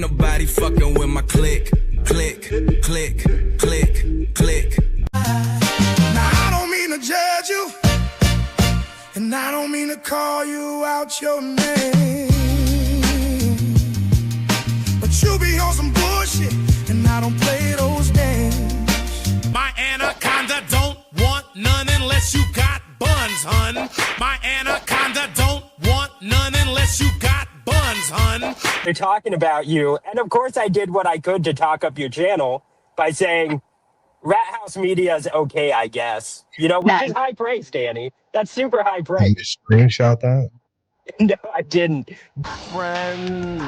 nobody fucking with my click, click, click, click, click. Now I don't mean to judge you, and I don't mean to call you out your name, but you be on some bullshit, and I don't play those games. My anaconda don't want none unless you got buns, hun. My anaconda don't want none unless you got buns, hun. They're talking about you. And of course I did what I could to talk up your channel by saying Rat House Media is okay, I guess. You know, which is high praise, Danny. That's super high Can you praise. screenshot that? No, I didn't. Friends.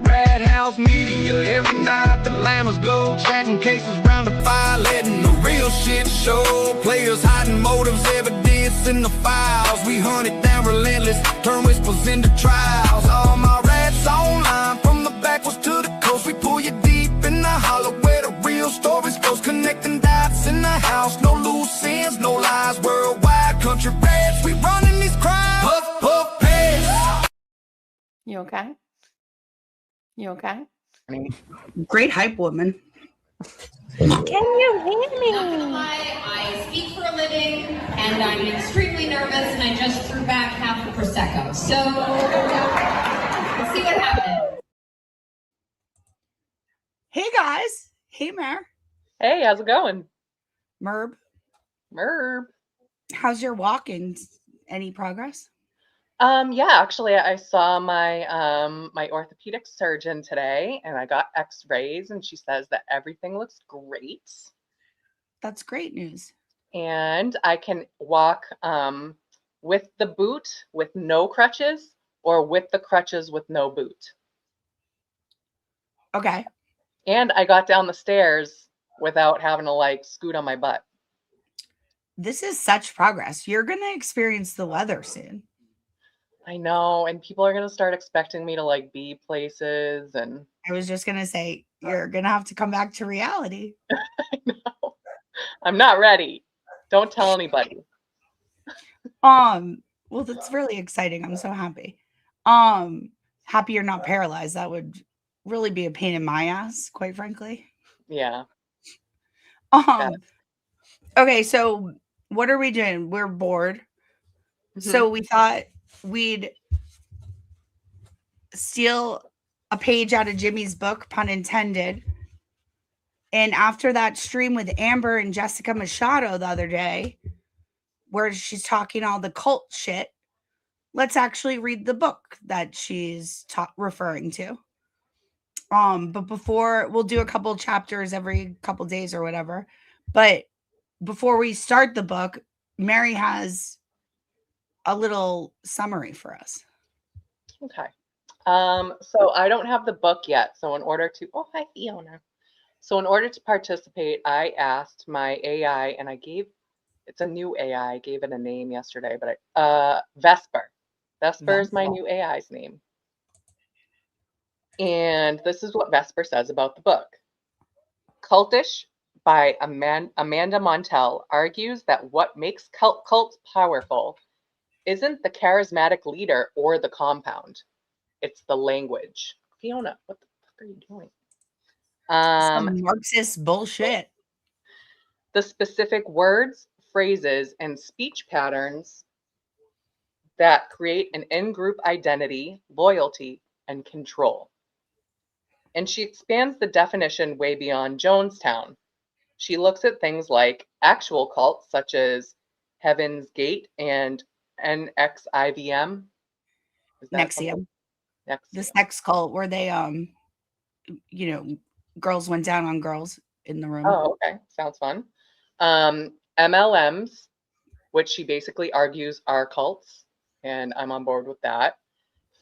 Red House Media, every night the llamas go, chatting cases round the fire, letting the real shit show. Players hiding motives, evidence in the files. We hunt it down relentless, turn whispers into trials. All my rats online, from the backwards to the coast. We pull you deep in the hollow where the real stories goes. Connecting dots in the house, no loose ends, no lies. Worldwide country rats, we running these crimes. Puff, puff, pass. You okay? You okay? Great hype woman. Can you hear me? I speak for a living, and I'm extremely nervous, and I just threw back half the Prosecco. So, let's see what happens. Hey guys. Hey Mer. Hey, how's it going? Merb. Merb. How's your walking? Any progress? Yeah, actually I saw my my orthopedic surgeon today and I got x-rays and she says that everything looks great. That's great news. And I can walk with the boot with no crutches or with the crutches with no boot. Okay. And I got down the stairs without having to like scoot on my butt. This is such progress. You're going to experience the weather soon. I know, and people are going to start expecting me to like be places and I was just going to say, you're going to have to come back to reality. I know. I'm not ready. Don't tell anybody. Well, that's really exciting. I'm so happy. Happy you're not paralyzed. That would really be a pain in my ass, quite frankly. Yeah. Okay, so what are we doing? We're bored. So we thought we'd steal a page out of Jimmy's book, pun intended. And after that stream with Amber and Jessica Machado the other day, where she's talking all the cult shit, let's actually read the book that she's referring to. But before, we'll do a couple chapters every couple days or whatever. But before we start the book, Mary has a little summary for us. Okay. So I don't have the book yet. So in order to, oh, hi, Fiona. So in order to participate, I asked my AI and I gave, it's a new AI. I gave it a name yesterday, but Vesper. Vesper is my new AI's name. And this is what Vesper says about the book. Cultish by Amanda Montell argues that what makes cults powerful isn't the charismatic leader or the compound. It's the language. Fiona, what the fuck are you doing? Some Marxist bullshit. The specific words, phrases, and speech patterns that create an in-group identity, loyalty, and control. And she expands the definition way beyond Jonestown. She looks at things like actual cults such as Heaven's Gate and NXIVM. NXIVM. The sex cult where they you know, girls went down on girls in the room. Oh, okay. Sounds fun. MLMs, which she basically argues are cults, and I'm on board with that.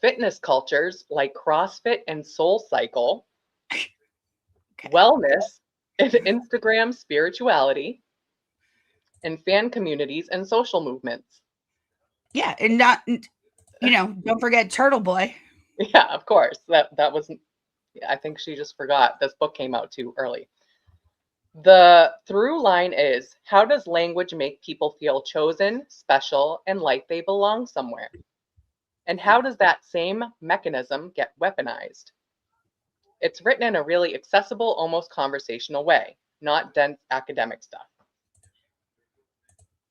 Fitness cultures like CrossFit and Soul Cycle. Okay. Wellness and Instagram spirituality. in fan communities and social movements. Yeah, and not, don't forget Turtle Boy. Yeah, of course. That was, I think she just forgot this book came out too early. The through line is, how does language make people feel chosen, special, and like they belong somewhere? And how does that same mechanism get weaponized? It's written in a really accessible, almost conversational way, not dense academic stuff.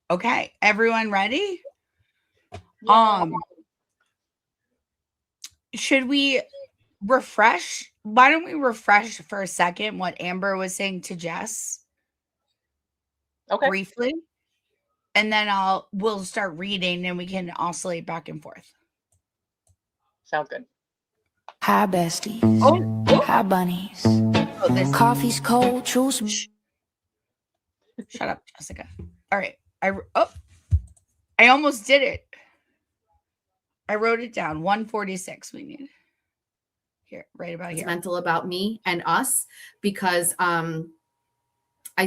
Okay, everyone ready? Should we refresh? Why don't we refresh for a second what Amber was saying to Jess? Okay. Briefly. And then we'll start reading and we can oscillate back and forth. Sounds good. Hi, besties. Oh. Hi, bunnies. Coffee's cold, choose. Shut up, Jessica. All right. I almost did it. I wrote it down. 146 we need. Here, right about here. It's mental about me and us, because I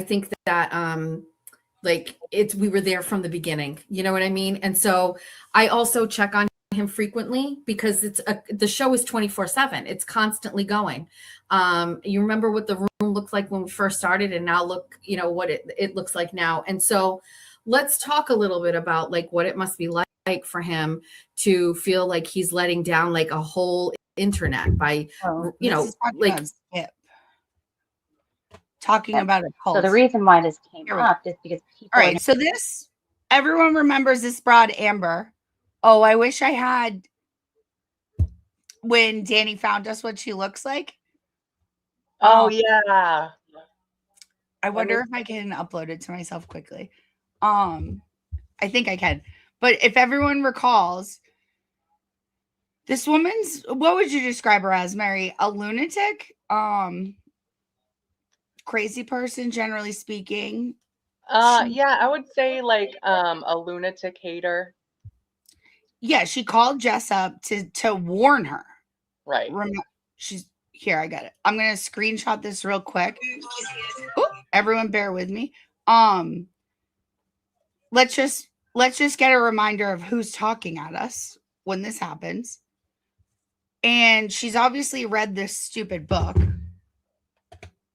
think that we were there from the beginning. You know what I mean? And so I also check on him frequently because the show is 24/7. It's constantly going. You remember what the room looked like when we first started, and now look, what it looks like now. And so let's talk a little bit about like what it must be like for him to feel like he's letting down like a whole internet by, talking about a cult. So the reason why this came up is because people. All right. So everyone remembers this broad Amber. Oh, I wish I had when Danny found us what she looks like. Oh yeah. I wonder if I can upload it to myself quickly. I think I can. But if everyone recalls, this woman's, what would you describe her as, Mary? A lunatic? Crazy person, generally speaking. Yeah, I would say like a lunatic hater. Yeah, she called Jess up to warn her. Right. She's here. I got it. I'm gonna screenshot this real quick. Ooh, everyone, bear with me. Let's just get a reminder of who's talking at us when this happens. And she's obviously read this stupid book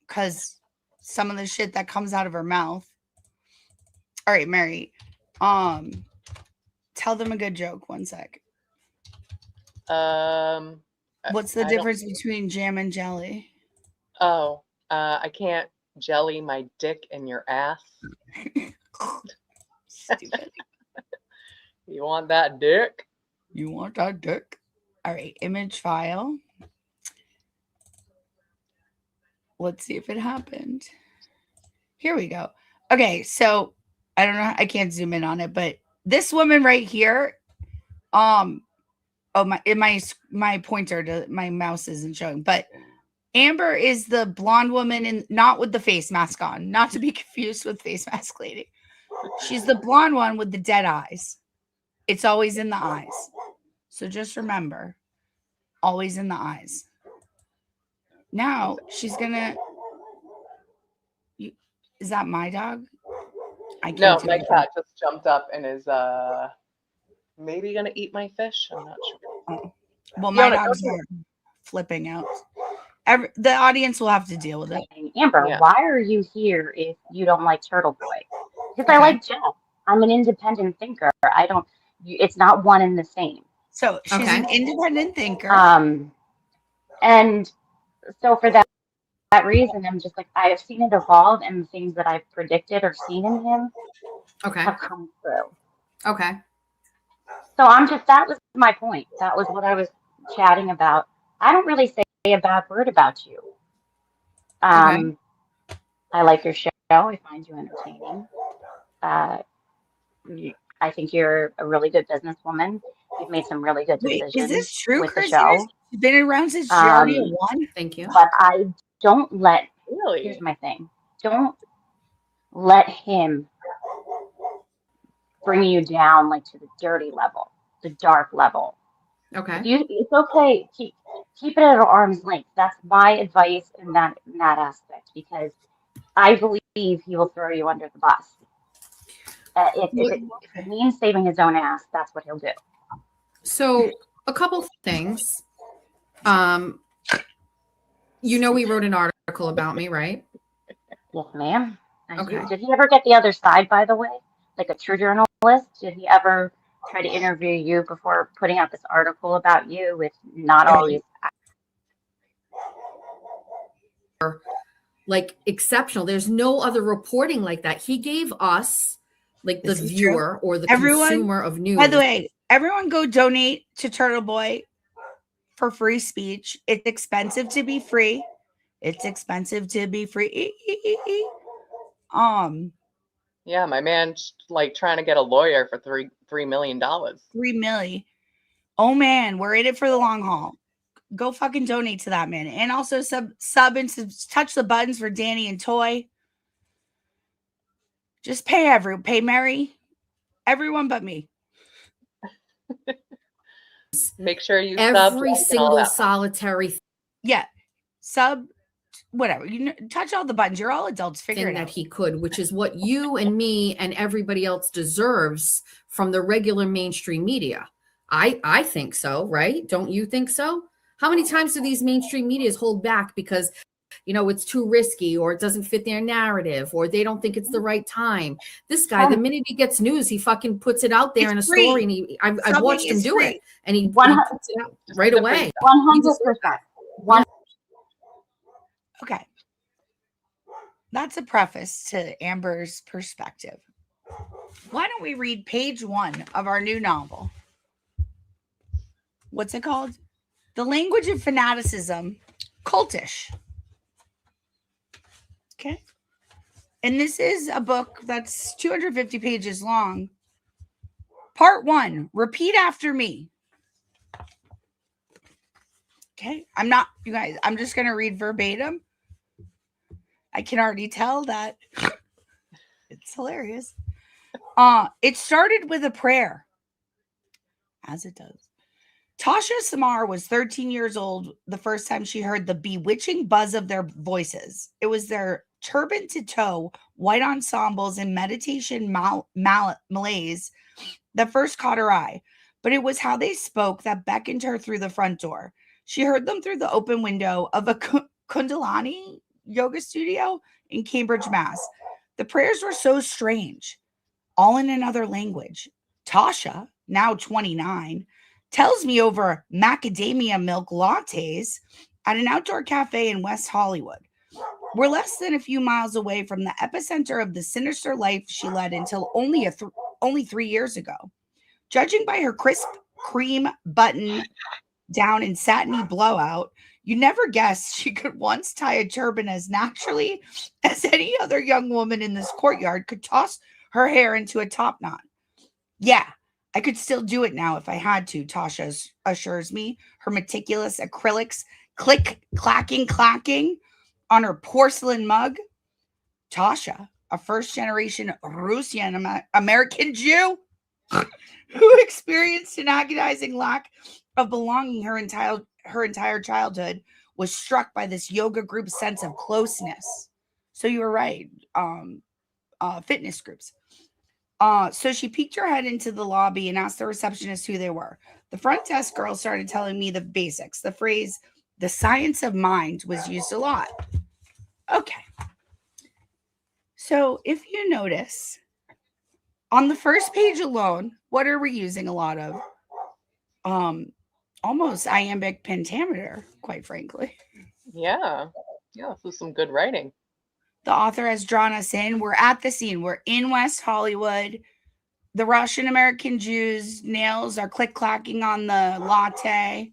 because some of the shit that comes out of her mouth. All right, Mary. Tell them a good joke. 1 sec. What's the difference between jam and jelly? Oh, I can't jelly my dick in your ass. Stupid. You want that dick? You want that dick? All right, image file. Let's see if it happened. Here we go. Okay, so I don't know. I can't zoom in on it, but this woman right here, my pointer to my mouse isn't showing, but Amber is the blonde woman and not with the face mask on, not to be confused with face mask lady. She's the blonde one with the dead eyes. It's always in the eyes. So just remember, always in the eyes. Now she's gonna. Is that my dog? No, my cat just jumped up and is maybe gonna eat my fish. I'm not sure. Oh. Well, my dogs are flipping out. The audience will have to deal with it. Amber, why are you here if you don't like Turtle Boy? Because I like Jeff. I'm an independent thinker. It's not one and the same. So she's an independent thinker. And so for that reason, I'm just like, I have seen it evolve, and the things that I've predicted or seen in him have come through. Okay. So that was my point. That was what I was chatting about. I don't really say a bad word about you. I like your show. I find you entertaining. I think you're a really good businesswoman. You've made some really good decisions. Is this true, with Chris? the show. You've been around since Giardia 1? Thank you. But I don't let. Here's my thing. Don't let him bring you down like to the dirty level, the dark level. Okay. It's okay. Keep it at arm's length. That's my advice in that aspect, because I believe he will throw you under the bus. If it means saving his own ass, that's what he'll do. So a couple things. You know, he wrote an article about me, right? Yes, ma'am. Okay. Did he ever get the other side, by the way? Like a true journalist? Did he ever try to interview you before putting out this article about you with not all these? Like exceptional. There's no other reporting like that. He gave us, like, the viewer or the consumer of news. By the way, everyone go donate to Turtle Boy for free speech. It's expensive to be free. It's expensive to be free. Yeah, my man's like trying to get a lawyer for $3 million. $3 million. Oh man, we're in it for the long haul. Go fucking donate to that man. And also sub and touch the buttons for Danny and Toy. Just pay Mary. Everyone but me. Make sure you every single solitary sub, whatever. You know, touch all the buttons. You're all adults. Figure it out. That he could, which is what you and me and everybody else deserves from the regular mainstream media. I think so, right? Don't you think so? How many times do these mainstream medias hold back because, you know, it's too risky or it doesn't fit their narrative or they don't think it's the right time? This guy, the minute he gets news, he fucking puts it out there in a story, and I've watched him do it, and he puts it out right away. 100%. Okay. That's a preface to Amber's perspective. Why don't we read page 1 of our new novel? What's it called? The Language of Fanaticism, Cultish. Okay. And this is a book that's 250 pages long. Part 1, repeat after me. Okay. You guys, I'm just going to read verbatim. I can already tell that it's hilarious. It started with a prayer, as it does. Tasha Samar was 13 years old the first time she heard the bewitching buzz of their voices. It was their turban to toe, white ensembles, and meditation malaise that first caught her eye. But it was how they spoke that beckoned her through the front door. She heard them through the open window of a Kundalini yoga studio in Cambridge, Mass. The prayers were so strange, all in another language. Tasha, now 29, tells me over macadamia milk lattes at an outdoor cafe in West Hollywood. We're less than a few miles away from the epicenter of the sinister life she led until only 3 years ago. Judging by her crisp cream button down and satiny blowout, you never guessed she could once tie a turban as naturally as any other young woman in this courtyard could toss her hair into a top knot. Yeah, I could still do it now if I had to, Tasha assures me, her meticulous acrylics clacking on her porcelain mug. Tasha, a first-generation Russian American Jew who experienced an agonizing lack of belonging her entire childhood, was struck by this yoga group's sense of closeness. So you were right. Fitness groups. So she peeked her head into the lobby and asked the receptionist who they were. The front desk girl started telling me the basics. The phrase, the science of mind, was used a lot. Okay. So if you notice, on the first page alone, what are we using a lot of? Almost iambic pentameter, quite frankly. Yeah. This is some good writing. The author has drawn us in. We're at the scene. We're in West Hollywood. The Russian American Jews' nails are click-clacking on the latte.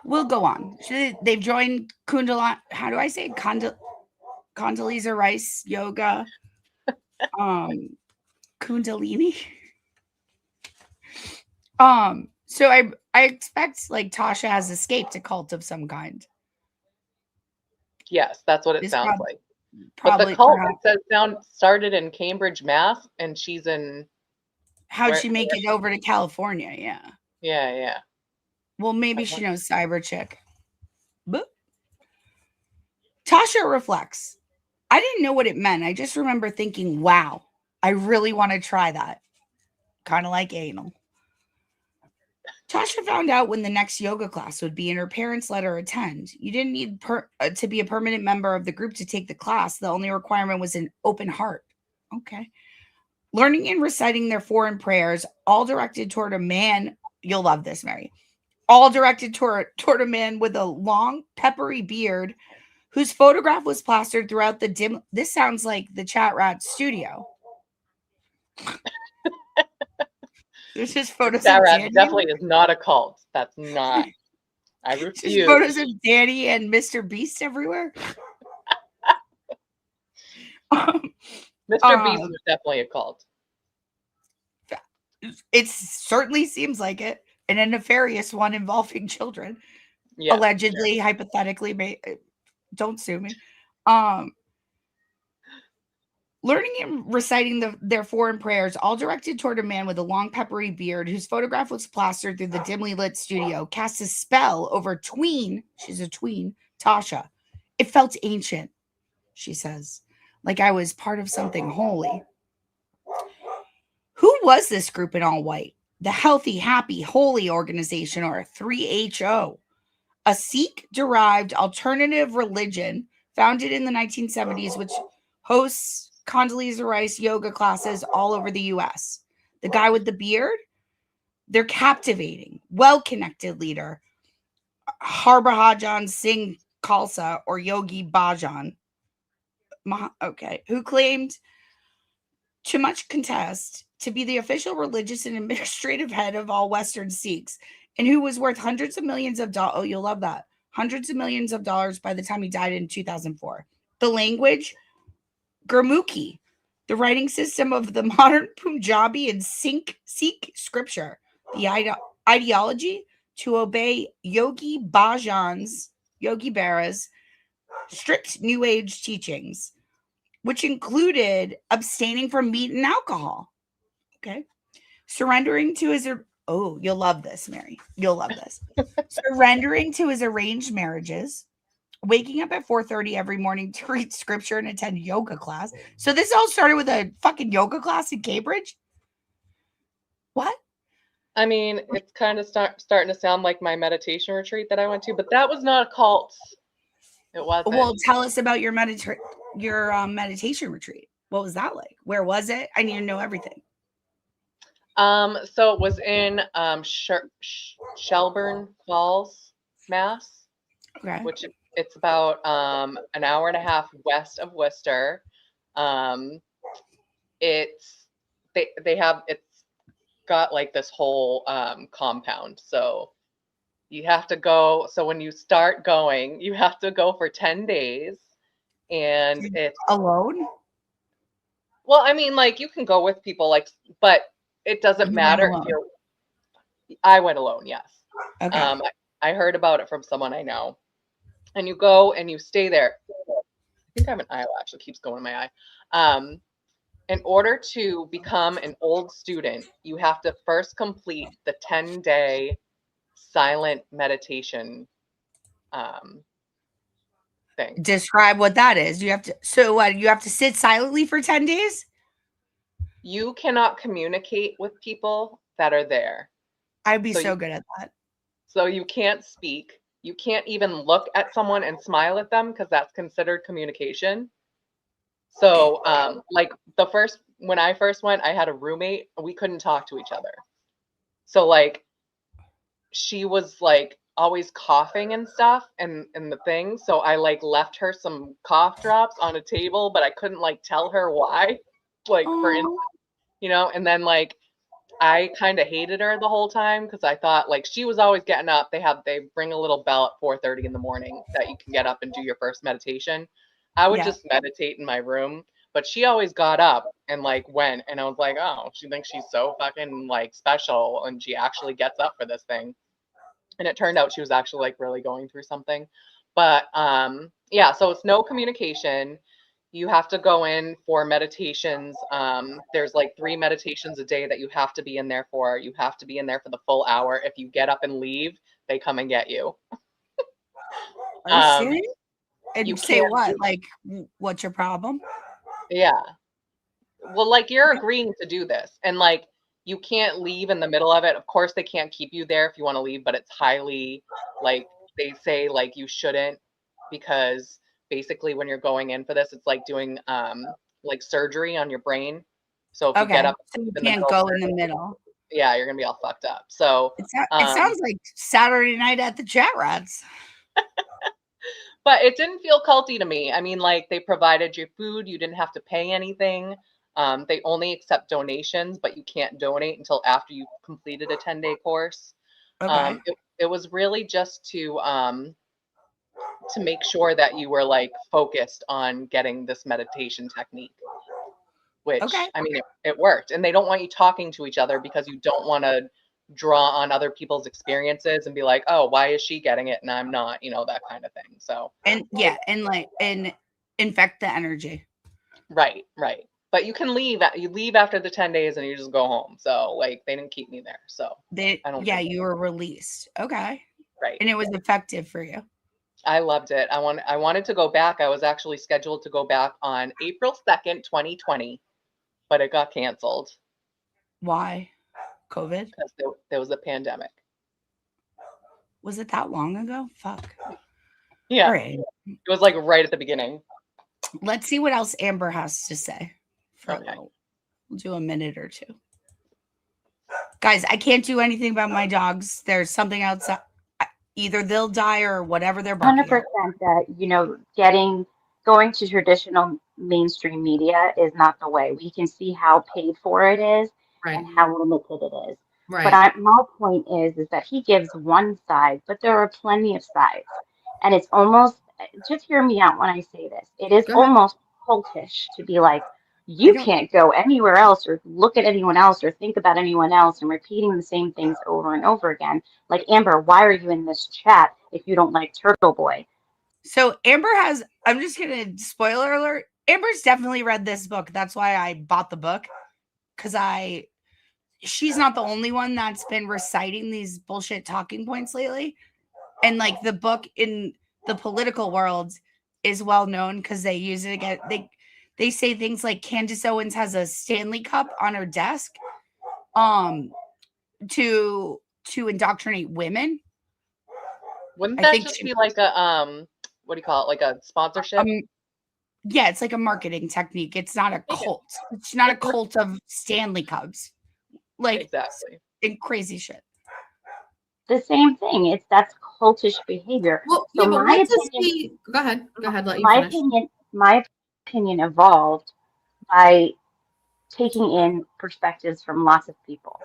We'll go on. They've joined Kundalini. How do I say it? Condoleezza Rice yoga. Kundalini. So I expect like Tasha has escaped a cult of some kind. Yes, that's what it sounds like. But the cult, it says, started in Cambridge, Mass, and she's in. How'd she make it over to California? Yeah. Yeah. Well, maybe she knows Cyber Chick. But Tasha reflects. I didn't know what it meant. I just remember thinking, wow, I really want to try that. Kind of like anal. Tasha found out when the next yoga class would be, and her parents let her attend. You didn't need to be a permanent member of the group to take the class. The only requirement was an open heart. Okay. Learning and reciting their foreign prayers, all directed toward a man. You'll love this, Mary. All directed toward a man with a long, peppery beard whose photograph was plastered throughout the dim. This sounds like the Chat Rat studio. There's just photos Chat of Rat Danny. definitely is not a cult. That's not. I refuse. Just photos of Danny and Mr. Beast everywhere. Mr. Beast is definitely a cult. It certainly seems like it, and a nefarious one involving children. Yeah, allegedly, hypothetically. Don't sue me. Learning and reciting their foreign prayers, all directed toward a man with a long, peppery beard whose photograph was plastered through the dimly lit studio, cast a spell over tween. She's a tween, Tasha. It felt ancient, she says, like I was part of something holy. Who was this group in all white? The Healthy, Happy, Holy Organization, or 3HO, a Sikh-derived alternative religion founded in the 1970s, which hosts Condoleezza Rice yoga classes all over the U.S. The guy with the beard, their captivating, well-connected leader, Harbhajan Singh Khalsa, or Yogi Bhajan, who claimed to much contest to be the official religious and administrative head of all Western Sikhs, and who was worth hundreds of millions of dollars. Oh, you'll love that. Hundreds of millions of dollars by the time he died in 2004. The language, Gurmukhi, the writing system of the modern Punjabi and Sikh scripture. The ideology, to obey Yogi Bhajan's, Yogi Berra's strict New Age teachings, which included abstaining from meat and alcohol. Okay. Surrendering to his, oh, you'll love this, Mary. You'll love this. Surrendering to his arranged marriages, waking up at 4:30 every morning to read scripture and attend yoga class. So this all started with a fucking yoga class in Cambridge? What? I mean, it's kind of starting to sound like my meditation retreat that I went to, but that was not a cult. It wasn't. Well, tell us about your meditation retreat. What was that like? Where was it? I need to know everything. So it was in Shelburne Falls, Mass. Okay. Which it's about an hour and a half west of Worcester. It's got like this whole compound. So you have to go. So when you start going, you have to go for 10 days, and it's alone. Well, I mean, like you can go with people, like, but it doesn't matter if you're. I went alone. Yes. Okay. I heard about it from someone I know. And you go and you stay there. I think I have an eyelash that keeps going in my eye. In order to become an old student, you have to first complete the 10-day silent meditation thing. Describe what that is. You have to. So what? You have to sit silently for 10 days. You cannot communicate with people that are there. I'd be so good at that. So you can't speak. You can't even look at someone and smile at them because that's considered communication. So, like when I first went, I had a roommate. We couldn't talk to each other. So like, she was like always coughing and stuff and the thing. So I like left her some cough drops on a table, but I couldn't like tell her why. Like for instance, and then like, I kind of hated her the whole time because I thought like she was always getting up. They bring a little bell at 4:30 in the morning that you can get up and do your first meditation. I would just meditate in my room, but she always got up and like went, and I was like, oh, she thinks she's so fucking like special, and she actually gets up for this thing. And it turned out she was actually like really going through something. But yeah, so it's no communication. You have to go in for meditations. There's like 3 meditations a day that you have to be in there for. You have to be in there for the full hour. If you get up and leave, they come and get you. Are you serious? And You say can't what? Like, what's your problem? Yeah. Well, like you're agreeing to do this, and like you can't leave in the middle of it. Of course, they can't keep you there if you want to leave, but it's highly like they say like you shouldn't, because basically when you're going in for this, it's like doing like surgery on your brain. So if you get Okay. up So you in the can't middle of go in the surgery, middle. yeah, you're gonna be all fucked up. So It sounds like Saturday night at the Chat Rats. but it didn't feel culty to me. I mean, like they provided you food, you didn't have to pay anything. They only accept donations, but you can't donate until after you've completed a 10-day course. Okay. It was really just to make sure that you were like focused on getting this meditation technique, which Okay. I mean, it worked. And they don't want you talking to each other because you don't want to draw on other people's experiences and be like, oh, why is she getting it and I'm not, that kind of thing. So, And yeah, and infect the energy. right. But you can leave. You leave after the 10 days and you just go home. So like they didn't keep me there. So You were released. Okay. Right. And it was effective for you. I loved it. I wanted to go back. I was actually scheduled to go back on April 2nd, 2020, but it got canceled. Why? COVID? Because there was a pandemic. Was it that long ago? Fuck. Yeah. All right. It was like right at the beginning. Let's see what else Amber has to say. Okay. We'll do a minute or two. Guys, I can't do anything about my dogs. There's something outside. Either they'll die or whatever they're barking 100% that, going to traditional mainstream media is not the way. We can see how paid for it is and how limited it is. Right. But my point is that he gives one side, but there are plenty of sides. And it's almost, just hear me out when I say this, it is almost cultish to be like, you can't go anywhere else or look at anyone else or think about anyone else and repeating the same things over and over again. Like, Amber, why are you in this chat if you don't like Turtle Boy? So Amber has, I'm just going to, spoiler alert, Amber's definitely read this book. That's why I bought the book. Because she's not the only one that's been reciting these bullshit talking points lately. And like the book in the political world is well known because they use it again. They say things like Candace Owens has a Stanley Cup on her desk to indoctrinate women. Wouldn't that just be like a what do you call it? Like a sponsorship? Yeah, it's like a marketing technique. It's not a cult. It's not a cult of Stanley Cups. Like exactly. And crazy shit. The same thing. That's cultish behavior. Well, so yeah, my opinion, go ahead. Let you finish. My opinion evolved by taking in perspectives from lots of people.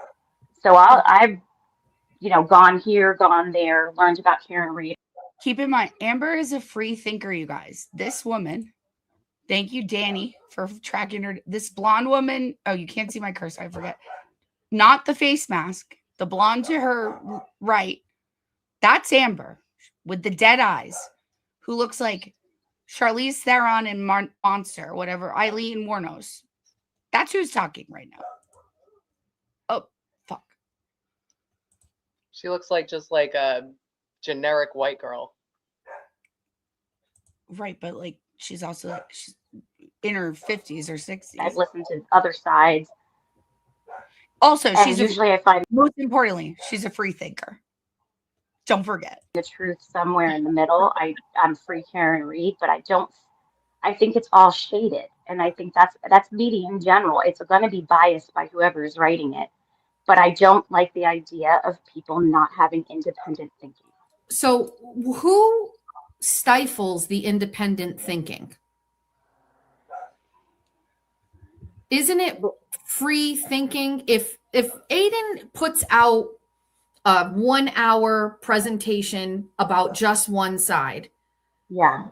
So I've gone here, gone there, learned about Karen Reed. Keep in mind, Amber is a free thinker, you guys. This woman, thank you, Danny, for tracking her. This blonde woman, oh, you can't see my cursor, I forget. Not the face mask, the blonde to her right. That's Amber with the dead eyes, who looks like Charlize Theron in Monster, whatever, Eileen Wuornos. That's who's talking right now. Oh, fuck. She looks like just like a generic white girl. Right, but like she's also she's in her 50s or 60s. I've listened to other sides. Also, I find most importantly, she's a free thinker. Don't forget the truth somewhere in the middle. I'm free Karen Reed, but I think it's all shaded. And I think that's media in general. It's going to be biased by whoever's writing it. But I don't like the idea of people not having independent thinking. So who stifles the independent thinking? Isn't it free thinking? If Aiden puts out a 1 hour presentation about just one side, yeah,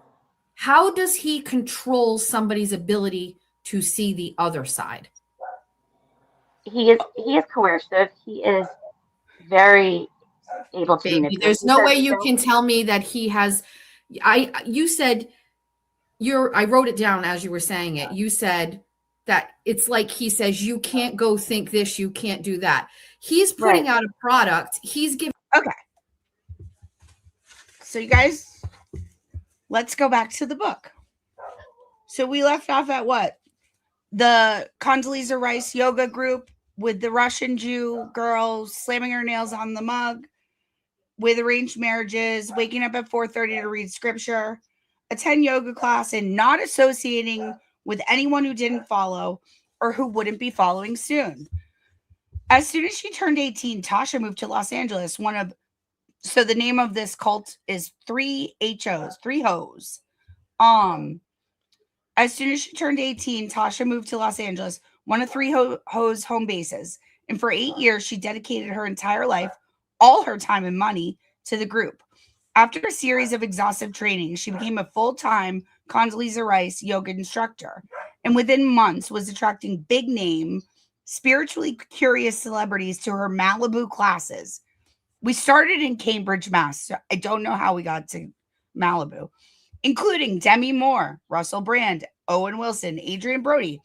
how does he control somebody's ability to see the other side? He is coercive. He is very able to manipulate. There's no way you can tell me that he has. You said I wrote it down as you were saying it. You said that it's like he says you can't go think this, you can't do that. He's putting out a product. He's giving. Okay. So you guys, let's go back to the book. So we left off at what? The Condoleezza Rice yoga group with the Russian Jew girl slamming her nails on the mug, with arranged marriages, waking up at 4:30 to read scripture, attend yoga class, and not associating with anyone who didn't follow or who wouldn't be following soon. As soon as she turned 18, Tasha moved to Los Angeles. So the name of this cult is 3HOs, 3 hoes. As soon as she turned 18, Tasha moved to Los Angeles, one of 3 hoes home bases. And for 8 years, she dedicated her entire life, all her time and money, to the group. After a series of exhaustive training, she became a full-time Condoleezza Rice yoga instructor, and within months was attracting big-name, spiritually curious celebrities to her Malibu classes. We started in Cambridge, Mass. So I don't know how we got to Malibu, including Demi Moore, Russell Brand, Owen Wilson, Adrian Brody.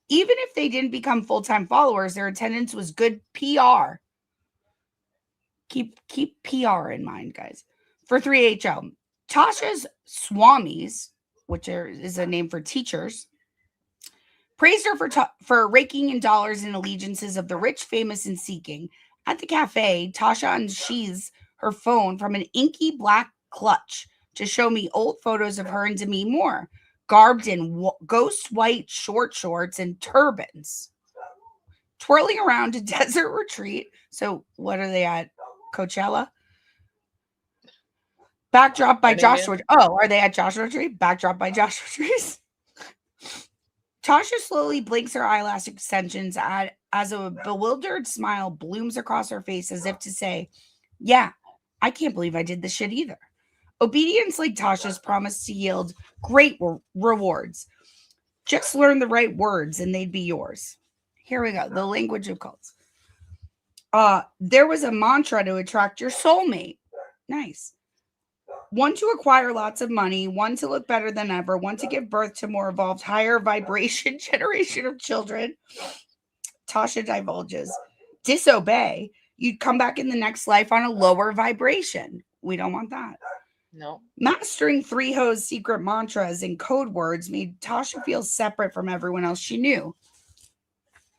Even if they didn't become full-time followers, their attendance was good PR. Keep PR in mind, guys. For 3HO, Tasha's Swamis, which is a name for teachers, praised her for raking in dollars and allegiances of the rich, famous, and seeking. At the cafe, Tasha unsheathes her phone from an inky black clutch to show me old photos of her and Demi Moore, garbed in ghost white short shorts and turbans, twirling around a desert retreat. So what are they at? Coachella? Backdrop by Joshua. Oh, are they at Joshua Tree? Backdrop by Joshua Trees. Tasha slowly blinks her eyelash extensions as a bewildered smile blooms across her face as if to say, yeah, I can't believe I did this shit either. Obedience like Tasha's promised to yield great rewards. Just learn the right words and they'd be yours. Here we go. The language of cults. There was a mantra to attract your soulmate. Nice. One to acquire lots of money, one to look better than ever, one to give birth to more evolved, higher vibration generation of children. Tasha divulges. Disobey. You'd come back in the next life on a lower vibration. We don't want that. No. Mastering 3 hoes' secret mantras and code words made Tasha feel separate from everyone else she knew.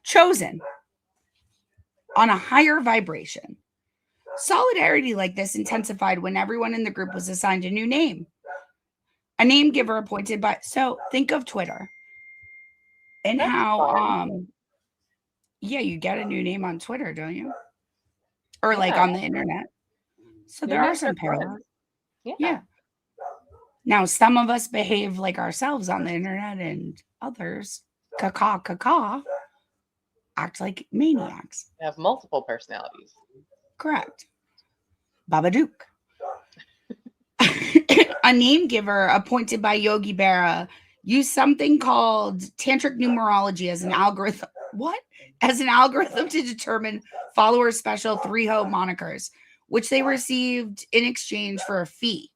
Chosen. On a higher vibration. Solidarity like this intensified when everyone in the group was assigned a new name. A name giver appointed by... So think of Twitter. And That's how... fun. Yeah, you get a new name on Twitter, don't you? Or like on the internet. So there are some parallels. Yeah. Now, some of us behave like ourselves on the internet and others, act like maniacs. They have multiple personalities. Correct. Babadook. A name giver appointed by Yogi Berra used something called tantric numerology as an algorithm. What? As an algorithm to determine followers' special 3-ho monikers, which they received in exchange for a fee.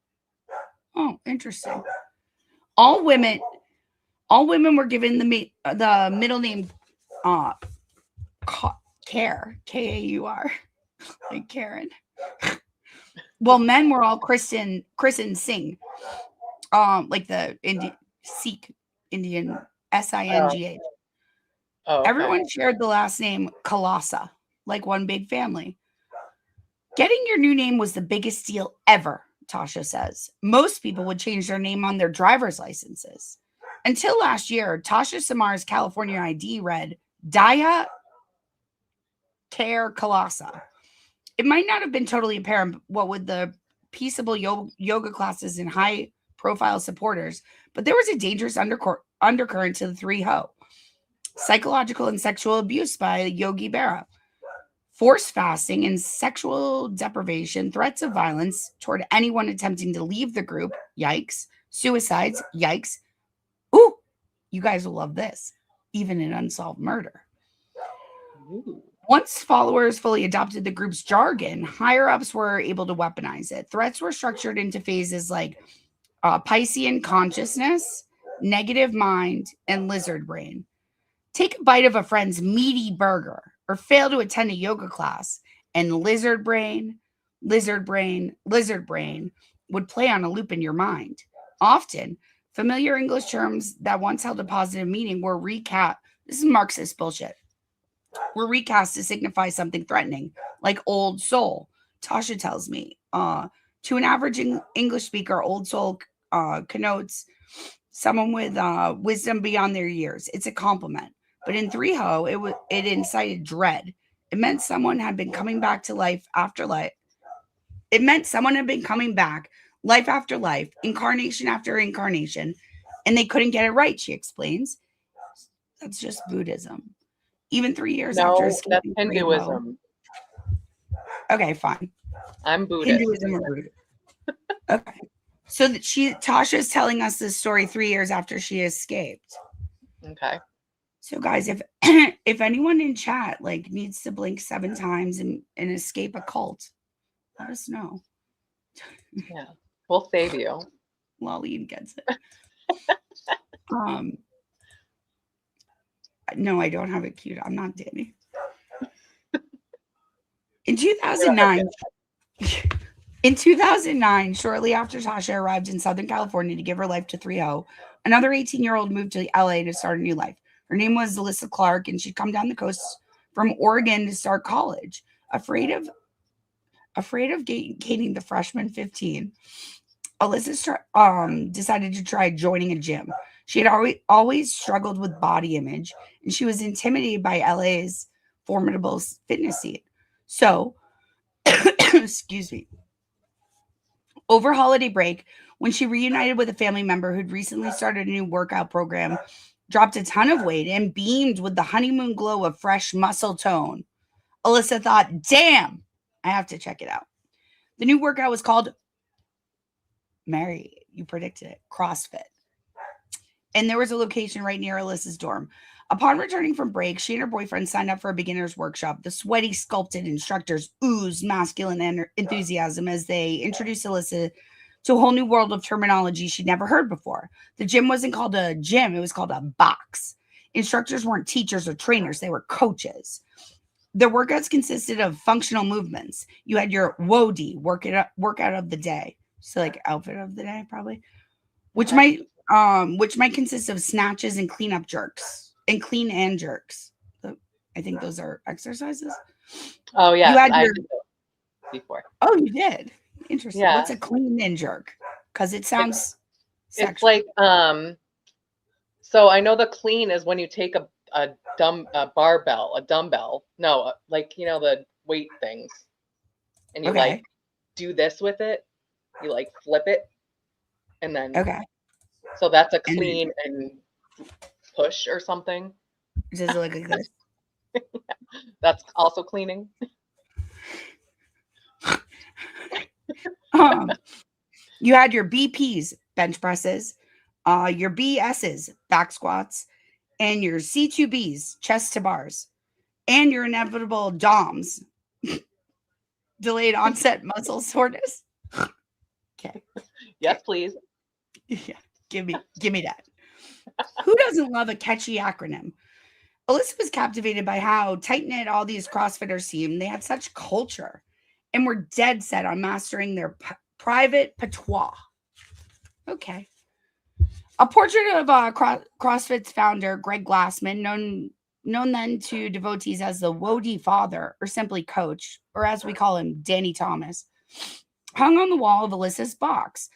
Oh, interesting. All women were given the middle name Care, Kaur, like Karen. Well, men were all christened Singh, like the Sikh Indian Singh. Oh, okay. Everyone shared the last name Kalasa, like one big family. Getting your new name was the biggest deal ever, Tasha says. Most people would change their name on their driver's licenses. Until last year, Tasha Samar's California ID read Daya Care Kalasa. It might not have been totally apparent what with the peaceable yoga classes and high-profile supporters, but there was a dangerous undercurrent to the 3-ho. Psychological and sexual abuse by Yogi Berra. Forced fasting and sexual deprivation, threats of violence toward anyone attempting to leave the group. Yikes. Suicides. Yikes. Ooh, you guys will love this. Even an unsolved murder. Ooh. Once followers fully adopted the group's jargon, higher-ups were able to weaponize it. Threats were structured into phases like Piscean consciousness, negative mind, and lizard brain. Take a bite of a friend's meaty burger or fail to attend a yoga class, and lizard brain would play on a loop in your mind. Often, familiar English terms that once held a positive meaning were recast. This is Marxist bullshit. Were recast to signify something threatening, like old soul. Tasha tells me, to an average English speaker, old soul connotes someone with wisdom beyond their years. It's a compliment. But in 3Ho, it incited dread. It meant someone had been coming back to life after life. It meant someone had been coming back, life after life, incarnation after incarnation, and they couldn't get it right, she explains. That's just Buddhism. Even 3 years after escaping that's Hinduism. Okay, fine. I'm Buddhist. Hinduism or Buddhism. Okay. So Tasha is telling us this story 3 years after she escaped. Okay. So guys, if if anyone in chat like needs to blink 7 times and escape a cult, let us know. Yeah, we'll save you. Lolene gets it. No, I don't have it queued. I'm not Danny. In 2009, shortly after Tasha arrived in Southern California to give her life to 3Ho, another 18-year-old moved to LA to start a new life. Her name was Alyssa Clark, and she'd come down the coast from Oregon to start college. Afraid of gaining the freshman 15, Alyssa decided to try joining a gym. She had always struggled with body image, and she was intimidated by LA's formidable fitness scene. So, excuse me. Over holiday break, when she reunited with a family member who'd recently started a new workout program, dropped a ton of weight, and beamed with the honeymoon glow of fresh muscle tone, Alyssa thought, damn, I have to check it out. The new workout was called Mary, you predicted it, CrossFit. And there was a location right near Alyssa's dorm. Upon returning from break, she and her boyfriend signed up for a beginner's workshop. The sweaty, sculpted instructors oozed masculine enthusiasm as they introduced Alyssa to a whole new world of terminology she'd never heard before. The gym wasn't called a gym, it was called a box. Instructors weren't teachers or trainers, they were coaches. Their workouts consisted of functional movements. You had your WOD, workout of the day. So like outfit of the day, probably. Which might consist of snatches and clean and jerks. I think those are exercises. Oh yeah, I did before. Oh, you did. Interesting. Yeah. What's a clean and jerk? Because it sounds. It's like So I know the clean is when you take a dumbbell. No, like the weight things, and you like do this with it. You like flip it, and then So that's a clean and push or something. Does it look like this? That's also cleaning. You had your BPs, bench presses, your BSs, back squats, and your C2Bs, chest to bars, and your inevitable DOMs, delayed onset muscle soreness. Okay. Yes, please. Yeah, give me that. Who doesn't love a catchy acronym? Alyssa was captivated by how tight-knit all these CrossFitters seemed. They had such culture and were dead set on mastering their private patois. Okay. A portrait of CrossFit's founder, Greg Glassman, known then to devotees as the Wody Father, or simply Coach, or as we call him, Danny Thomas, hung on the wall of Alyssa's box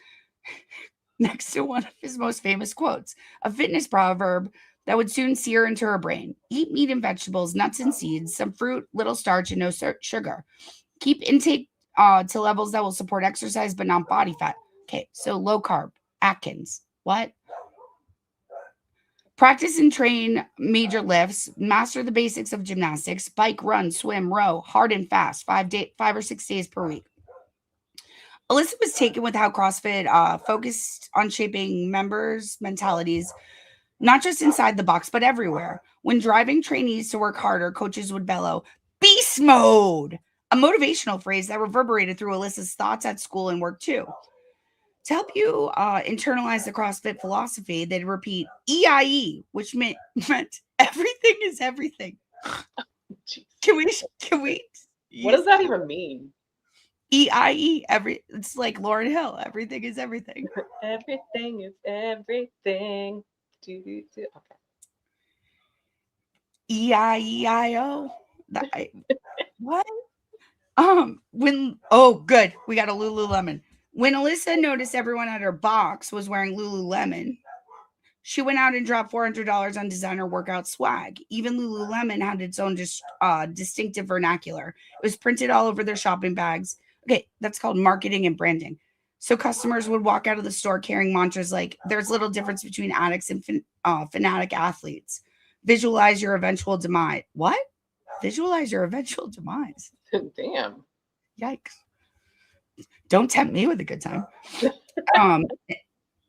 next to one of his most famous quotes, a fitness proverb that would soon sear into her brain. Eat meat and vegetables, nuts and seeds, some fruit, little starch, and no sugar. Keep intake to levels that will support exercise but not body fat. Okay, so low carb, Atkins. What? Practice and train major lifts, master the basics of gymnastics, bike, run, swim, row, hard and fast, 5 or 6 days per week. Alyssa was taken with how CrossFit focused on shaping members' mentalities, not just inside the box, but everywhere. When driving trainees to work harder, coaches would bellow, "Beast mode!" A motivational phrase that reverberated through Alyssa's thoughts at school and work too. To help you internalize the CrossFit philosophy, they'd repeat EIE, which meant everything is everything. Can we? What does that even mean? E-I-E. It's like Lauryn Hill. Everything is everything. Everything is everything. Okay. E-I-E-I-O. What? Good. We got a Lululemon. When Alyssa noticed everyone at her box was wearing Lululemon, she went out and dropped $400 on designer workout swag. Even Lululemon had its own distinctive vernacular. It was printed all over their shopping bags. Okay, that's called marketing and branding. So customers would walk out of the store carrying mantras like, there's little difference between addicts and fanatic athletes. Visualize your eventual demise. What? Visualize your eventual demise. Damn. Yikes. Don't tempt me with a good time.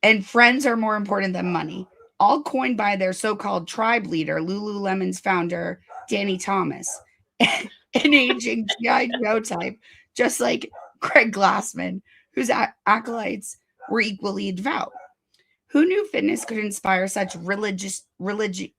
And friends are more important than money. All coined by their so-called tribe leader, Lululemon's founder, Danny Thomas. An aging G.I. Joe type, just like Craig Glassman, whose acolytes were equally devout. Who knew fitness could inspire such religiosity?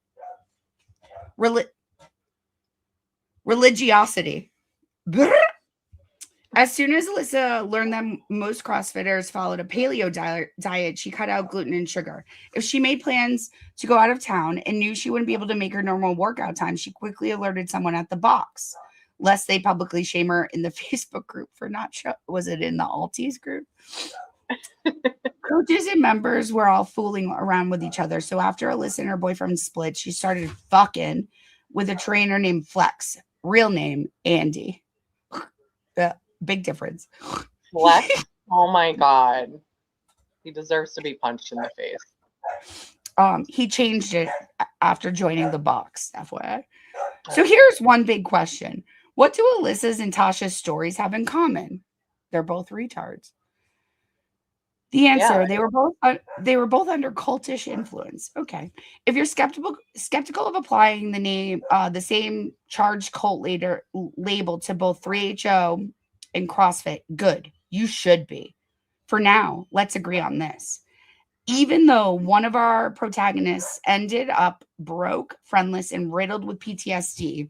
As soon as Alyssa learned that most CrossFitters followed a paleo diet, she cut out gluten and sugar. If she made plans to go out of town and knew she wouldn't be able to make her normal workout time, she quickly alerted someone at the box, lest they publicly shame her in the Facebook group for not was it in the Alties group? Coaches and members were all fooling around with each other. So after Alyssa and her boyfriend split, she started fucking with a trainer named Flex, real name Andy. Big difference. Flex? Oh my God. He deserves to be punched in the face. He changed it after joining the box, FYI. So here's one big question. What do Alyssa's and Tasha's stories have in common? They're both retards. The answer, yeah. They were both under cultish influence. Okay. If you're skeptical of applying the same charged cult label to both 3HO and CrossFit, good. You should be. For now, let's agree on this. Even though one of our protagonists ended up broke, friendless, and riddled with PTSD,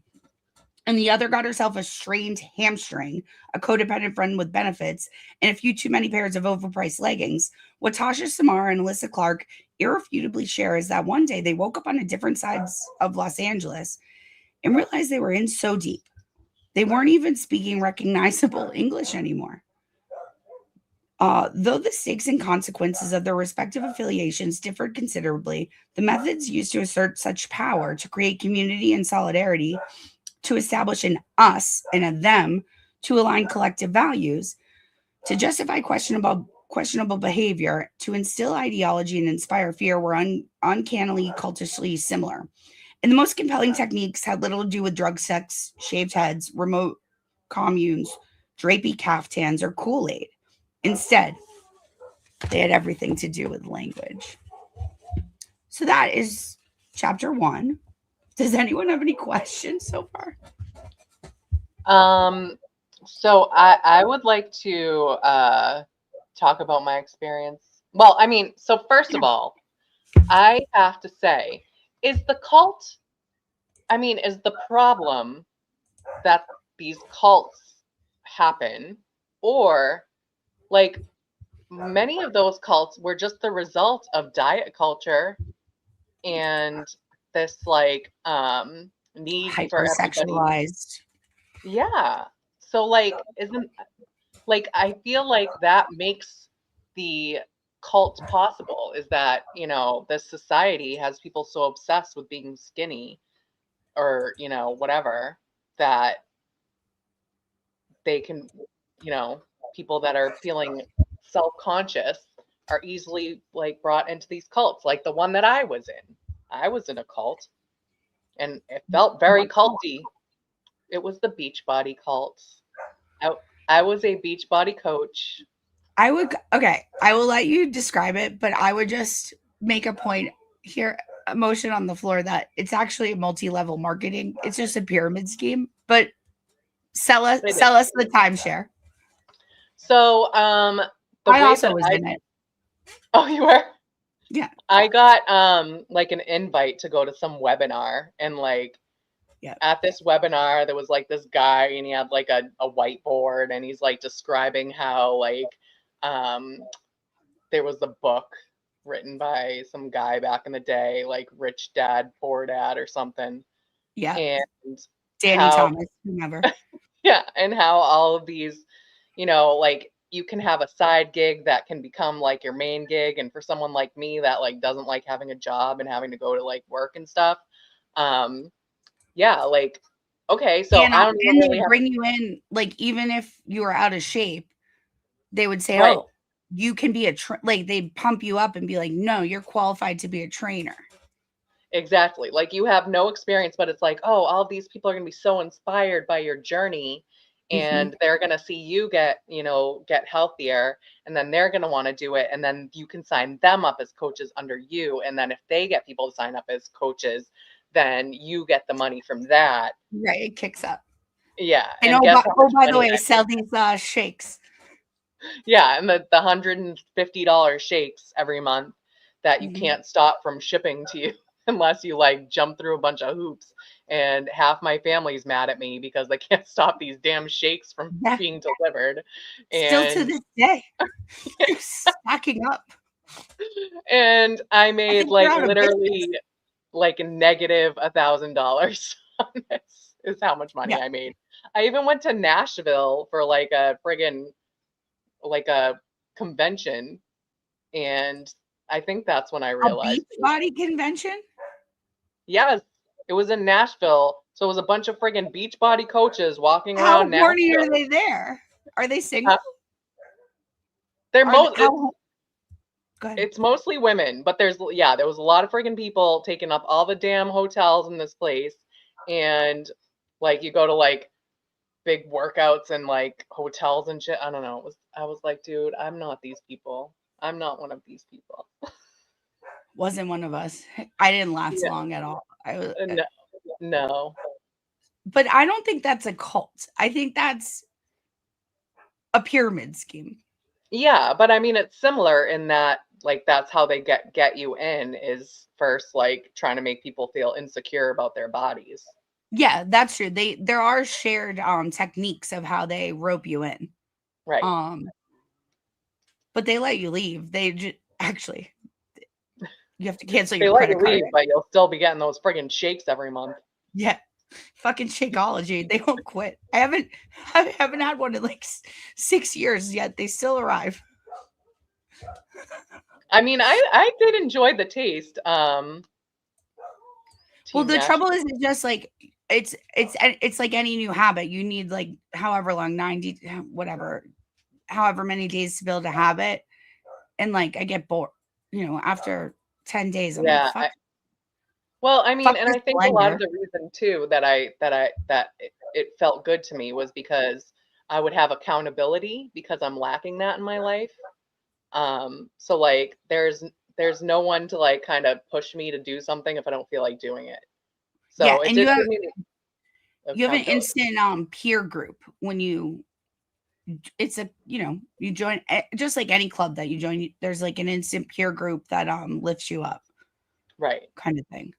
and the other got herself a strained hamstring, a codependent friend with benefits, and a few too many pairs of overpriced leggings, what Tasha Samar and Alyssa Clark irrefutably share is that one day they woke up on a different sides of Los Angeles and realized they were in so deep. They weren't even speaking recognizable English anymore. Though the stakes and consequences of their respective affiliations differed considerably, the methods used to assert such power to create community and solidarity, to establish an us and a them, to align collective values, to justify questionable behavior, to instill ideology and inspire fear were uncannily cultishly similar. And the most compelling techniques had little to do with drug, sex, shaved heads, remote communes, drapey caftans, or Kool-Aid. Instead, they had everything to do with language. So that is chapter 1. Does anyone have any questions so far? So I would like to talk about my experience. Well, I mean, so first of all, I have to say, is the problem that these cults happen, or like many of those cults were just the result of diet culture and this like need for hypersexualized. Yeah. So like I feel like that makes the cult possible, is that, you know, this society has people so obsessed with being skinny or, you know, whatever, that they can, you know, people that are feeling self-conscious are easily like brought into these cults, like the one that I was in. I was in a cult and it felt very culty. It was the Beachbody cult. I was a Beachbody coach. I will let you describe it, but I would just make a point here, a motion on the floor, that it's actually a multi-level marketing. It's just a pyramid scheme, but sell us the timeshare. So I also was in it. Oh, you were? Yeah. I got like an invite to go to some webinar, and like Yeah. At this webinar, there was like this guy and he had like a whiteboard and he's like describing how like there was a book written by some guy back in the day, like Rich Dad, Poor Dad or something. Yeah. And Danny how, Thomas, whomever. yeah, and how all of these, you know, like you can have a side gig that can become like your main gig. And for someone like me that like doesn't like having a job and having to go to like work and stuff, yeah, like, okay, so And, I don't even and really they have, bring you in, like, even if you are out of shape, they would say, right, oh, you can be like, they pump you up and be like, no, you're qualified to be a trainer. exactly. Like you have no experience, but it's like, oh, all of these people are going to be so inspired by your journey and they're going to see you get, you know, get healthier and then they're going to want to do it. And then you can sign them up as coaches under you. And then if they get people to sign up as coaches, then you get the money from that. Right. It kicks up. Yeah. And And guess how much by the money way, sell these shakes. Yeah, and the $150 shakes every month that you can't stop from shipping to you unless you like jump through a bunch of hoops. And half my family's mad at me because they can't stop these damn shakes from being delivered. Still to And this day, they're stacking up. and I made think they're like out of literally like a negative $1,000 on this is how much money Yeah. I made. I even went to Nashville for like a friggin' like a convention, and I think that's when I A realized. Beachbody convention? Yes, it was in Nashville. So it was a bunch of friggin' Beachbody coaches walking How around horny Nashville. are they there? Are they single? They're Are they, most. Go ahead. It's mostly women, but there was a lot of friggin' people taking up all the damn hotels in this place, and like you go to like big workouts and like hotels and shit. I don't know. I was like, dude, I'm not these people. I'm not one of these people. Wasn't one of us. I didn't last Yeah. long at all. I was No. But I don't think that's a cult. I think that's a pyramid scheme. Yeah, but I mean it's similar in that like that's how they get you in is first like trying to make people feel insecure about their bodies. Yeah, that's true. There are shared techniques of how they rope you in. Right. But they let you leave. They actually you have to cancel They your let credit you card. leave, but you'll still be getting those friggin' shakes every month. Yeah. Fucking Shakeology. They won't quit. I haven't had one in like 6 years yet. They still arrive. I mean, I did enjoy the taste. Well, the trouble is it's just like it's like any new habit. You need like however long, 90 whatever, however many days to build a habit. And like I get bored, after 10 days. I'm like, fuck. Well, I mean, Fuck and this I think a lot of blender. the reason too that it felt good to me was because I would have accountability because I'm lacking that in my life. So like there's no one to like kind of push me to do something if I don't feel like doing it. So Yeah, it and did you have give me you have an accountability. instant peer group when it's a you join just like any club that you join. There's like an instant peer group that lifts you up, Right. kind of thing.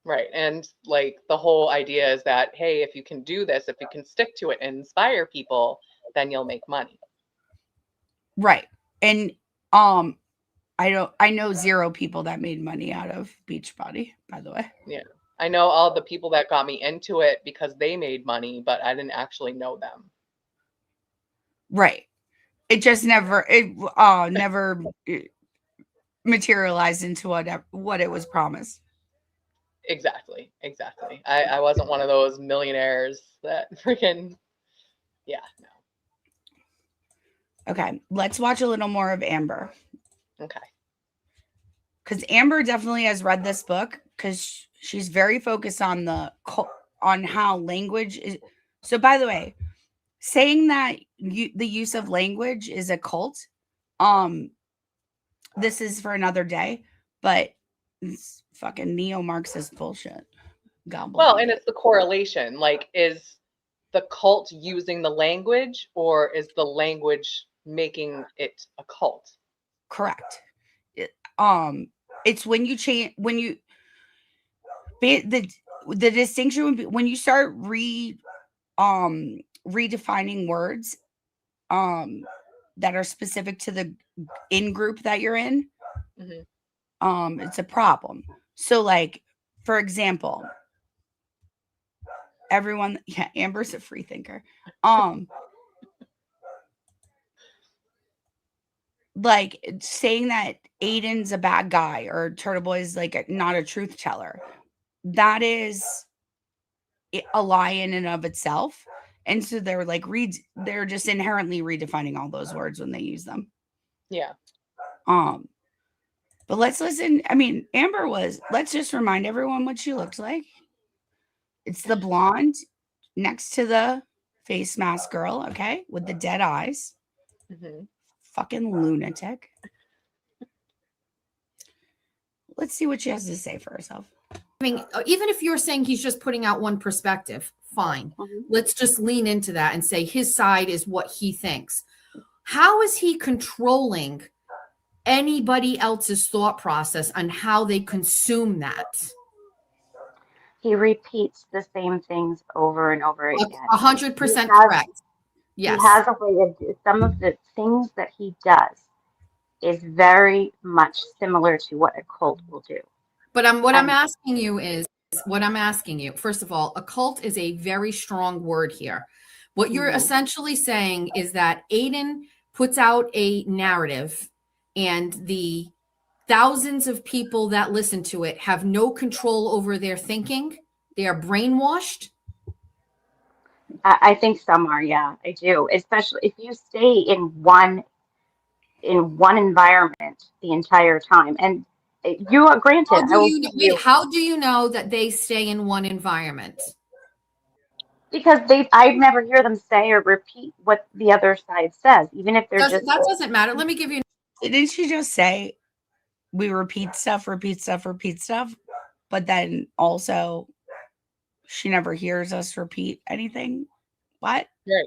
Right. And like the whole idea is that, hey, if you can do this, if you can stick to it and inspire people, then you'll make money. Right. And I know 0 people that made money out of Beachbody, by the way. Yeah. I know all the people that got me into it because they made money, but I didn't actually know them. Right. It just never materialized into what it was promised. Exactly. I wasn't one of those millionaires that freaking, yeah, no. Okay, let's watch a little more of Amber. Okay. Because Amber definitely has read this book because she's very focused on on how language is. So, by the way, saying that the use of language is a cult, this is for another day, but it's fucking neo-Marxist bullshit. Well, and it's the correlation. Like, is the cult using the language or is the language making it a cult? Correct. It's when you change, the distinction would be when you start redefining words that are specific to the in group that you're in, it's a problem. So like, for example, everyone, yeah, Amber's a free thinker. Like saying that Aiden's a bad guy or Turtle Boy's like not a truth teller, that is a lie in and of itself. And so they're like they're just inherently redefining all those words when they use them. Yeah. But let's listen. I mean, let's just remind everyone what she looks like. It's the blonde next to the face mask girl, okay, with the dead eyes. Fucking lunatic. Let's see what she has to say for herself. I mean, even if you're saying he's just putting out one perspective, fine. Let's just lean into that and say his side is what he thinks. How is he controlling anybody else's thought process on how they consume that? He repeats the same things over and over again. 100% correct. Yes. He has a way of some of the things that he does is very much similar to what a cult will do. But I'm asking you, first of all, a cult is a very strong word here. What you're essentially saying is that Aiden puts out a narrative and the thousands of people that listen to it have no control over their thinking. They are brainwashed. I think some are, yeah, I do. Especially if you stay in one environment the entire time. And you are granted. How do you know that they stay in one environment? Because I never hear them say or repeat what the other side says, even if they're that doesn't matter. Let me give you. Didn't she just say we repeat stuff, but then also she never hears us repeat anything? What? Right.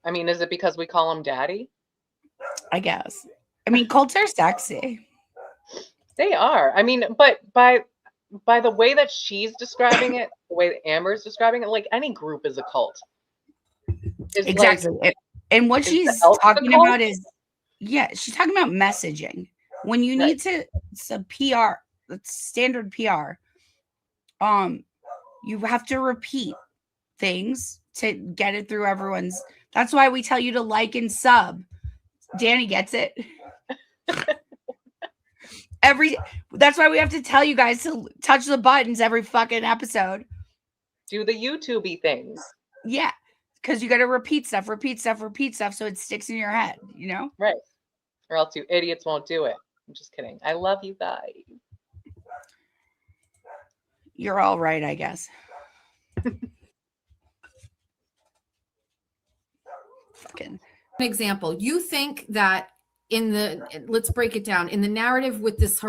I mean, is it because we call him daddy? I guess. I mean, cults are sexy. They are. I mean, but by the way that she's describing it, the way that Amber's describing it, like any group is a cult. Exactly. Like, and what she's talking about is, yeah, she's talking about messaging. When you need to, it's a PR, it's standard PR. You have to repeat things to get it through everyone's. That's why we tell you to like and sub. Danny gets it. That's why we have to tell you guys to touch the buttons every fucking episode. Do the YouTube-y things. Yeah. Because you got to repeat stuff, so it sticks in your head, you know? Right. Or else you idiots won't do it. I'm just kidding. I love you guys. You're all right, I guess. Fucking. An example. You think that let's break it down in the narrative with this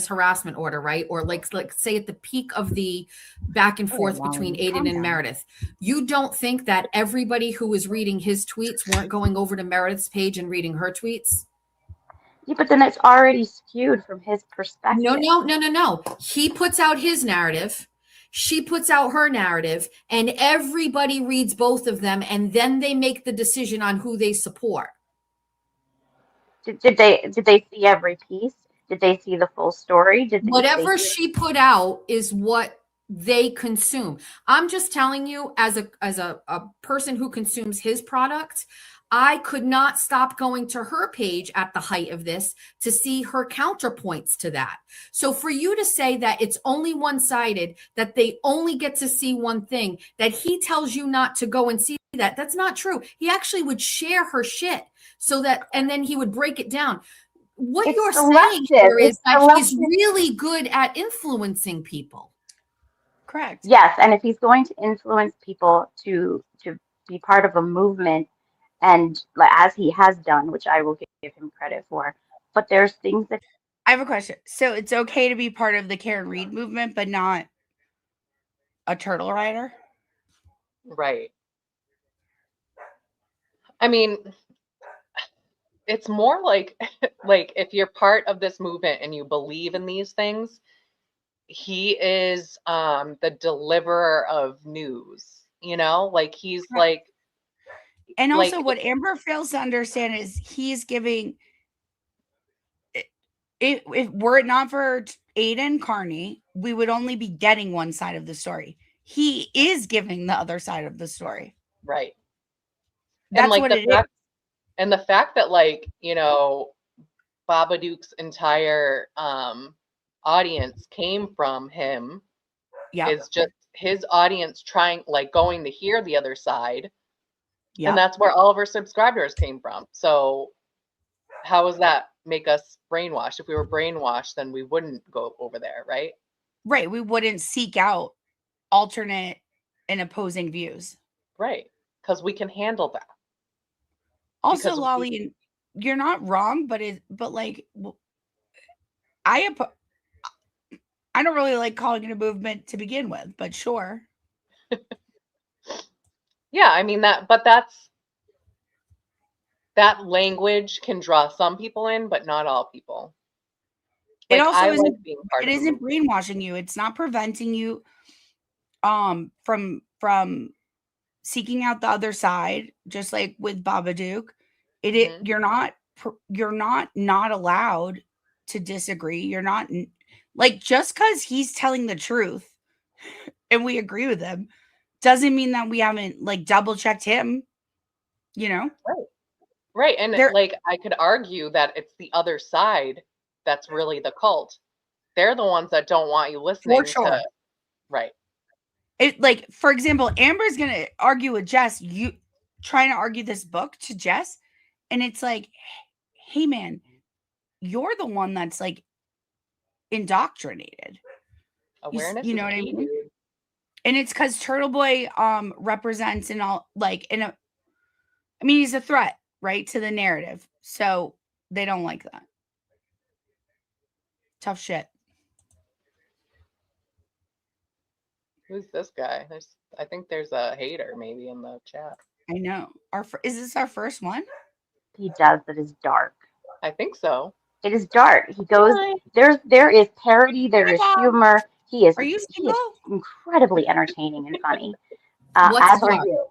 harassment order, right? Or like say at the peak of the back and forth between Aiden and Meredith, you don't think that everybody who was reading his tweets weren't going over to Meredith's page and reading her tweets? Yeah, but then it's already skewed from his perspective. No. He puts out his narrative. She puts out her narrative, and everybody reads both of them, and then they make the decision on who they support. Did they see every piece? Did they see the full story? Whatever she put out is what they consume. I'm just telling you, as a person who consumes his product, I could not stop going to her page at the height of this to see her counterpoints to that. So for you to say that it's only one-sided, that they only get to see one thing, that he tells you not to go and see that, that's not true. He actually would share her shit and then he would break it down. What you're saying here is that he's really good at influencing people. Correct. Yes, and if he's going to influence people to be part of a movement, and as he has done, which I will give him credit for, but there's things that. I have a question. So it's okay to be part of the Karen Reed movement, but not a turtle rider? Right. I mean, it's more like if you're part of this movement and you believe in these things, he is the deliverer of news, you know, like he's Right. And also like what Amber fails to understand is he's giving if were it not for Aiden Carney, we would only be getting one side of the story. He is giving the other side of the story. right. And That's like what the it is. fact and the fact that like, you know, Babadook's entire audience came from him Yep. is just his audience trying like going to hear the other side. Yep. And that's where all of our subscribers came from. So how does that make us brainwashed? If we were brainwashed, then we wouldn't go over there, right? Right. We wouldn't seek out alternate and opposing views. Right. Because we can handle that. Also, Because Lolly, you're not wrong, but like I don't really like calling it a movement to begin with, but sure. yeah, I mean that language can draw some people in, but not all people. It Like, also I isn't like being part it of the isn't movement. brainwashing you. It's not preventing you from seeking out the other side, just like with Babadook. Mhm. You're not allowed to disagree. You're not like just because he's telling the truth and we agree with him doesn't mean that we haven't like double checked him, you know? Right. Right. And There like I could argue that it's the other side that's really the cult. They're the ones that don't want you for listening sure. to right. It like for example, Amber's gonna argue with Jess, you trying to argue this book to Jess, and it's like, hey man, you're the one that's like indoctrinated. Awareness You is know what I key, mean? dude. And it's because Turtle Boy represents in all like in a I mean he's a threat, right, to the narrative. So they don't like that. Tough shit. Who's this guy? I think there's a hater maybe in the chat. I know. Is this our first one? He does that is dark. I think so. It is dark. He goes there is parody, there is humor. Are you He is single? incredibly entertaining and funny. What's As are dark? you.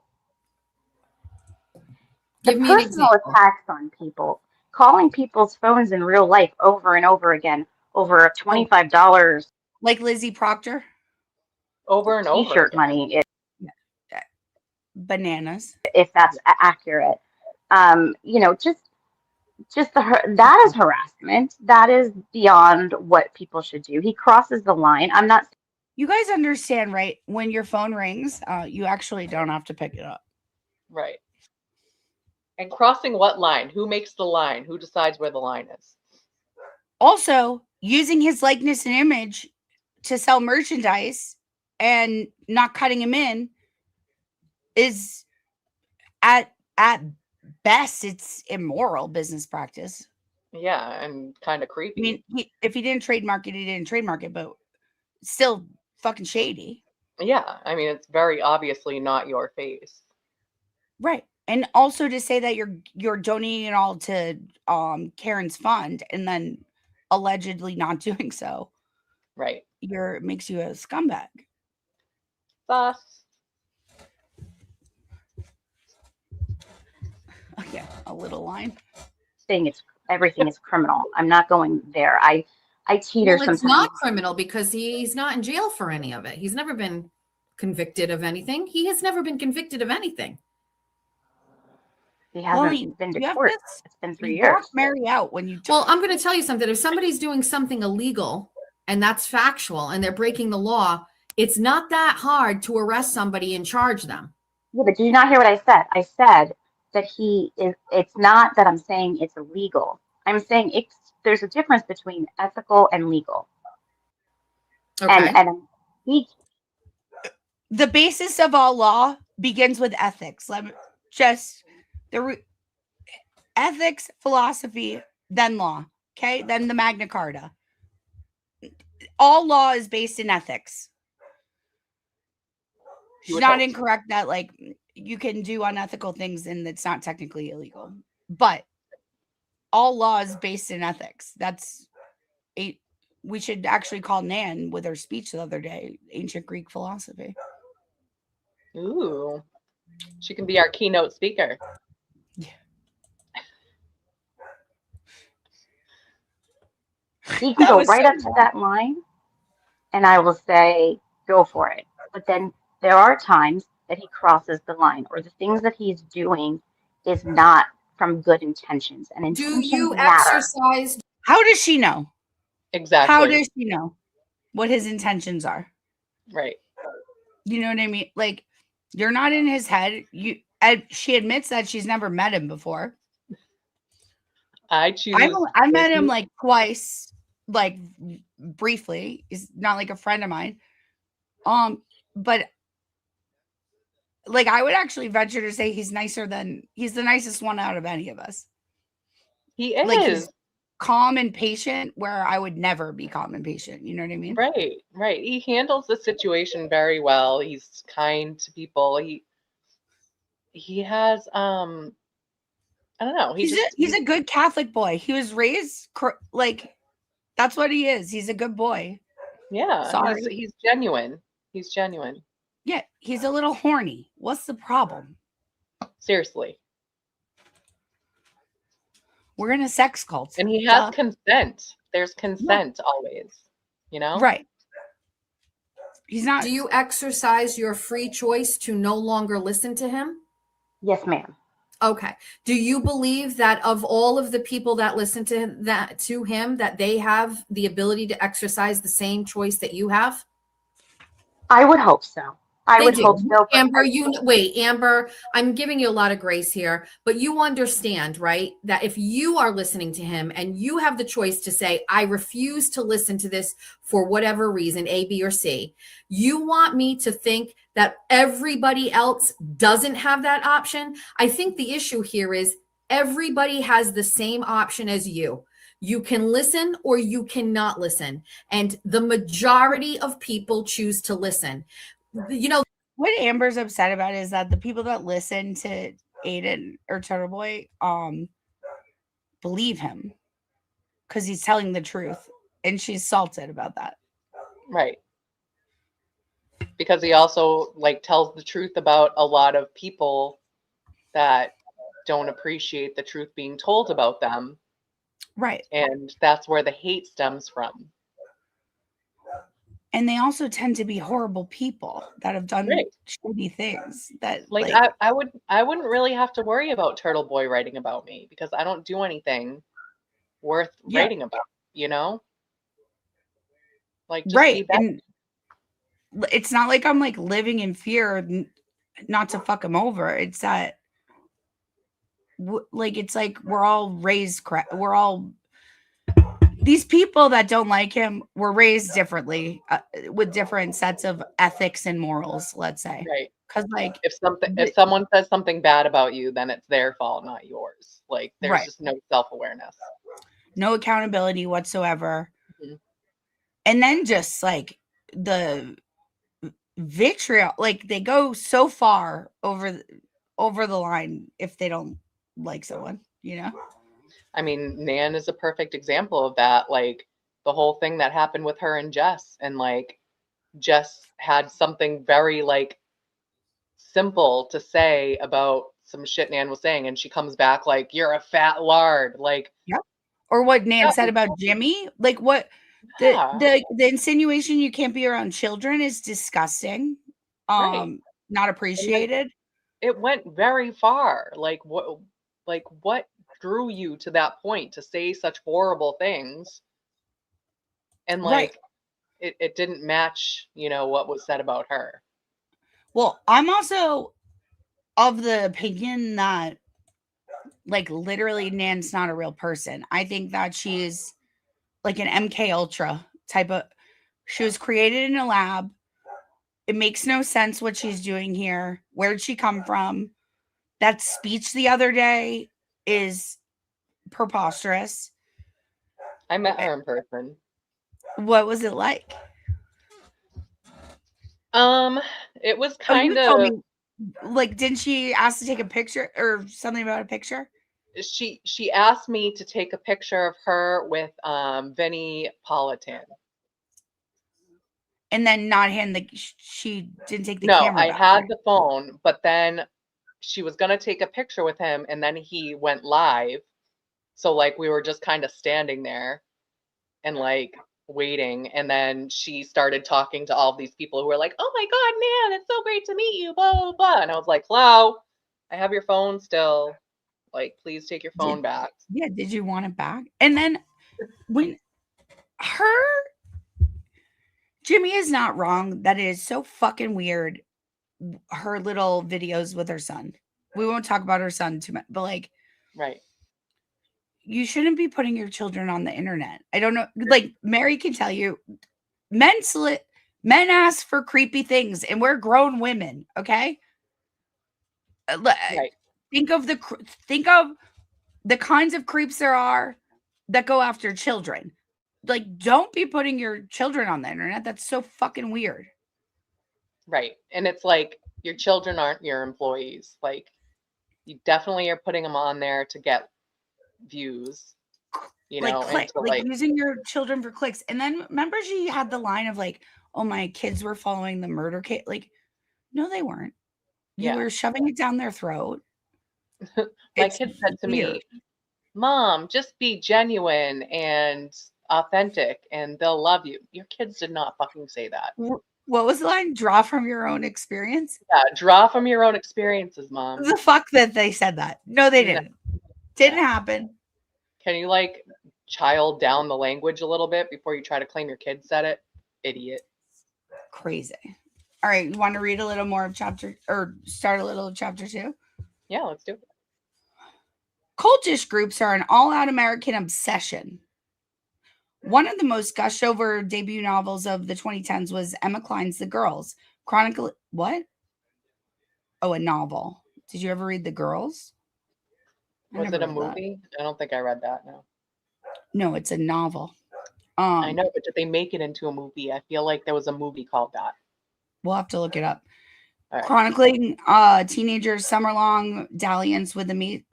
The Give me an personal example. attacks on people, calling people's phones in real life over and over again over a $25 Like Lizzie Proctor? Over and over t-shirt again. money, Bananas. if that's accurate. You know, just that is harassment. That is beyond what people should do. He crosses the line. I'm not. You guys understand, right? When your phone rings, you actually don't have to pick it up. Right. And crossing what line? Who makes the line? Who decides where the line is? Also, using his likeness and image to sell merchandise and not cutting him in is at best it's immoral business practice. Yeah, and kind of I creepy. mean, if he didn't trademark it, he didn't trademark it, but still fucking shady. Yeah, I mean it's very obviously not your face. Right. And also to say that you're donating it all to Karen's fund and then allegedly not doing so. Right. Makes you a scumbag. Sus. Okay, a little line. Saying everything is criminal. I'm not going there. I teeter Well, it's sometimes. not criminal because he's not in jail for any of it. He's never been convicted of anything. He has never been convicted of anything. He hasn't been to court. It's been 3 years. Block Mary out when you. Well, I'm going to tell you something. If somebody's doing something illegal and that's factual and they're breaking the law, it's not that hard to arrest somebody and charge them. Yeah, but did you not hear what I said? I said that it's not that I'm saying it's illegal. I'm saying there's a difference between ethical and legal. Okay. And the basis of all law begins with ethics. Ethics, philosophy, then law. Okay, then the Magna Carta. All law is based in ethics. It's not incorrect that like you can do unethical things and it's not technically illegal, but all law is based in ethics. That's we should actually call Nan with her speech the other day, ancient Greek philosophy. Ooh, she can be our keynote speaker. Yeah. He can go right up to that line, and I will say, go for it. But then there are times that he crosses the line, or the things that he's doing is not from good intentions, and Do intentions you matter. exercise? How does she know? Exactly. How does she know what his intentions are? Right. You know what I mean? Like, you're not in his head. She admits that she's never met him before. I choose. I met him like twice, like briefly. He's not like a friend of mine. But like I would actually venture to say he's the nicest one out of any of us. He is. Like, he's calm and patient where I would never be calm and patient. You know what I mean? Right. He handles the situation very well. He's kind to people. He has I don't know. He's a good Catholic boy. He was raised like that's what he is. He's a good boy. Yeah. Sorry. He's genuine. He's genuine. Yeah, he's a little horny. What's the problem? Seriously. We're in a sex cult. And he has consent. There's consent always, you know? Right. He's not. Do you exercise your free choice to no longer listen to him? Yes, ma'am. Okay. Do you believe that of all of the people that listen to him, that they have the ability to exercise the same choice that you have? I would hope so. I would hope so. Amber, Amber, I'm giving you a lot of grace here, but you understand, right? That if you are listening to him and you have the choice to say, I refuse to listen to this for whatever reason, A, B, or C, you want me to think that everybody else doesn't have that option? I think the issue here is everybody has the same option as you. You can listen or you cannot listen. And the majority of people choose to listen. You know, what Amber's upset about is that the people that listen to Aiden or Turtle Boy believe him because he's telling the truth, and she's salted about that. Right. Because he also like tells the truth about a lot of people that don't appreciate the truth being told about them. Right. And that's where the hate stems from. And they also tend to be horrible people that have done shitty things. That like I wouldn't really have to worry about Turtle Boy writing about me because I don't do anything worth writing about, you know? Like just be better. And it's not like I'm like living in fear not to fuck him over. It's that like it's like we're all raised we're all these people that don't like him were raised differently with different sets of ethics and morals, let's say. Right. Because like if someone says something bad about you, then it's their fault, not yours. Like there's just no self-awareness. No accountability whatsoever. Mm-hmm. And then just like the vitriol, like they go so far over the line if they don't like someone, you know? I mean, Nan is a perfect example of that. Like the whole thing that happened with her and Jess, and like Jess had something very like simple to say about some shit Nan was saying, and she comes back like, you're a fat lard. Like, or what Nan said about Jimmy. Like what the insinuation you can't be around children is disgusting. Not appreciated. It went very far. Like what drew you to that point to say such horrible things? And like it didn't match, you know, what was said about her. Well, I'm also of the opinion that like literally Nan's not a real person. I think that she's like an MK Ultra type of, she was created in a lab. It makes no sense what she's doing here. Where'd she come from? That speech the other day is preposterous. I met her in person. What was it like? It was kind of like, didn't she ask to take a picture or something about a picture? she asked me to take a picture of her with Vinnie Politan. And then not hand she didn't take the No, camera I back. had the phone, but then she was gonna take a picture with him, and then he went live. So like we were just kind of standing there and like waiting, and then she started talking to all of these people who were like, "Oh my God, man, it's so great to meet you," blah blah blah. And I was like, "Hello, I have your phone still. Like, please take your phone back." Yeah, did you want it back? And then when Jimmy is not wrong. That is so fucking weird. Her little videos with her son. We won't talk about her son too much, but like, right. You shouldn't be putting your children on the internet. I don't know. Like Mary can tell you, men ask for creepy things, and we're grown women. Okay. Right. Think of the kinds of creeps there are that go after children. Like, don't be putting your children on the internet. That's so fucking weird. Right. And it's like your children aren't your employees. Like, you definitely are putting them on there to get views, you know, and to like using your children for clicks. And then remember she had the line of like, "Oh, my kids were following the murder case." Like, no, they weren't. You were shoving it down their throat. My kid said to me, "Mom, just be genuine and authentic and they'll love you." Your kids did not fucking say that. What was the line? Draw from your own experience? Yeah, draw from your own experiences, Mom. The fuck that they said that. No, they didn't. Didn't happen. Can you like child down the language a little bit before you try to claim your kid said it? Idiot. Crazy. All right, you want to read a little more of chapter or start a little of chapter 2? Yeah, let's do it. Cultish groups are an all-out American obsession. One of the most gushed over debut novels of the 2010s was Emma Cline's The Girls. What? Oh, a novel. Did you ever read The Girls? Was it a movie? I don't think I read that, no. No, it's a novel. I know, but did they make it into a movie? I feel like there was a movie called that. We'll have to look it up. Right. Chronicling teenagers' summer-long dalliance with a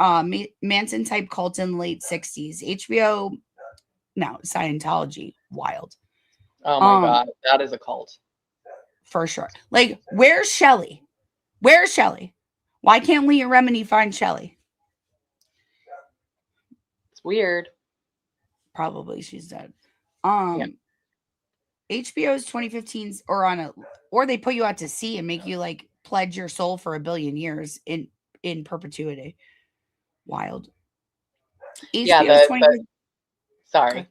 Manson-type cult in the late 60s. HBO, no, Scientology. Wild. Oh my God, that is a cult. For sure. Like, where's Shelley? Where's Shelley? Why can't Leah Remini find Shelley? It's weird. Probably she's dead. HBO's 2015s or they put you out to sea and make you like pledge your soul for 1 billion years in perpetuity. Wild. Sorry.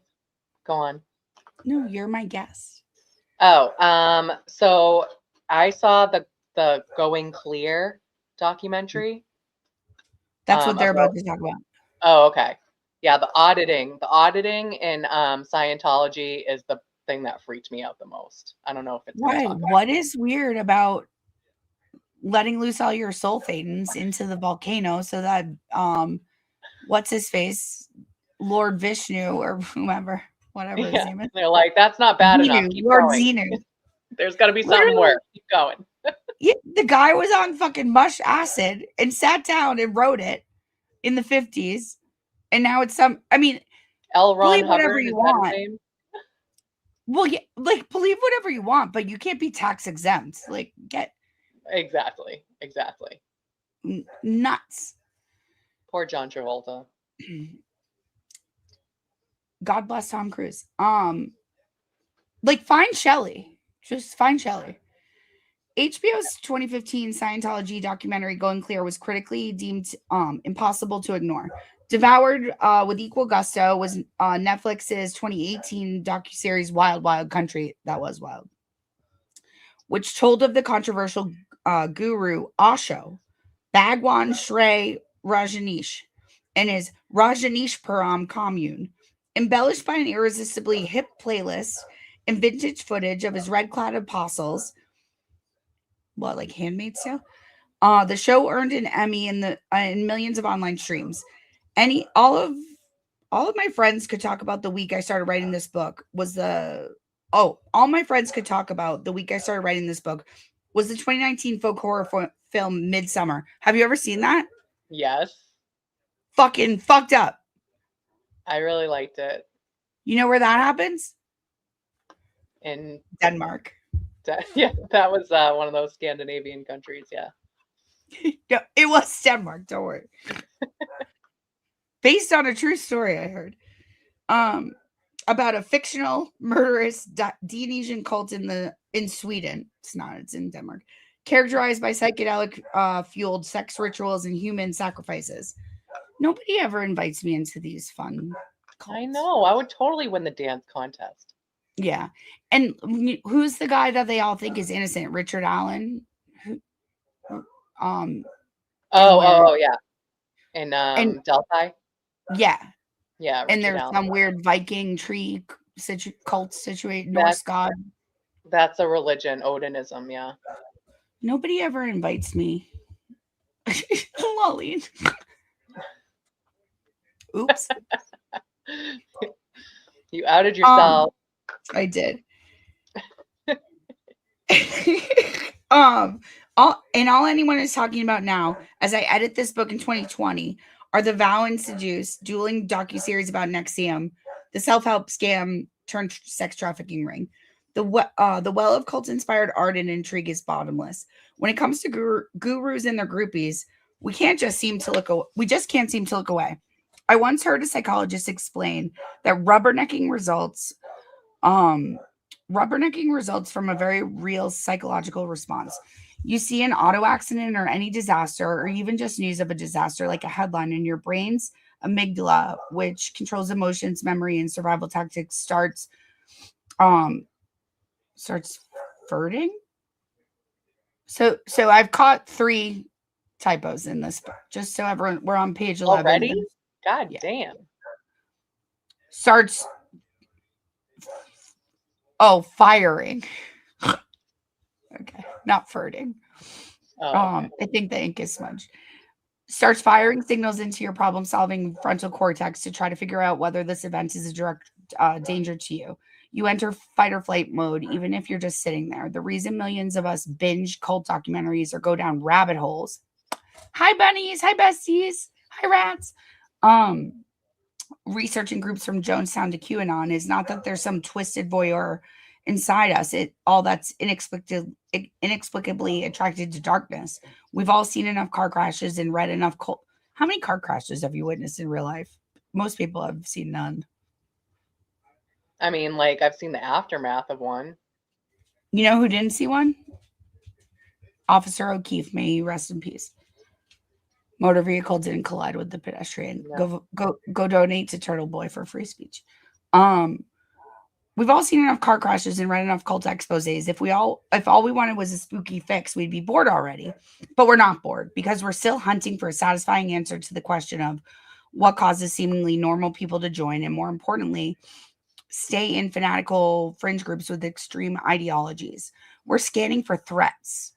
Go on. No, you're my guest. Oh, so I saw the Going Clear documentary. That's what they're about to talk about. Oh, okay. Yeah, the auditing in Scientology is the thing that freaked me out the most. I don't know if it's why. What is weird about letting loose all your soul thetans into the volcano so that what's his face, Lord Vishnu or whomever, whatever his name is. They're like, that's not bad enough. Keep Lord going. Xenu. There's got to be something worse. Keep going. Yeah, the guy was on fucking mush acid and sat down and wrote it in the 50s. And now it's L. Ron believe whatever Hubbard, you is want. that his name? Well, yeah, like believe whatever you want, but you can't be tax exempt. Like Exactly. Nuts. Poor John Travolta. God bless Tom Cruise. Like find Shelley. Just find Shelley. HBO's 2015 Scientology documentary Going Clear was critically deemed impossible to ignore. Devoured with equal gusto was Netflix's 2018 docuseries Wild Wild Country. That was wild. Which told of the controversial guru Osho, Bhagwan Shrey Rajneesh, and his Rajneeshpuram commune, embellished by an irresistibly hip playlist and vintage footage of his red-clad apostles. What, like Handmaid's Tale? The show earned an Emmy in millions of online streams. All of my friends could talk about the week I started writing this book was the 2019 folk horror film Midsummer. Have you ever seen that? Yes. fucking fucked up. I really liked it. You know where that happens? In Denmark. Yeah, that was one of those Scandinavian countries. Yeah. No, it was Denmark. Don't worry. Based on a true story I heard. About a fictional murderous Dionysian cult in Sweden. It's not. It's in Denmark. Characterized by psychedelic fueled sex rituals and human sacrifices. Nobody ever invites me into these fun cults. I know. I would totally win the dance contest. Yeah. And who's the guy that they all think is innocent? Richard Allen? Oh, yeah. And Delphi? Yeah. Yeah. And Richard there's Allen. some weird Viking tree cult situation, Norse god. That's a religion, Odinism, yeah. Nobody ever invites me. Lolly. Oops. You outed yourself. I did. All anyone is talking about now, as I edit this book in 2020, are the Vow and Seduce dueling docuseries about NXIVM, the self-help scam turned sex trafficking ring. The well of cult-inspired art and intrigue is bottomless. When it comes to gurus and their groupies, we just can't seem to look away. I once heard a psychologist explain that rubbernecking results from a very real psychological response. You see an auto accident or any disaster, or even just news of a disaster, like a headline, in your brain's amygdala, which controls emotions, memory, and survival tactics, starts furting. So I've caught 3 typos in this book, just so everyone, we're on page 11 already. God damn. Starts firing. Okay, not furting. Okay. I think the ink is smudged. Starts firing signals into your problem-solving frontal cortex to try to figure out whether this event is a direct danger to you. You enter fight or flight mode, even if you're just sitting there. The reason millions of us binge cult documentaries or go down rabbit holes. Hi, bunnies. Hi, besties. Hi, rats. Researching groups from Jonestown to QAnon is not that there's some twisted voyeur inside us. All that's inexplicably attracted to darkness. We've all seen enough car crashes and read enough cult. How many car crashes have you witnessed in real life? Most people have seen none. I mean, like, I've seen the aftermath of one. You know who didn't see one? Officer O'Keefe, may he rest in peace. Motor vehicle didn't collide with the pedestrian. No. Go donate to Turtle Boy for free speech. We've all seen enough car crashes and read enough cult exposés. If all we wanted was a spooky fix, we'd be bored already. But we're not bored, because we're still hunting for a satisfying answer to the question of what causes seemingly normal people to join, and more importantly, stay in fanatical fringe groups with extreme ideologies. We're scanning for threats.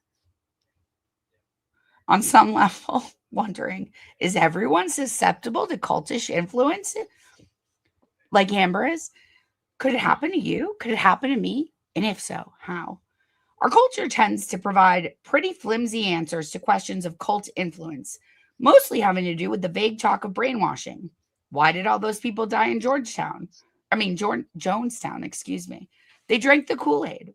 On some level, wondering, is everyone susceptible to cultish influence like Amber is? Could it happen to you? Could it happen to me? And if so, how? Our culture tends to provide pretty flimsy answers to questions of cult influence, mostly having to do with the vague talk of brainwashing. Why did all those people die in Jonestown? Excuse me. They drank the Kool-Aid.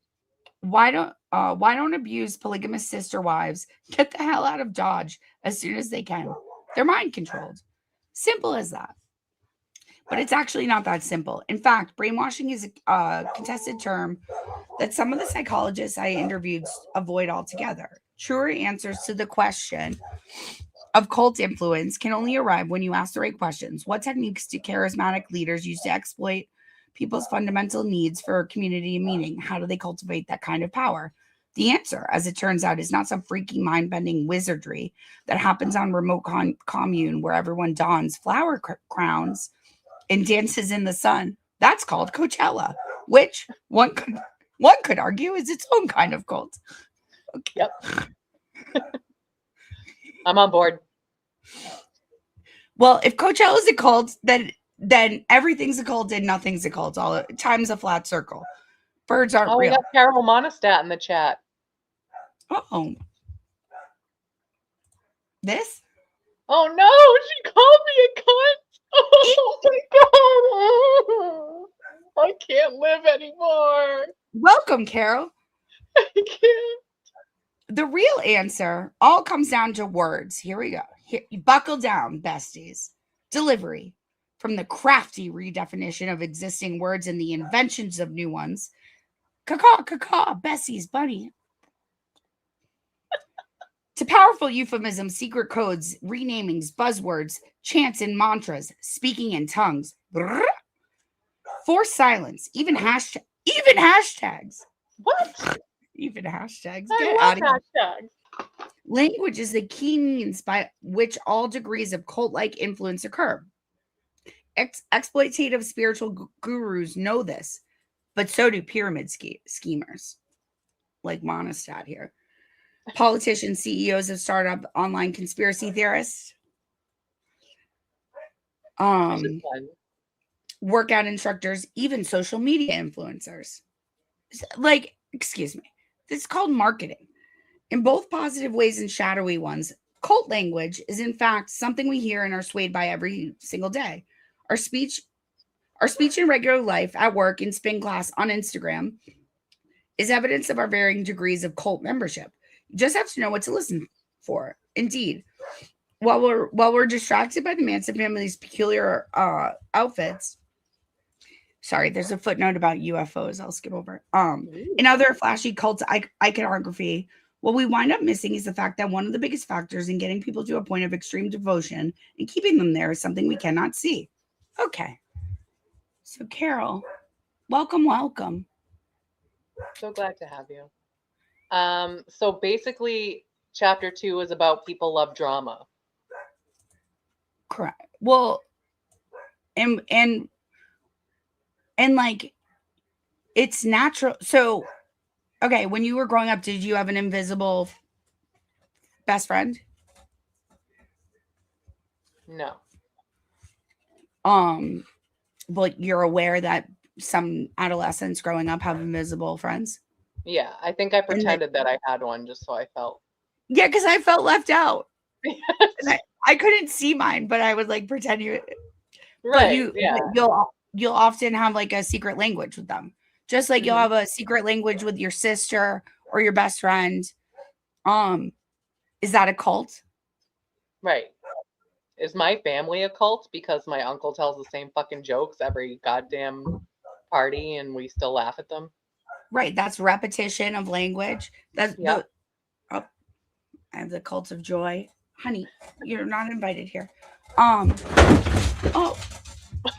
Why don't abused polygamous sister wives get the hell out of Dodge as soon as they can? They're mind controlled. Simple as that. But it's actually not that simple. In fact, brainwashing is a contested term that some of the psychologists I interviewed avoid altogether. Truer answers to the question of cult influence can only arrive when you ask the right questions. What techniques do charismatic leaders use to exploit people's fundamental needs for community and meaning? How do they cultivate that kind of power? The answer, as it turns out, is not some freaky mind-bending wizardry that happens on remote commune where everyone dons flower crowns and dances in the sun. That's called Coachella, which one could argue is its own kind of cult. Okay. Yep. I'm on board. Well, if Coachella is a cult, then everything's a cult and nothing's a cult. All time's a flat circle. Birds aren't real. We got Carol Monistat in the chat. Oh. This? Oh no, she called me a cunt. Oh my god. I can't live anymore. Welcome, Carol. I can't. The real answer all comes down to words. Here we go. Here, you buckle down, besties. Delivery. From the crafty redefinition of existing words and the inventions of new ones. Caw, Bessie's bunny. To powerful euphemisms, secret codes, renamings, buzzwords, chants and mantras, speaking in tongues. Forced silence, even hashtags. What? Even hashtags. I Get love out of here. hashtags. Language is the key means by which all degrees of cult-like influence occur. Exploitative spiritual gurus know this, but so do pyramid schemers, like Monostat here. Politicians, CEOs of startup, online conspiracy theorists, workout instructors, even social media influencers. Like, excuse me, this is called marketing. In both positive ways and shadowy ones, cult language is in fact something we hear and are swayed by every single day. Our speech in regular life, at work, in spin class, on Instagram, is evidence of our varying degrees of cult membership. You just have to know what to listen for. Indeed, while we're distracted by the Manson family's peculiar outfits. Sorry, there's a footnote about UFOs. I'll skip over. In other flashy cult iconography, what we wind up missing is the fact that one of the biggest factors in getting people to a point of extreme devotion and keeping them there is something we cannot see. Okay. So, Carol, welcome. So glad to have you. So basically, chapter 2 is about people love drama. Correct. Well, and like, it's natural. So, okay, when you were growing up, did you have an invisible best friend? No. But you're aware that some adolescents growing up have invisible friends? Yeah, I think I pretended that I had one just so I felt. Yeah, because I felt left out. And I couldn't see mine, but I would like pretend you. Right. But you'll often have like a secret language with them. Just like you'll have a secret language with your sister or your best friend. Is that a cult? Right. Is my family a cult because my uncle tells the same fucking jokes every goddamn party and we still laugh at them? Right. That's repetition of language. That's I have the cult of joy. Honey, you're not invited here. Oh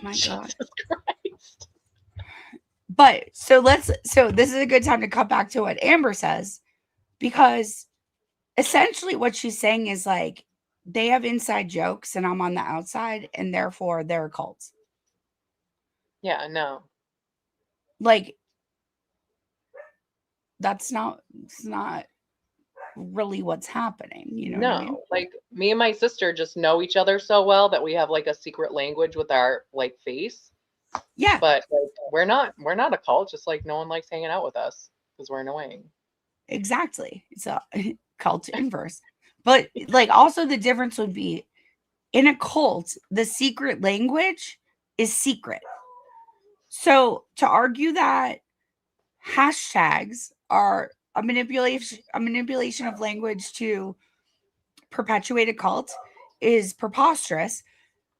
my God. Christ. But so this is a good time to cut back to what Amber says, because essentially what she's saying is like, they have inside jokes and I'm on the outside and therefore they're a cult. Yeah, no. Like, it's not really what's happening, you know? No, what I mean? like me and my sister just know each other so well that we have like a secret language with our like face. Yeah. But like, we're not a cult, just like no one likes hanging out with us because we're annoying. Exactly. It's a cult inverse. But like also the difference would be in a cult, the secret language is secret. So to argue that hashtags are a manipulation of language to perpetuate a cult is preposterous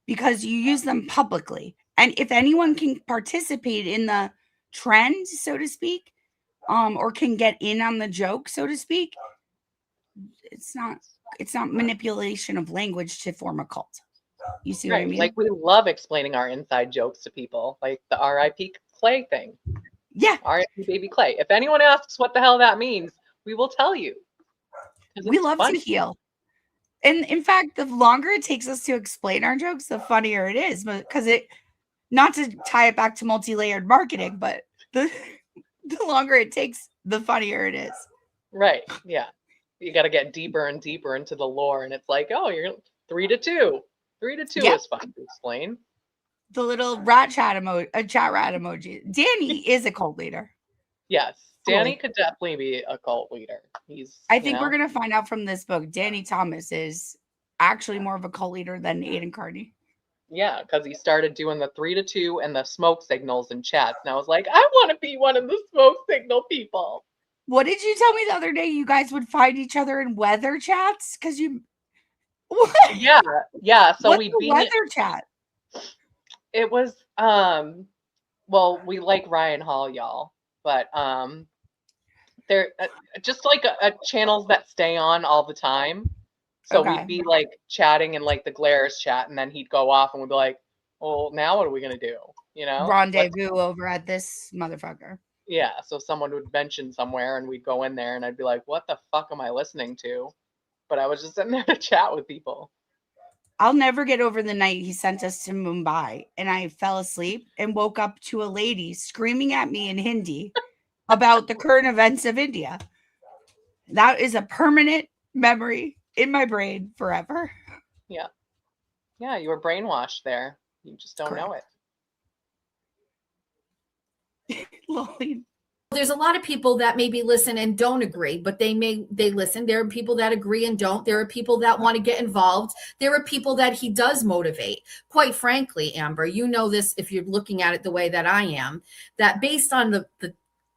because you use them publicly. And if anyone can participate in the trend, so to speak, or can get in on the joke, so to speak, it's not manipulation of language to form a cult. You see what I mean? Like we love explaining our inside jokes to people, like the R.I.P. Clay thing. Yeah. R.I.P. Baby Clay. If anyone asks what the hell that means, we will tell you. We love to heal. And in fact, the longer it takes us to explain our jokes, the funnier it is. Because not to tie it back to multi-layered marketing, but the longer it takes, the funnier it is. Right. Yeah. You got to get deeper and deeper into the lore. And it's like, oh, you're 3 to 2. 3 to 2 is fun to explain. The little chat rat emoji. Danny is a cult leader. Yes. Danny could definitely be a cult leader. I think we're going to find out from this book. Danny Thomas is actually more of a cult leader than Aiden Carney. Yeah, because he started doing the 3 to 2 and the smoke signals in chats. And I was like, I want to be one of the smoke signal people. What did you tell me the other day? You guys would find each other in weather chats? Because you... What? Yeah, yeah. So What's we'd the be... weather chat? It was, well, we like Ryan Hall, y'all. But they're just like channels that stay on all the time. So Okay. we'd be like chatting in like the Glares chat, and then he'd go off and we'd be like, well, now what are we going to do? You know? Rendezvous over at this motherfucker. Yeah, so someone would mention somewhere and we'd go in there and I'd be like, what the fuck am I listening to? But I was just sitting there to chat with people. I'll never get over the night he sent us to Mumbai and I fell asleep and woke up to a lady screaming at me in Hindi about the current events of India. That is a permanent memory in my brain forever. Yeah. Yeah, you were brainwashed there. You just don't know it. Lolly. There's a lot of people that maybe listen and don't agree, but they listen. There are people that agree and don't. There are people that want to get involved. There are people that he does motivate. Quite frankly, Amber, you know this if you're looking at it the way that I am, that based on the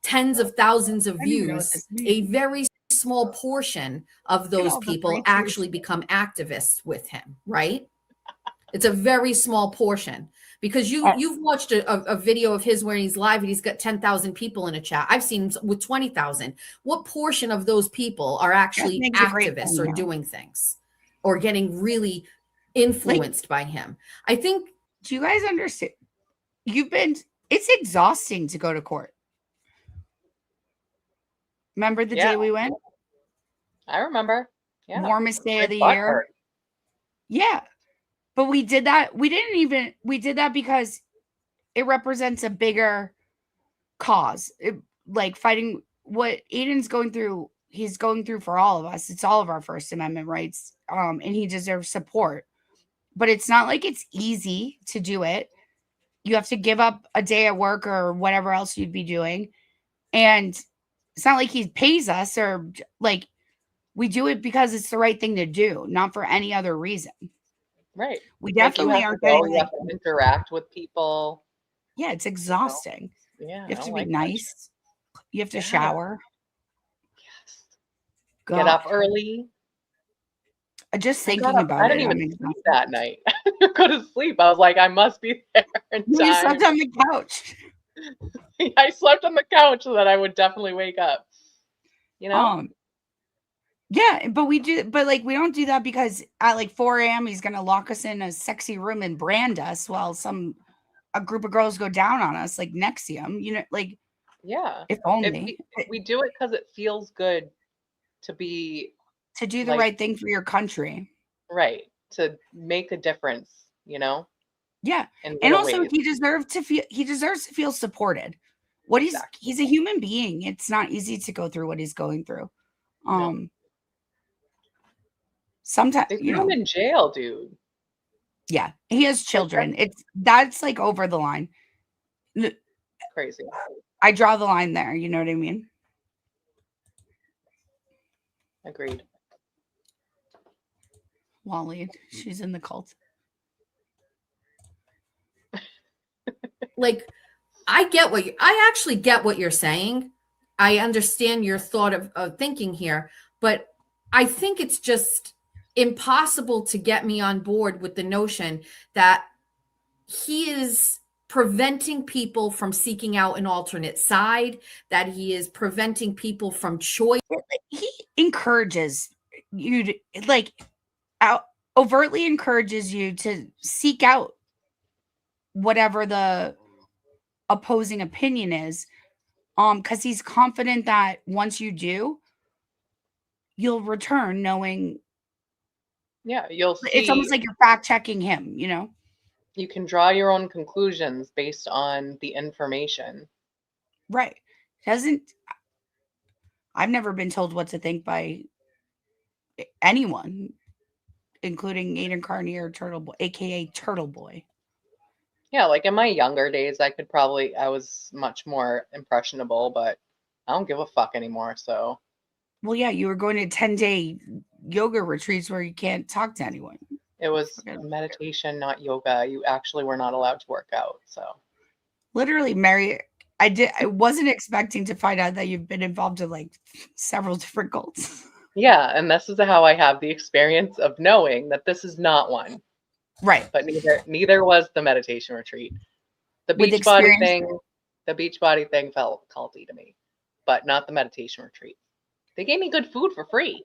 tens of thousands of views, a very small portion of those people actually become activists with him, right? It's a very small portion. Because you've watched a video of his where he's live and he's got 10,000 people in a chat. I've seen with 20,000. What portion of those people are actually activists or doing things or getting really influenced by him? I think. Do you guys understand? It's exhausting to go to court. Remember the day we went? I remember. Yeah. Warmest day of the year. Yeah. But we did that. We did that because it represents a bigger cause. Like fighting what Aiden's going through, he's going through for all of us. It's all of our First Amendment rights. And he deserves support. But it's not like it's easy to do it. You have to give up a day at work or whatever else you'd be doing. And it's not like he pays us or like we do it because it's the right thing to do, not for any other reason. Right. We definitely aren't getting like to interact with people. Yeah, it's exhausting. Yeah. You have to be nice. You have to shower. Yes. Get up early. Just thinking about it. I didn't even sleep that night. I go to sleep. I was like, I must be there in time. You slept on the couch. I slept on the couch so that I would definitely wake up. You know? Yeah, but we don't do that because at like 4 a.m. he's gonna lock us in a sexy room and brand us while a group of girls go down on us like Nexium. You know, like yeah. If only we do it because it feels good to do the right thing for your country. Right. To make a difference, you know? Yeah. And also he deserves to feel supported. He's a human being. It's not easy to go through what he's going through. No. Sometimes they put him in jail, dude. Yeah, he has children. That's like over the line. Crazy. I draw the line there. You know what I mean? Agreed. Wally, she's in the cult. Like, I actually get what you're saying. I understand your thought of thinking here, but I think it's just impossible to get me on board with the notion that he is preventing people from seeking out an alternate side, that he is preventing people from choice. He encourages you to overtly encourages you to seek out whatever the opposing opinion is, because he's confident that once you do, you'll return knowing. Yeah, you'll see. It's almost like you're fact checking him, you know? You can draw your own conclusions based on the information. Right. I've never been told what to think by anyone, including Aiden Carney or Turtle Boy, aka Turtle Boy. Yeah, like in my younger days, I was much more impressionable, but I don't give a fuck anymore, so. Well, yeah, you were going to a 10-day yoga retreats where you can't talk to anyone. It was meditation, not yoga. You actually were not allowed to work out. So literally, Mary, I wasn't expecting to find out that you've been involved in like several different cults. yeah, and this is how I have the experience of knowing that this is not one. Right. But neither was the meditation retreat. The Beachbody thing felt culty to me, but not the meditation retreat. They gave me good food for free.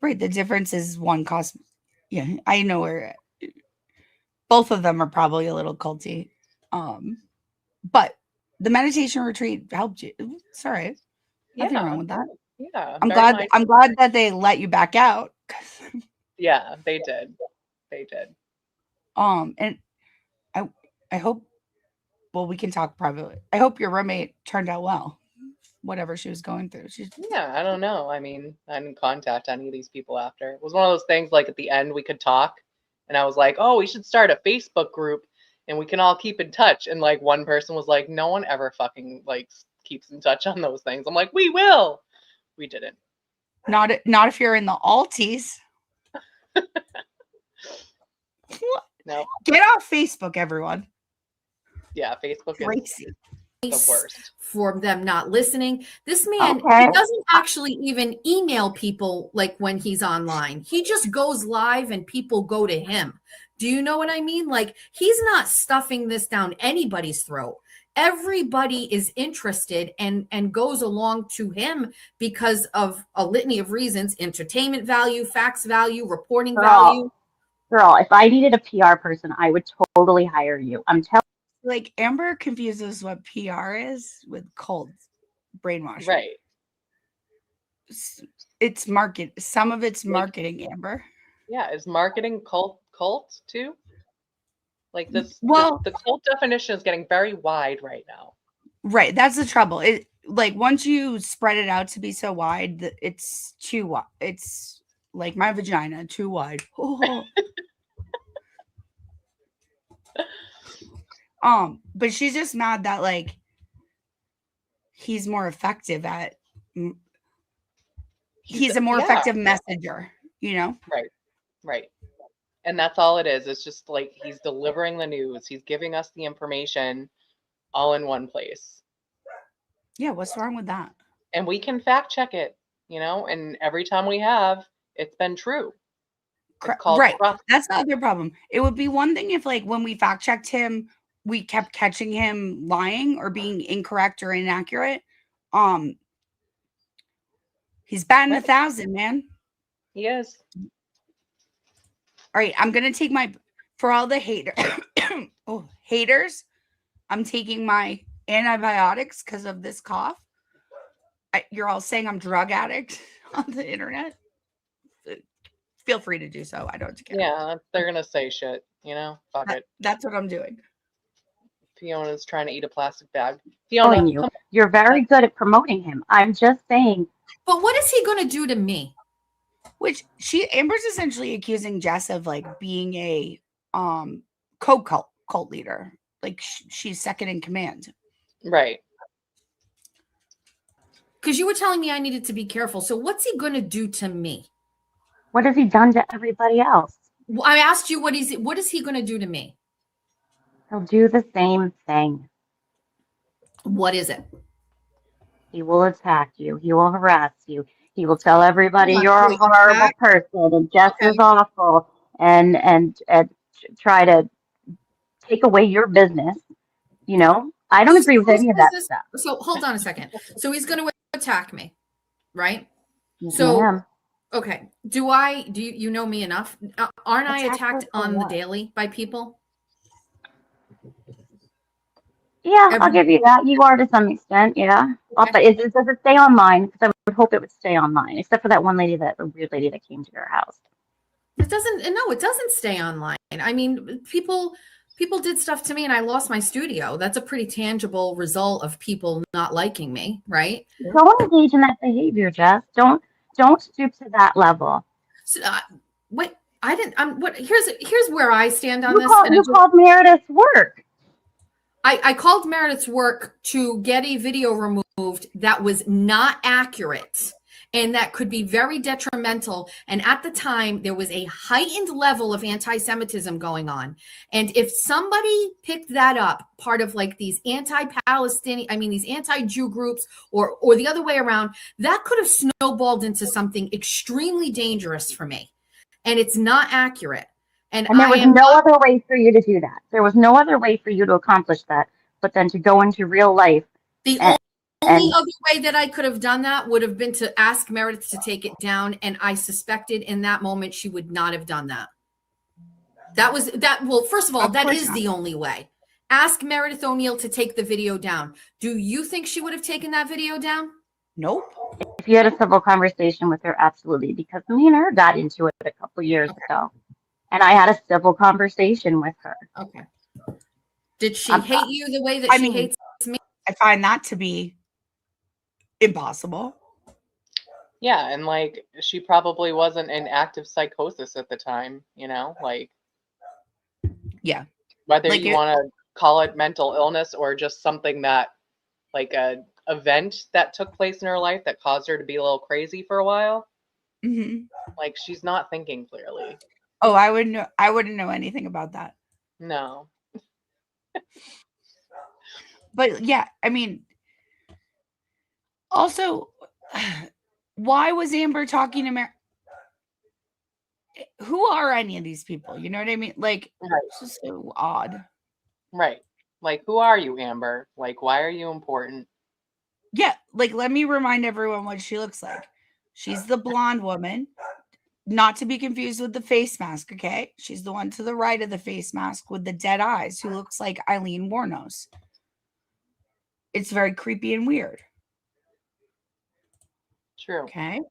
Right. The difference is one cost. Yeah, I know where both of them are probably a little culty. But the meditation retreat helped you. It's all right. Nothing wrong with that. Yeah. I'm glad that they let you back out. Yeah, they did. They did. And I hope, well, we can talk privately. I hope your roommate turned out well, whatever she was going through. Yeah, I don't know. I mean, I didn't contact any of these people after. It was one of those things like at the end we could talk, and I was like, oh, we should start a Facebook group and we can all keep in touch. And like one person was like, no one ever fucking like keeps in touch on those things. I'm like, we will. We didn't. Not if you're in the alties. No. Get off Facebook, everyone. Yeah, Facebook Crazy. Is the worst. For them not listening. This man, he doesn't actually even email people like when he's online. He just goes live and people go to him. Do you know what I mean? Like, he's not stuffing this down anybody's throat. Everybody is interested and goes along to him because of a litany of reasons: entertainment value, facts value, reporting value. Girl, if I needed a PR person, I would totally hire you. I'm telling you. Like, Amber confuses what PR is with cult brainwashing. Right. It's market. Some of it's marketing, Amber. Yeah, is marketing cult too? Like this, well, the cult definition is getting very wide right now. Right, that's the trouble. It like once you spread it out to be so wide, it's too wide. It's like my vagina, too wide. But she's just mad that like he's more effective at. He's a more effective messenger, you know? Right. And that's all it is. It's just like he's delivering the news. He's giving us the information all in one place. Yeah, what's wrong with that? And we can fact check it, you know, and every time we have, it's been true. Right. That's the other problem. It would be one thing if like when we fact checked him, we kept catching him lying or being incorrect or inaccurate. He's batting 1,000, man. He is. All right, I'm gonna take for all the haters. I'm taking my antibiotics because of this cough. You're all saying I'm drug addict on the internet. Feel free to do so. I don't care. Yeah, they're gonna say shit. You know, fuck it. That's what I'm doing. Fiona's trying to eat a plastic bag. Fiona, you're very good at promoting him. I'm just saying. But what is he gonna do to me? Which Amber's essentially accusing Jess of like being a cult leader. Like she's second in command. Right. Because you were telling me I needed to be careful. So what's he going to do to me? What has he done to everybody else? Well, I asked you what is he going to do to me? He'll do the same thing. What is it? He will attack you. He will harass you. He will tell everybody you're a horrible person and Jess is awful and try to take away your business. You know, I don't agree with any of that stuff. So hold on a second. So he's going to attack me, right? Yes, so, ma'am. Okay. Do you know me enough? Aren't I attacked on the daily by people? Yeah, I'll give you that. You are to some extent, yeah. Okay. But does it stay online? Because I would hope it would stay online, except for that one lady, the weird lady that came to your house. It doesn't stay online. I mean, people did stuff to me and I lost my studio. That's a pretty tangible result of people not liking me, right? Don't engage in that behavior, Jess. Don't stoop to that level. So, wait, I didn't. Here's where I stand on this. You called Meredith's work. I called Meredith's work to get a video removed that was not accurate. and that could be very detrimental. And at the time, there was a heightened level of anti-Semitism going on. And if somebody picked that up, part of like these anti-Palestinian, I mean, these anti-Jew groups, or the other way around, that could have snowballed into something extremely dangerous for me. And it's not accurate. And there was no other way for you to do that. There was no other way for you to accomplish that, but then to go into real life. The only other way that I could have done that would have been to ask Meredith to take it down. And I suspected in that moment she would not have done that. Well, first of all, that is the only way. Ask Meredith O'Neill to take the video down. Do you think she would have taken that video down? Nope. If you had a civil conversation with her, absolutely, because me and her got into it a couple years ago. And I had a civil conversation with her. Okay. Did she hate you the way that she hates me? I find that to be impossible. Yeah, and like she probably wasn't in active psychosis at the time, you know, like yeah. Whether like you want to call it mental illness or just something that like a event that took place in her life that caused her to be a little crazy for a while. Mm-hmm. Like she's not thinking clearly. Oh, I wouldn't know anything about that. No. But yeah, I mean, also, why was Amber talking to who are any of these people? You know what I mean? Like, it's just so odd. Right. Like, who are you, Amber? Like, why are you important? Yeah. Like, let me remind everyone what she looks like. She's the blonde woman. Not to be confused with the face mask, okay? She's the one to the right of the face mask with the dead eyes who looks like Eileen Wuornos. It's very creepy and weird. True. Okay.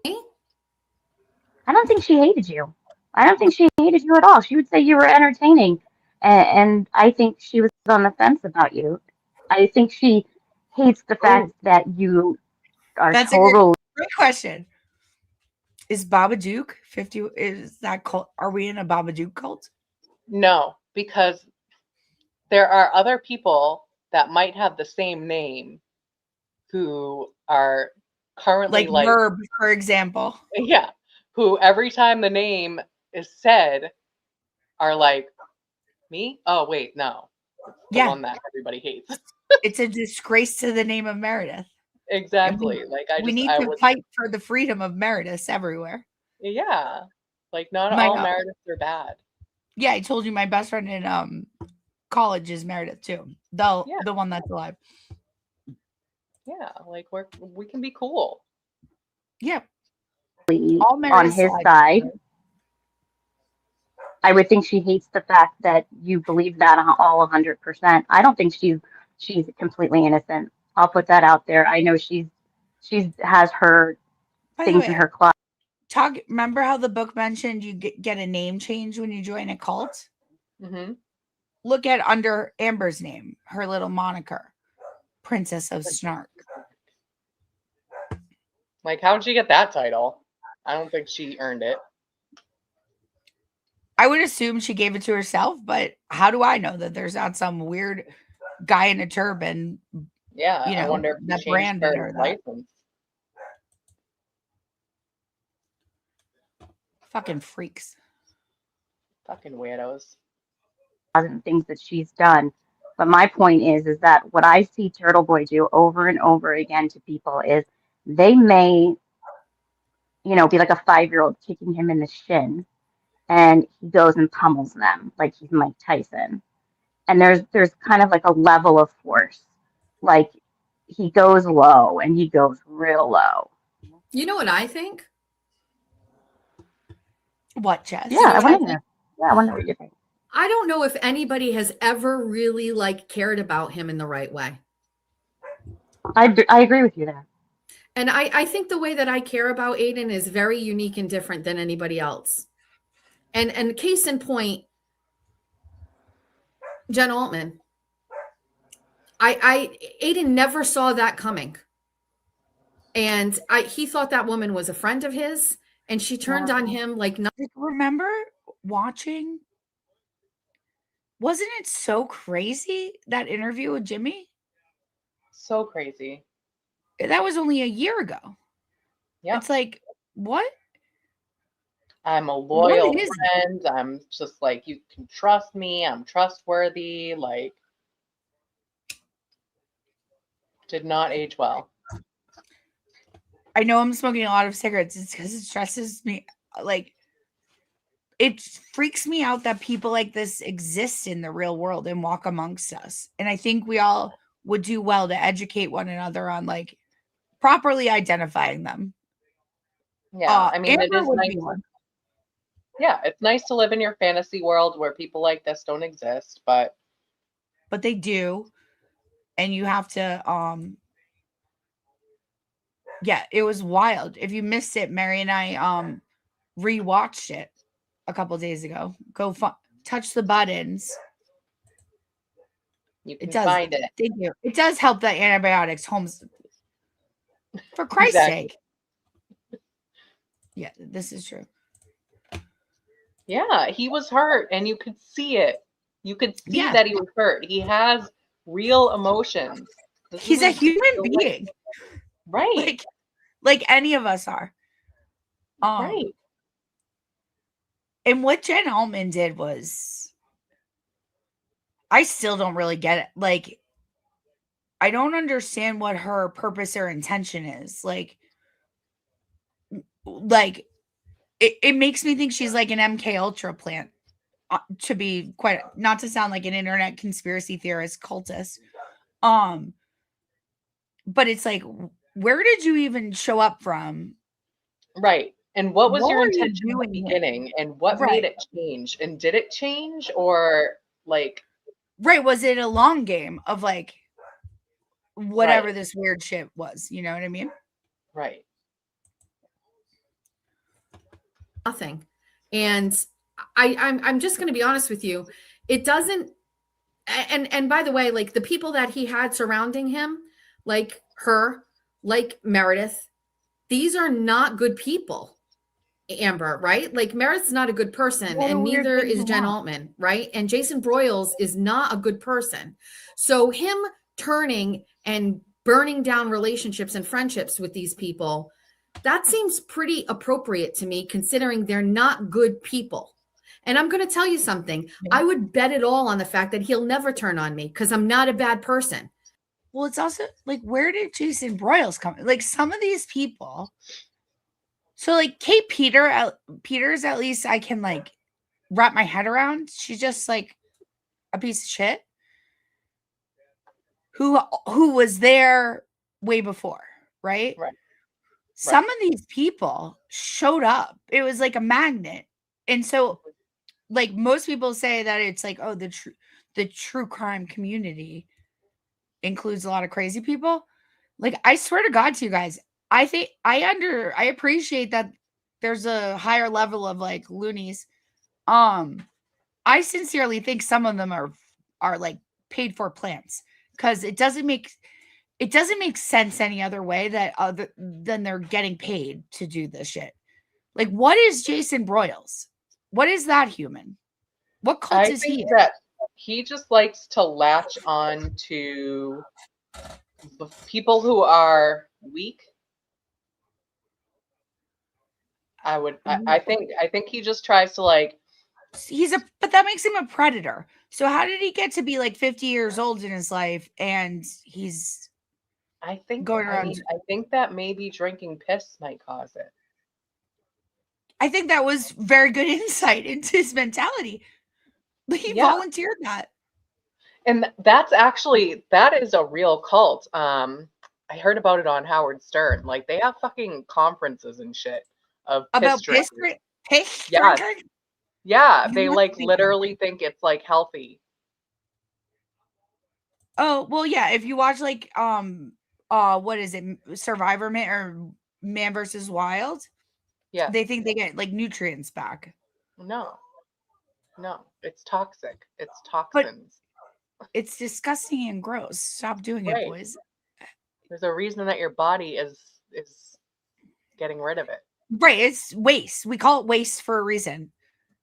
I don't think she hated you. I don't think she hated you at all. She would say you were entertaining. And I think she was on the fence about you. I think she hates the fact that you are That's total. a great question. Is Babadook 50? Is that cult? Are we in a Babadook cult? No, because there are other people that might have the same name who are currently like Verb, for example. Yeah, who every time the name is said are like, me? Oh, wait, no. It's the one that everybody hates. It's a disgrace to the name of Meredith. Exactly. We need to fight for the freedom of Merediths everywhere. Yeah. Like not all Merediths are bad. Yeah, I told you my best friend in college is Meredith too. The one that's alive. Yeah, like we can be cool. Yeah. All on his side. I would think she hates the fact that you believe that all 100%. I don't think she's completely innocent. I'll put that out there. I know she has her things in her closet. Remember how the book mentioned you get a name change when you join a cult? Mm-hmm. Look at under Amber's name, her little moniker, Princess of Snark. Like, how did she get that title? I don't think she earned it. I would assume she gave it to herself, but how do I know that there's not some weird guy in a turban? Yeah, I wonder if that branded her license. Fucking freaks. Fucking weirdos. And things that she's done. But my point is that what I see Turtle Boy do over and over again to people is they may, be like a 5-year-old kicking him in the shin, and he goes and pummels them like he's Mike Tyson. And there's kind of like a level of force. Like he goes low and he goes real low. You know what I think? What, Jess? Yeah, I wonder what you think. I don't know if anybody has ever really cared about him in the right way. I agree with you there. And I think the way that I care about Aiden is very unique and different than anybody else. And case in point, Jen Altman. Aiden never saw that coming. And he thought that woman was a friend of his, and she turned on him like nothing. Remember watching? Wasn't it so crazy, that interview with Jimmy? So crazy. That was only a year ago. Yeah. It's like, what? I'm a What loyal is friend. I'm just like, you can trust me. I'm trustworthy. Like, did not age well. I know I'm smoking a lot of cigarettes. It's because it stresses me. Like, it freaks me out that people like this exist in the real world and walk amongst us. And I think we all would do well to educate one another on like properly identifying them. Yeah, I mean, it Amber is would nice. be one, Yeah, it's nice to live in your fantasy world where people like this don't exist, but but they do. And you have to, yeah, it was wild. If you missed it, Mary and I rewatched it a couple days ago. Go touch the buttons. you It can does. find it. Thank you. It does help that antibiotics homes. For Christ's Exactly. sake. Yeah, this is true. Yeah, he was hurt and you could see it. You could see Yeah. that he was hurt. He has real emotions. He's a human being. Right. Like any of us are. Right. And what Jen Altman did was, I still don't really get it. Like, I don't understand what her purpose or intention is. Like it makes me think she's like an MK Ultra plant. To be quite, not to sound like an internet conspiracy theorist cultist. But it's like, where did you even show up from? Right. And what was What your were you intention in the doing here? beginning? And what Right. made it change? And did it change or like Right. Was it a long game of like whatever Right. this weird shit was? You know what I mean? Right. Nothing. And I'm just going to be honest with you. It doesn't. And by the way, like the people that he had surrounding him, like her, like Meredith, these are not good people. Amber, right? Like Meredith's not a good person, What a and weird neither thing is to Jen want. Altman, right? And Jason Broyles is not a good person. So him turning and burning down relationships and friendships with these people, that seems pretty appropriate to me, considering they're not good people. And I'm going to tell you something. I would bet it all on the fact that he'll never turn on me because I'm not a bad person. Well, it's also like, where did Jason Broyles come? Like some of these people. So like Kate Peters, at least I can like wrap my head around. She's just like a piece of shit who was there way before, right? Right. Some of these people showed up. It was like a magnet. And so like most people say that it's like, oh, the true crime community includes a lot of crazy people. Like I swear to God to you guys, I think I appreciate that there's a higher level of like loonies. I sincerely think some of them are like paid for plants because it doesn't make sense any other way that other than they're getting paid to do this shit. Like, what is Jason Broyles? What is that human? What cult is he in? That he just likes to latch on to the people who are weak. I think he just tries to like but that makes him a predator. So how did he get to be like 50 years old in his life and he's going around? I think that maybe drinking piss might cause it. I think that was very good insight into his mentality. He volunteered that. And that is a real cult. I heard about it on Howard Stern. Like they have fucking conferences and shit of about piss drinking. Yeah, they like literally think it's like healthy. Oh, well, yeah, if you watch like what is it, Survivor Man or Man versus Wild? Yeah. They think they get like nutrients back. No, it's toxic. It's toxins. But it's disgusting and gross. Stop doing it, boys. There's a reason that your body is getting rid of it. Right, it's waste. We call it waste for a reason.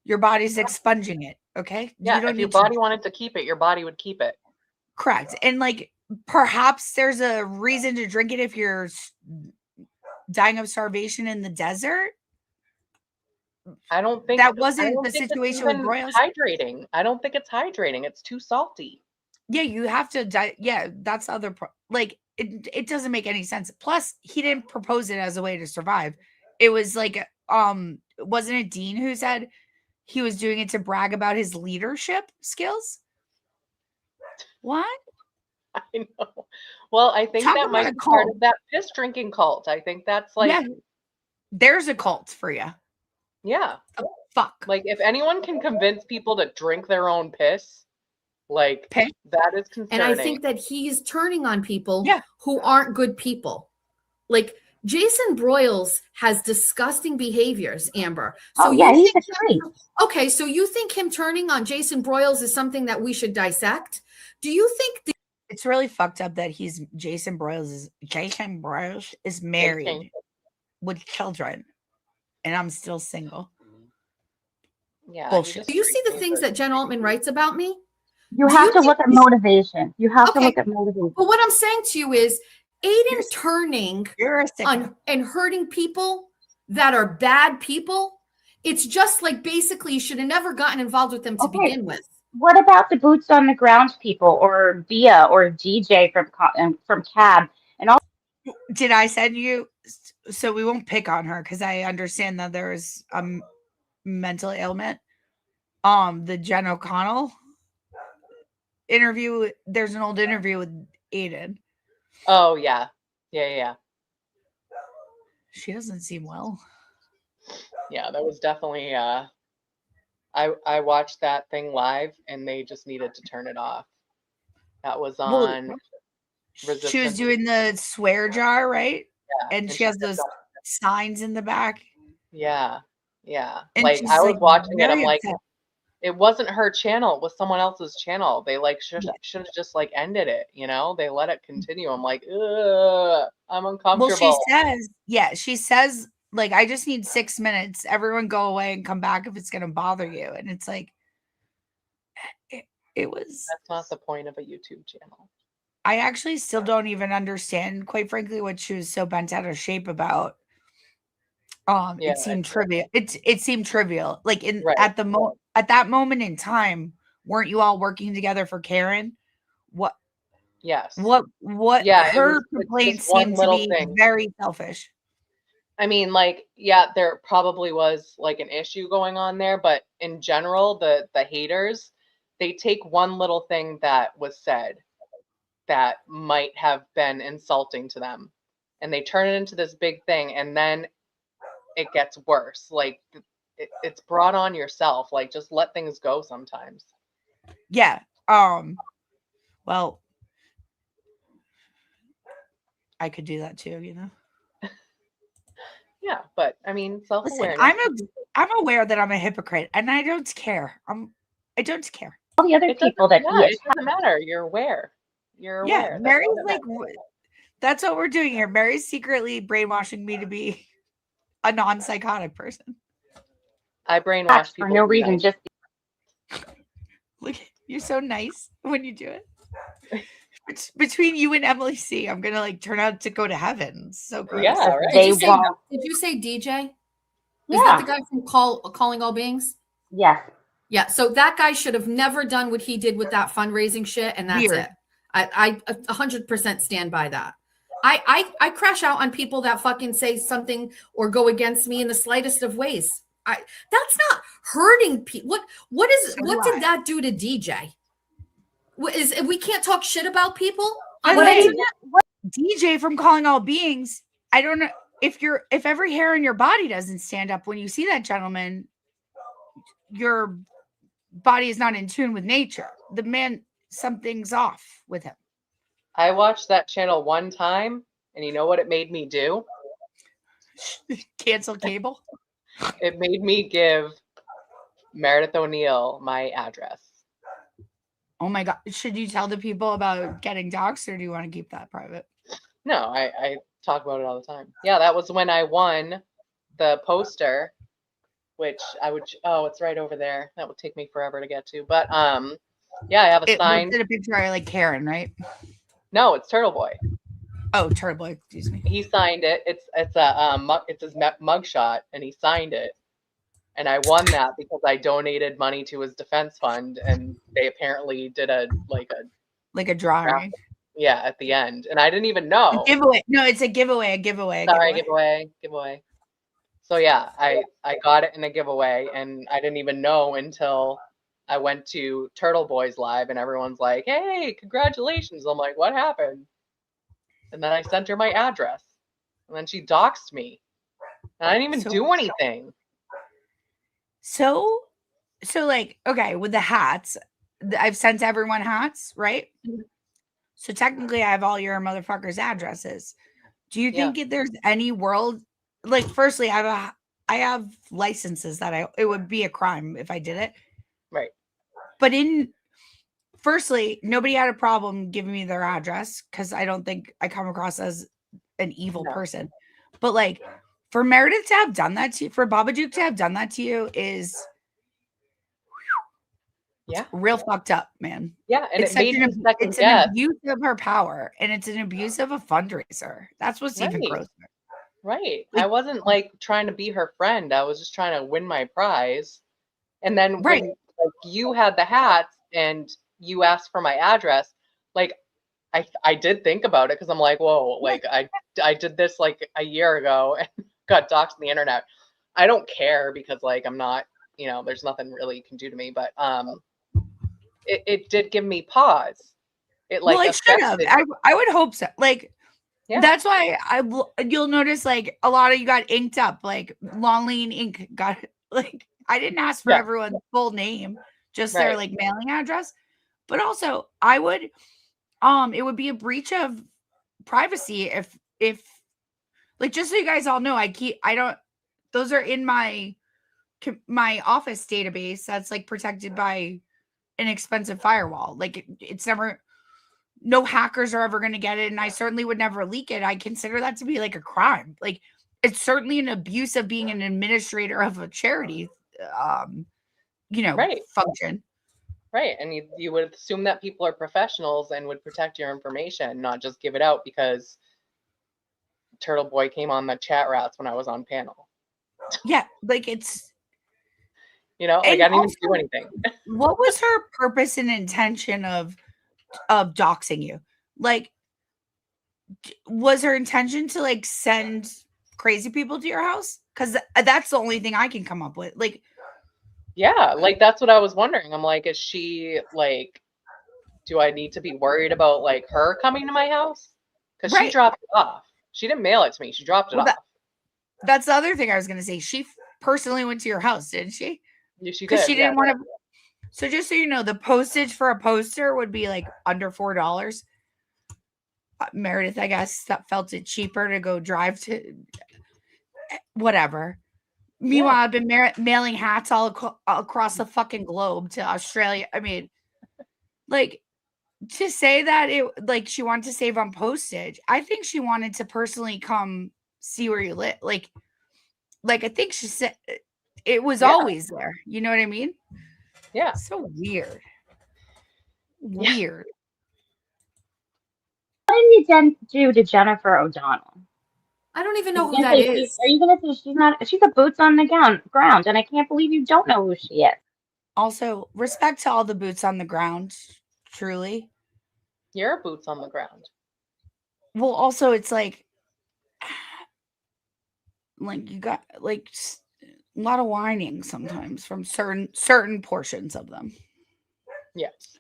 Your body's expunging it, okay? Yeah, if your body wanted to keep it, your body would keep it. Correct. And like perhaps there's a reason to drink it if you're dying of starvation in the desert. I don't think That wasn't the it's situation with even Broyles. hydrating. I don't think it's hydrating. It's too salty. Yeah, you have to yeah, that's the other like it doesn't make any sense. Plus, he didn't propose it as a way to survive. It was like wasn't it Dean who said he was doing it to brag about his leadership skills? What? I know. Well, I think Talk that about might a be part cult. of that piss drinking cult. I think that's like, Yeah, there's a cult for you. yeah. Oh, fuck. Like if anyone can convince people to drink their own piss, like Piss? that is concerning. And I think that he's turning on people Yeah. who aren't good people. Like Jason Broyles has disgusting behaviors, Amber. So yeah, you he's think a creep. okay, so you think him turning on Jason Broyles is something that we should dissect? Do you think It's really fucked up that Jason Broyles is married with children, and I'm still single. Yeah. Bullshit. do you see the things that Jen Altman writes about me? You have to look at motivation. You have to Okay. look at motivation. But what I'm saying to you is Aiden turning You're a on and hurting people that are bad people. It's just like basically you should have never gotten involved with them to begin with. What about the boots on the ground people, or Bia, or DJ from Cab, and all? Did I send you? So we won't pick on her because I understand that there's a mental ailment. The Jen O'Connell interview. There's an old interview with Aiden. Oh yeah. Yeah. She doesn't seem well. Yeah, that was definitely I watched that thing live and they just needed to turn it off. That was on Resistance. She was doing the swear jar, right? Yeah. And she has those signs in the back. Yeah. And like she's, I was like, watching it, I'm very like, upset. it wasn't her channel, it was someone else's channel. They like should have just like ended it, you know? They let it continue. I'm like, ugh, I'm uncomfortable. Well, she says, like, I just need 6 minutes. Everyone go away and come back if it's gonna bother you. And it's like it was That's not the point of a YouTube channel. I actually still don't even understand, quite frankly, what she was so bent out of shape about. Yeah, It seemed trivial. It seemed trivial. Like Right. at that moment in time, weren't you all working together for Karen? What Yes. Yeah, her it's complaints just one seemed to little be thing. very selfish. I mean, like, yeah, there probably was like an issue going on there, but in general, the haters, they take one little thing that was said that might have been insulting to them, and they turn it into this big thing, and then it gets worse. Like it's brought on yourself. Like just let things go sometimes. Yeah. Well, I could do that too, you know. Yeah, but I mean, self-awareness. Listen, I'm aware that I'm a hypocrite, and I don't care. I don't care. All the other people that it doesn't matter. You're aware. You're aware. Yeah, Mary's like, that's what we're doing here. Mary's secretly brainwashing me to be a non-psychotic person. I brainwash people for no reason. Just look, you're so nice when you do it. Between you and Emily C, I'm gonna like turn out to go to heaven. So gross. Yeah, right. Did you say DJ? Is that the guy from Calling All Beings? Yes. Yeah. So that guy should have never done what he did with that fundraising shit, and that's it. I 100% stand by that. I crash out on people that fucking say something or go against me in the slightest of ways. That's not hurting people. What did that do to DJ? We can't talk shit about people on the internet? DJ from Calling All Beings. I don't know if every hair in your body doesn't stand up when you see that gentleman, your body is not in tune with nature. The man, something's off with him. I watched that channel one time, and you know what it made me do? Cancel cable. It made me give Meredith O'Neill my address. Oh my God. Should you tell the people about getting doxxed, or do you want to keep that private? No, I talk about it all the time. Yeah, that was when I won the poster, which it's right over there. That would take me forever to get to. But yeah, I have a sign. It's in a picture I like Karen, right? No, it's Turtle Boy. Oh, Turtle Boy, excuse me. He signed it. It's his mugshot, and he signed it. And I won that because I donated money to his defense fund, and they apparently did a drawing. Yeah, at the end, and I didn't even A know. giveaway. No, it's a giveaway. A giveaway. Sorry, giveaway. So yeah, I got it in a giveaway, and I didn't even know until I went to Turtle Boy's live, and everyone's like, "Hey, congratulations!" I'm like, "What happened?" And then I sent her my address, and then she doxed me, and I didn't even do anything. So like, okay, with the hats, I've sent everyone hats, right? So technically, I have all your motherfuckers' addresses. Do you think if there's any world, like, firstly, I have licenses that it would be a crime if I did it, right? But firstly, nobody had a problem giving me their address because I don't think I come across as an evil person. But like, for Meredith to have done that to you, for Babadook to have done that to you is real fucked up, man. Yeah, and it's it made me second it's guess. an abuse of her power, and it's an abuse of a fundraiser. That's what's even grosser. Right. I wasn't like trying to be her friend. I was just trying to win my prize. And then when like, you had the hats and you asked for my address, like I did think about it because I'm like, whoa, like I did this like a year ago and got doxxed on the internet. I don't care because like I'm not, there's nothing really you can do to me, but it did give me pause. It like should have. I would hope so. Like that's why you'll notice like a lot of you got inked up, like Long Lean Ink got like I didn't ask for everyone's full name, just their like mailing address. But also I would it would be a breach of privacy if like, just so you guys all know, those are in my office database that's like protected by an expensive firewall. Like it's never, no hackers are ever going to get it. And I certainly would never leak it. I consider that to be like a crime. Like it's certainly an abuse of being an administrator of a charity, function. Right. And you would assume that people are professionals and would protect your information, not just give it out because Turtle Boy came on the chat rats when I was on panel. Yeah. Like it's, like I didn't even do anything. What was her purpose and intention of doxing you? Like, was her intention to like send crazy people to your house? Because that's the only thing I can come up with. Like, yeah, like that's what I was wondering. I'm like, is she like, do I need to be worried about like her coming to my house? Because she dropped it off. She didn't mail it to me. She dropped it off. That's the other thing I was going to say. She personally went to your house, didn't she? Yeah, she did. Because she didn't want to. So just so you know, the postage for a poster would be like under $4. Meredith, I guess, that felt it cheaper to go drive to whatever. Meanwhile, I've been mailing hats all across the fucking globe to Australia. I mean, like, to say that she wanted to save on postage, I think she wanted to personally come see where you live. Like I think she said it was always there. You know what I mean? Yeah. So weird. Weird. What did you do to Jennifer O'Donnell? I don't even know who that is. Are you going to say she's a boots on the ground, and I can't believe you don't know who she is. Also, respect to all the boots on the ground, truly. You're a boots on the ground. Well, also, it's like you got like a lot of whining sometimes from certain portions of them. Yes.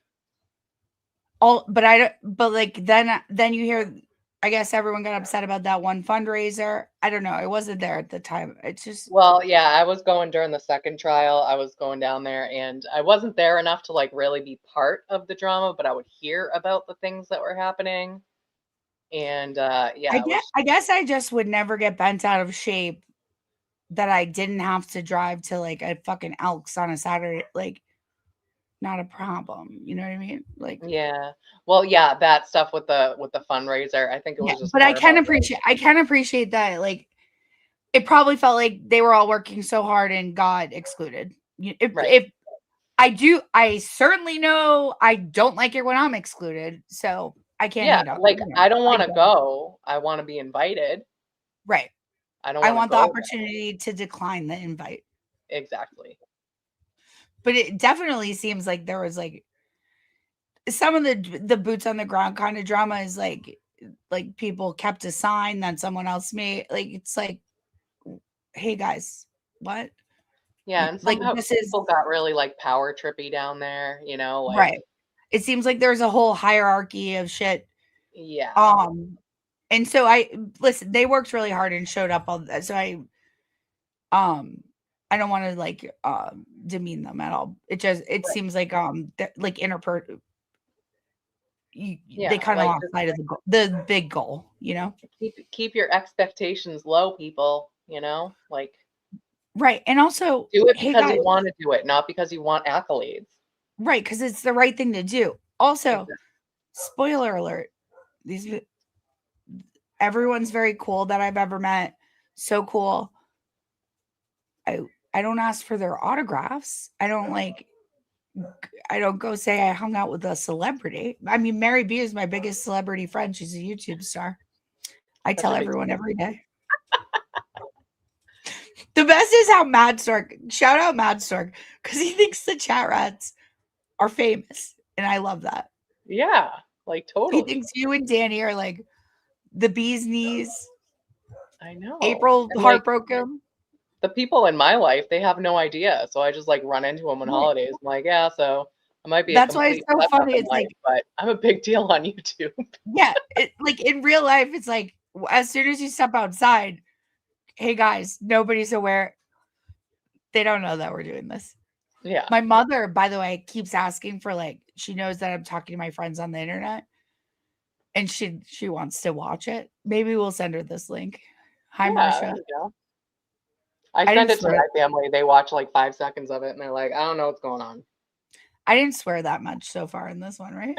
But like then you hear, I guess everyone got upset about that one fundraiser. I don't know. I wasn't there at the time. It's just. Well, yeah, I was going during the second trial. I was going down there and I wasn't there enough to like really be part of the drama, but I would hear about the things that were happening. And yeah. I guess I just would never get bent out of shape that I didn't have to drive to like a fucking Elks on a Saturday. Like, not a problem. You know what I mean? Like, yeah. Well, yeah, that stuff with the fundraiser, I think it was just. But I can appreciate that. Like, it probably felt like they were all working so hard and got excluded. If I certainly know I don't like it when I'm excluded. So I can't Yeah, hang out. like, I don't wanna don't. go. I wanna be invited. Right. I don't I wanna want the go. opportunity to decline the invite. Exactly. But it definitely seems like there was like some of the boots on the ground kind of drama is like people kept a sign that someone else made. Like it's like, hey guys, what? Yeah, and Like somehow this is people got really, like, power trippy down there, like right. It seems like there's a whole hierarchy of shit. yeah. And so I listen, they worked really hard and showed up on that. So um I don't want to like demean them at all. It Right. seems like like Yeah, they kind of like, lost just sight of the big goal, you know? keep your expectations low, people, like, Right. And also, do it hey because guys, you wanna do it, not because you want accolades. right, because it's the right thing to do. Also, Exactly. spoiler alert, these everyone's very cool that I've ever met. So cool. I don't ask for their autographs. I don't go say I hung out with a celebrity. I mean, MerryB is my biggest celebrity friend. She's a YouTube star. I That's tell a big everyone every day. The best is how Mad Stork, shout out Mad Stork, because he thinks the chat rats are famous. And I love that. Yeah, like, He totally. thinks you and Danny are like the bee's knees. I know, April and, like, heartbroken. the people in my life, they have no idea, so I just, like, run into them on Right. holidays. I'm like, "Yeah, so I might be a That's why it's complete so fuck up funny. in It's life, like, but I'm a big deal on YouTube." yeah, like in real life, it's like as soon as you step outside, hey guys, nobody's aware. They don't know that we're doing this. Yeah. My mother, by the way, keeps asking for like, she knows that I'm talking to my friends on the internet and she wants to watch it. Maybe we'll send her this link. Hi, Yeah, there Marcia. you go. I I send didn't it to swear. my family, they watch, like, 5 seconds of it, and they're like, "I don't know what's going on." I didn't swear that much so far in this one, right?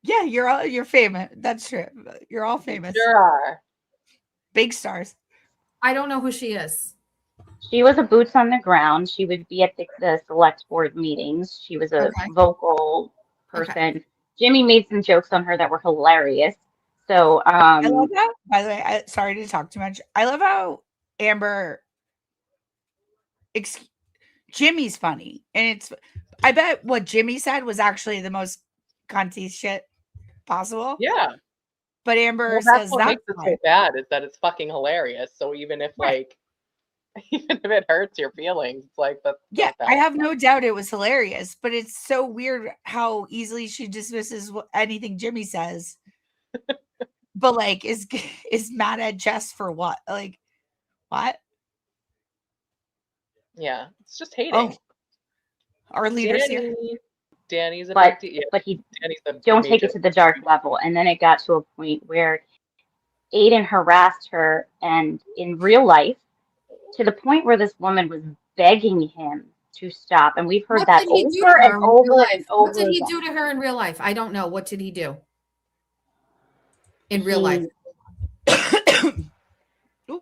Yeah, you're famous. That's true. You're all You famous. sure are. Big stars. I don't know who she is. She was a boots on the ground. She would be at the select board meetings. She was a Okay. vocal Okay. person. Jimmy made some jokes on her that were hilarious. So, I love that. By the way, sorry to talk too much. I love how Amber Jimmy's funny. And I bet what Jimmy said was actually the most cunty shit possible. Yeah. But Amber Well, that's says what that's makes it so bad is that it's fucking hilarious, so even if, right. like even if it hurts your feelings, it's like, that's Yeah, not that I have no doubt it was hilarious, but it's so weird how easily she dismisses anything Jimmy says. But like is mad at Jess for what? Like what? Yeah, it's just hating. Oh, our leaders here. Danny's a but big deal. but he Danny's a don't take major it to the dark level. And then it got to a point where Aiden harassed her, and in real life, to the point where this woman was begging him to stop. And we've heard What that did he do over to and her in real over life? and What over did he again. do to her in real life? I don't know. What did he do in real life?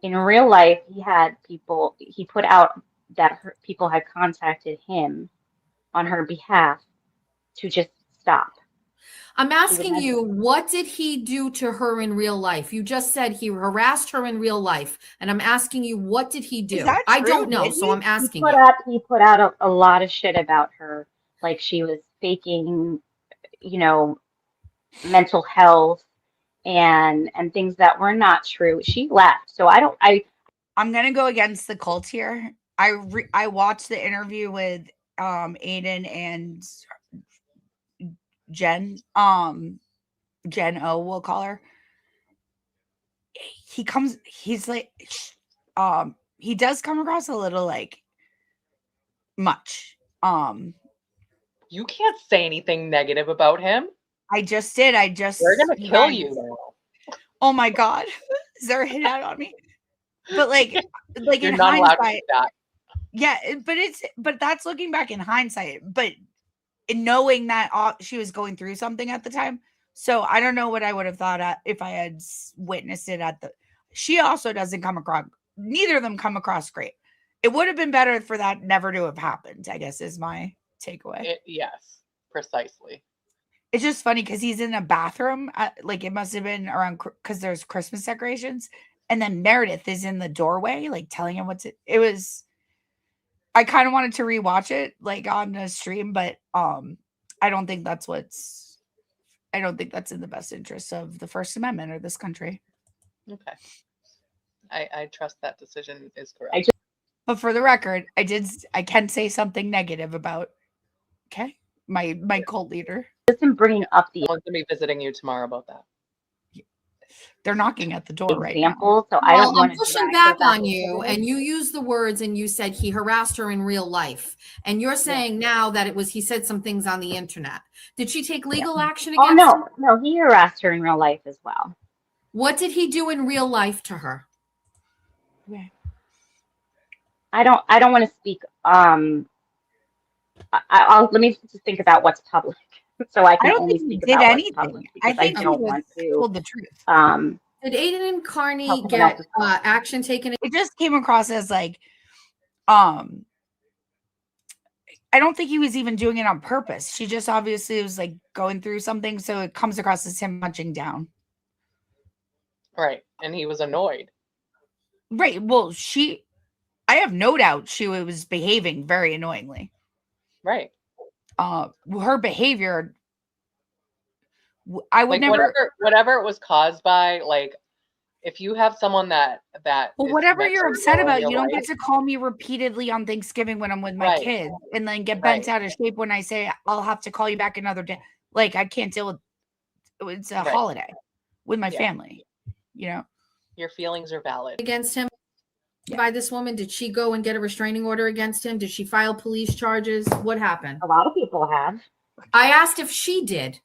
In real life, he put out that people had contacted him on her behalf to just stop. I'm asking you, what did he do to her in real life? You just said he harassed her in real life. And I'm asking you, what did he do? that I true? don't know. Did So he? I'm asking He you. he put out a lot of shit about her, like she was faking, mental health and things that were not true. She left. So I'm gonna go against the cult here. I watched the interview with Aiden and Jen. Jen O, we'll call her. He's like he does come across a little like much. You can't say anything negative about him. I just did. We're gonna kill you now. Oh my god. Is there a hit out on me? But like You're in not allowed to hindsight. do that. Yeah, but that's looking back in hindsight. But in knowing that she was going through something at the time. So I don't know what I would have thought if I had witnessed it she also doesn't come across, neither of them come across great. It would have been better for that never to have happened, I guess is my takeaway. Yes. Precisely. It's just funny because he's in a bathroom. Like it must have been around because there's Christmas decorations, and then Meredith is in the doorway, like telling him what's it. It was. I kind of wanted to rewatch it, like on a stream, but I don't think that's what's. I don't think that's in the best interest of the First Amendment or this country. Okay. I trust that decision is correct. But for the record, I can say something negative about. Okay, my cult leader. Listen, bringing up the Someone's gonna be visiting you tomorrow about that. They're knocking at the door right now. example, so I Well, don't want I'm to pushing drag back her back on into you, this. and you used the words, and you said he harassed her in real life, and you're saying now that he said some things on the internet. Did she take legal action Oh against him? no, he harassed her in real life as well. What did he do in real life to her? Okay. I don't want to speak. I'll let me just think about what's public, so I I can don't only think he speak did about what's anything. public I because I think he don't was want to. told the truth. Did Aiden and Carney Help someone get else's cause. action taken? It just came across as like, I don't think he was even doing it on purpose. She just obviously was like going through something, so it comes across as him punching down. Right. And he was annoyed. Right. Well, I have no doubt she was behaving very annoyingly. Right. Her behavior, I would Like never. whatever it was caused by, like if you have someone that Well, is whatever meant you're to upset know in about, real you don't life, get to call me repeatedly on Thanksgiving when I'm with my Right. kids and then get bent Right. out of shape when I say I'll have to call you back another day. Like I can't deal with it's a Right. holiday with my Yeah. family, you know. your feelings are valid. Against him by this woman? Did she go and get a restraining order against him? Did she file police charges? What happened? A lot of people have. I asked if she did.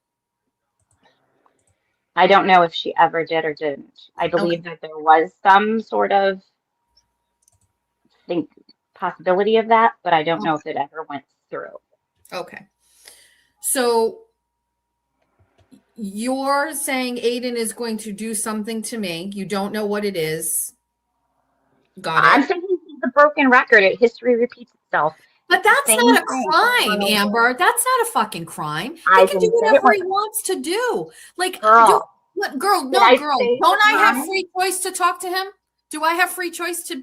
I don't know if she ever did or didn't. I believe that there was some sort of possibility of that, but I don't know if it ever went through. Okay. So you're saying Aiden is going to do something to me. You don't know what it is. Got I'm it. saying he's a broken record. History repeats itself. But that's Same not a thing. crime, Amber. That's not a fucking crime. He I can do didn't say it whatever was. he wants to do. Like, Girl. girl, Did no, I girl. say it Don't was I have crime? free choice to talk to him? Do I have free choice to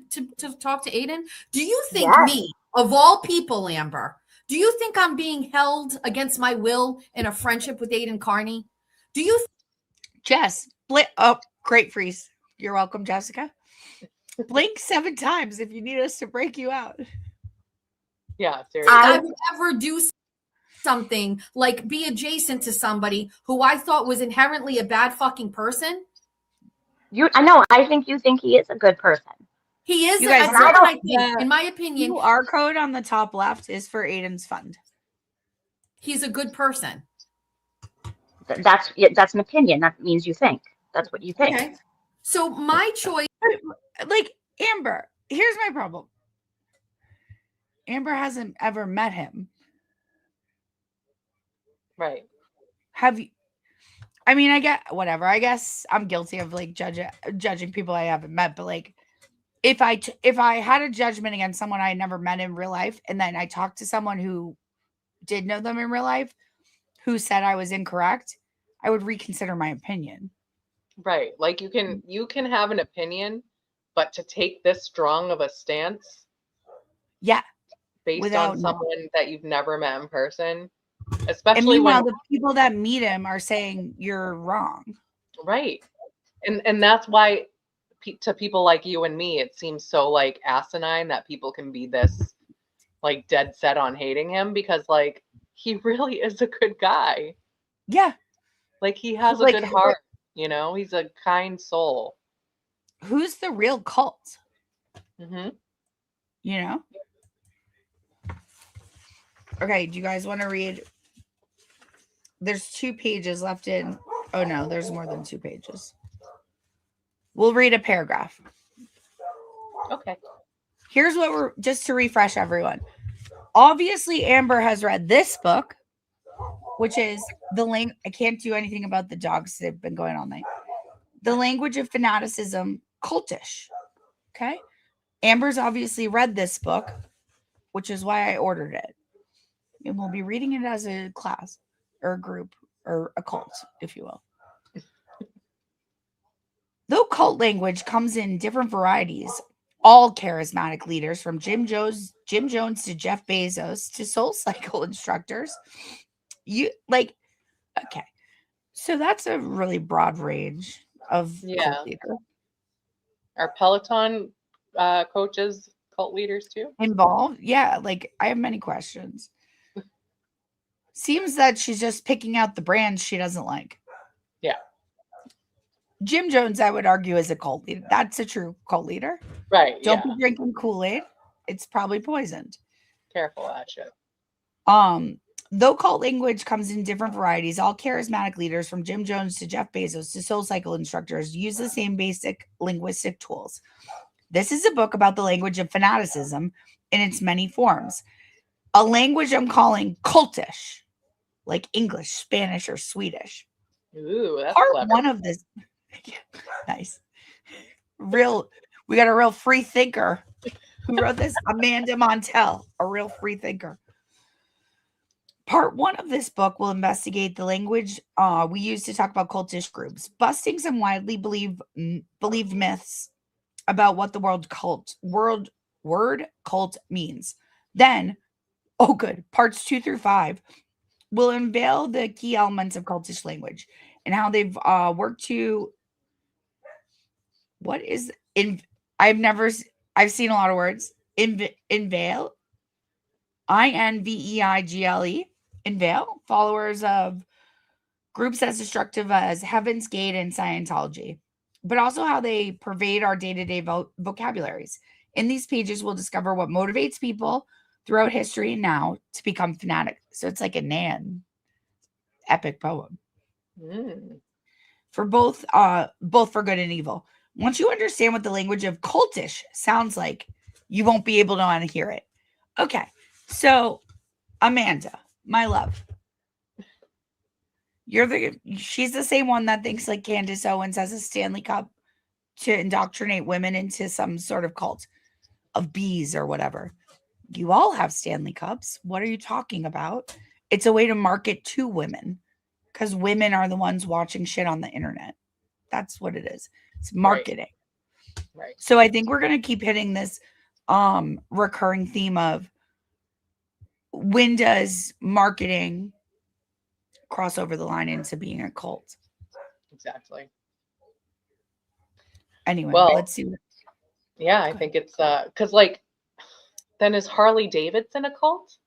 talk to Aiden? Do you think Yes. me, of all people, Amber, do you think I'm being held against my will in a friendship with Aiden Carney? Do you Jess, great freeze. You're welcome, Jessica. Blink 7 times if you need us to break you out. Yeah, seriously. I would ever do something like be adjacent to somebody who I thought was inherently a bad fucking person? I know. I think you think he is a good person. He is. You guys, That's what I think. In my opinion, QR code on the top left is for Aiden's fund. He's a good person. That's an opinion. That means you think. That's what you think. Okay. So my choice, like Amber, here's my problem. Amber hasn't ever met him. Right. Have you? I mean, I get whatever. I guess I'm guilty of like judging people I haven't met. But like, if I had a judgment against someone I had never met in real life, and then I talked to someone who did know them in real life, who said I was incorrect, I would reconsider my opinion. Right. Like you can have an opinion, but to take this strong of a stance, yeah, based on someone that you've never met in person, especially and meanwhile, when the people that meet him are saying you're wrong. Right. And that's why to people like you and me, it seems so like asinine that people can be this like dead set on hating him, because like he really is a good guy. Yeah. Like he has a good heart, you know, he's a kind soul. Who's the real cult? Mm-hmm. You know? Okay, do you guys want to read? There's 2 pages left in. Oh no, there's more than 2 pages. We'll read a paragraph. Okay. Here's what we're just to refresh everyone. Obviously, Amber has read this book, which is the link. I can't do anything about the dogs. They've been going all night. The Language of Fanaticism, Cultish. Okay. Amber's obviously read this book, which is why I ordered it. And we'll be reading it as a class or a group or a cult, if you will. Though cult language comes in different varieties, all charismatic leaders from Jim Jones to Jeff Bezos to Soul Cycle instructors, okay. So that's a really broad range of cult leader. Are Peloton coaches cult leaders too? Involved? Yeah, I have many questions. Seems that she's just picking out the brands she doesn't like. Yeah. Jim Jones, I would argue, is a cult leader. That's a true cult leader. Right. Don't be drinking Kool-Aid. It's probably poisoned. Careful of that shit. Though cult language comes in different varieties, all charismatic leaders from Jim Jones to Jeff Bezos to Soul Cycle instructors use the same basic linguistic tools. This is a book about the language of fanaticism in its many forms. A language I'm calling cultish, like English, Spanish, or Swedish. Ooh, that's Part clever. one of this. Nice. We got a real free thinker who wrote this. Amanda Montel, a real free thinker. Part one of this book will investigate the language we use to talk about cultish groups, busting some widely believed myths about what the word cult means. Then, parts 2 through 5 will unveil the key elements of cultish language and how they've worked to. What is in? I've seen a lot of words. Unveil, INVEIGLE, unveil, followers of groups as destructive as Heaven's Gate and Scientology, but also how they pervade our day-to-day vocabularies. In these pages, we'll discover what motivates people throughout history and now to become fanatic. So it's like a Nan epic poem for both for good and evil. Once you understand what the language of cultish sounds like, you won't be able to unhear it. Okay, so Amanda, my love, she's the same one that thinks like Candace Owens has a Stanley Cup to indoctrinate women into some sort of cult of bees or whatever. You all have Stanley Cups. What are you talking about? It's a way to market to women because women are the ones watching shit on the internet. That's what it is. It's marketing. Right. So I think we're going to keep hitting this recurring theme of when does marketing cross over the line into being a cult? Exactly. Anyway, well, let's see. I think it's because then is Harley Davidson a cult?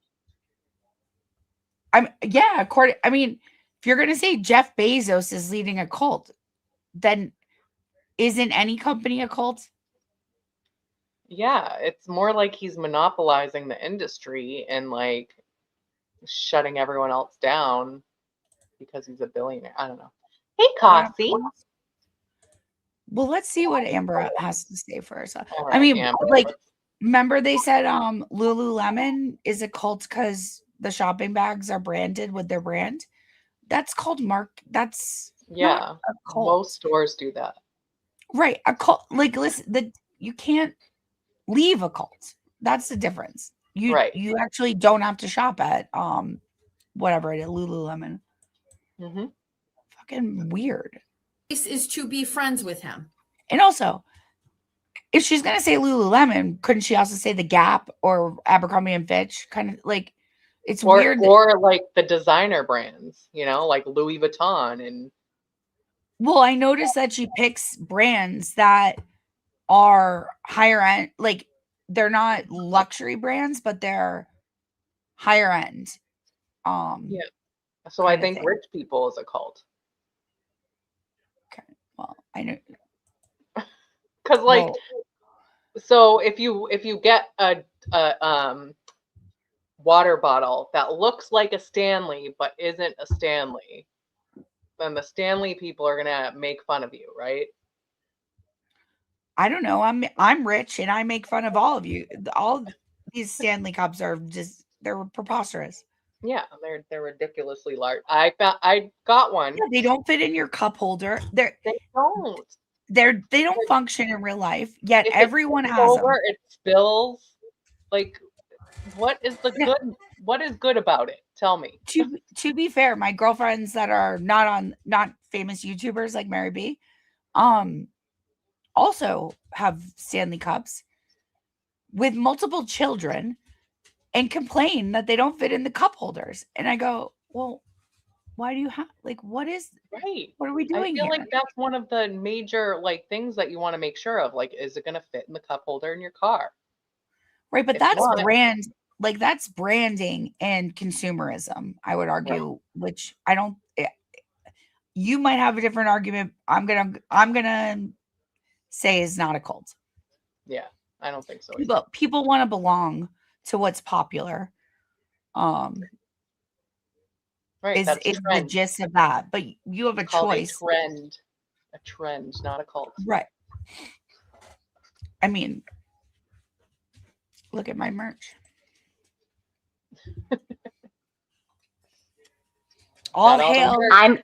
If you're going to say Jeff Bezos is leading a cult, then isn't any company a cult? Yeah, it's more like he's monopolizing the industry and shutting everyone else down because he's a billionaire. I don't know. Hey, Coffee. Well, let's see what Amber has to say first. Right, Amber, remember they said Lululemon is a cult because the shopping bags are branded with their brand. That's called that's not a cult. Most stores do that. Right. A cult, listen, you can't leave a cult. That's the difference. You actually don't have to shop at whatever it is, Lululemon. Mm-hmm. Fucking weird. This is to be friends with him. And also, if she's gonna say Lululemon, couldn't she also say the Gap or Abercrombie and Fitch? Kind of it's weird. Or the designer brands, like Louis Vuitton and. Well, I noticed that she picks brands that are higher end, they're not luxury brands, but they're higher end. So I think rich people is a cult. Okay. Well, I know. Because so if you get a water bottle that looks like a Stanley but isn't a Stanley, then the Stanley people are gonna make fun of you, right? I don't know. I'm rich and I make fun of all of you. All these Stanley Cups are they're preposterous. Yeah, they're ridiculously large. I got one. Yeah, they don't fit in your cup holder. They don't. They don't function in real life. Yet if everyone has over, them. It spills. What is the good? What is good about it? Tell me. To be fair, my girlfriends that are not famous YouTubers like MerryB, also have Stanley Cups with multiple children and complain that they don't fit in the cup holders. And I go, well, why do you have, like, what are we doing I feel here? like that's one of the major like things that you want to make sure of. Like, is it going to fit in the cup holder in your car? Right, but If that's not- brand, like that's branding and consumerism, I would argue, which I don't. You might have a different argument. I'm gonna say is not a cult. Yeah, I don't think so. People want to belong to what's popular. Right, Is that's the trend. gist of that, but you have a choice. A trend, not a cult. Right. I mean, look at my merch. All hail. I'm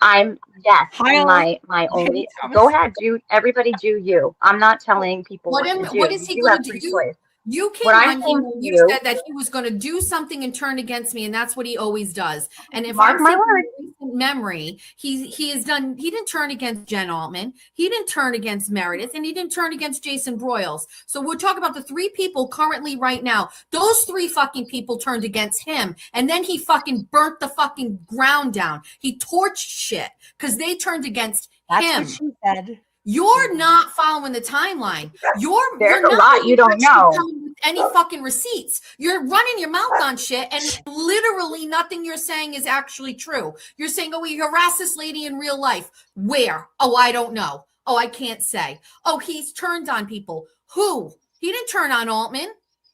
yes. Hail. My only. Go ahead, everybody do you. I'm not telling people what to do. What is he You going have to free do? choice. You came What I'm on here saying and to you you- said that he was going to do something and turn against me, and that's what he always does. And if Mark I'm my thinking word. recent memory, he has done. He didn't turn against Jen Altman. He didn't turn against Meredith, and he didn't turn against Jason Broyles. So we're talking about the three people currently right now. Those three fucking people turned against him, and then he fucking burnt the fucking ground down. He torched shit because they turned against That's him. what she said. You're not following the timeline. There's you're a not lot you don't know. coming with any fucking receipts. You're running your mouth on shit, and literally nothing you're saying is actually true. You're saying, "Oh, we harassed this lady in real life." Where? Oh, I don't know. Oh, I can't say. Oh, he's turned on people. Who? He didn't turn on Altman.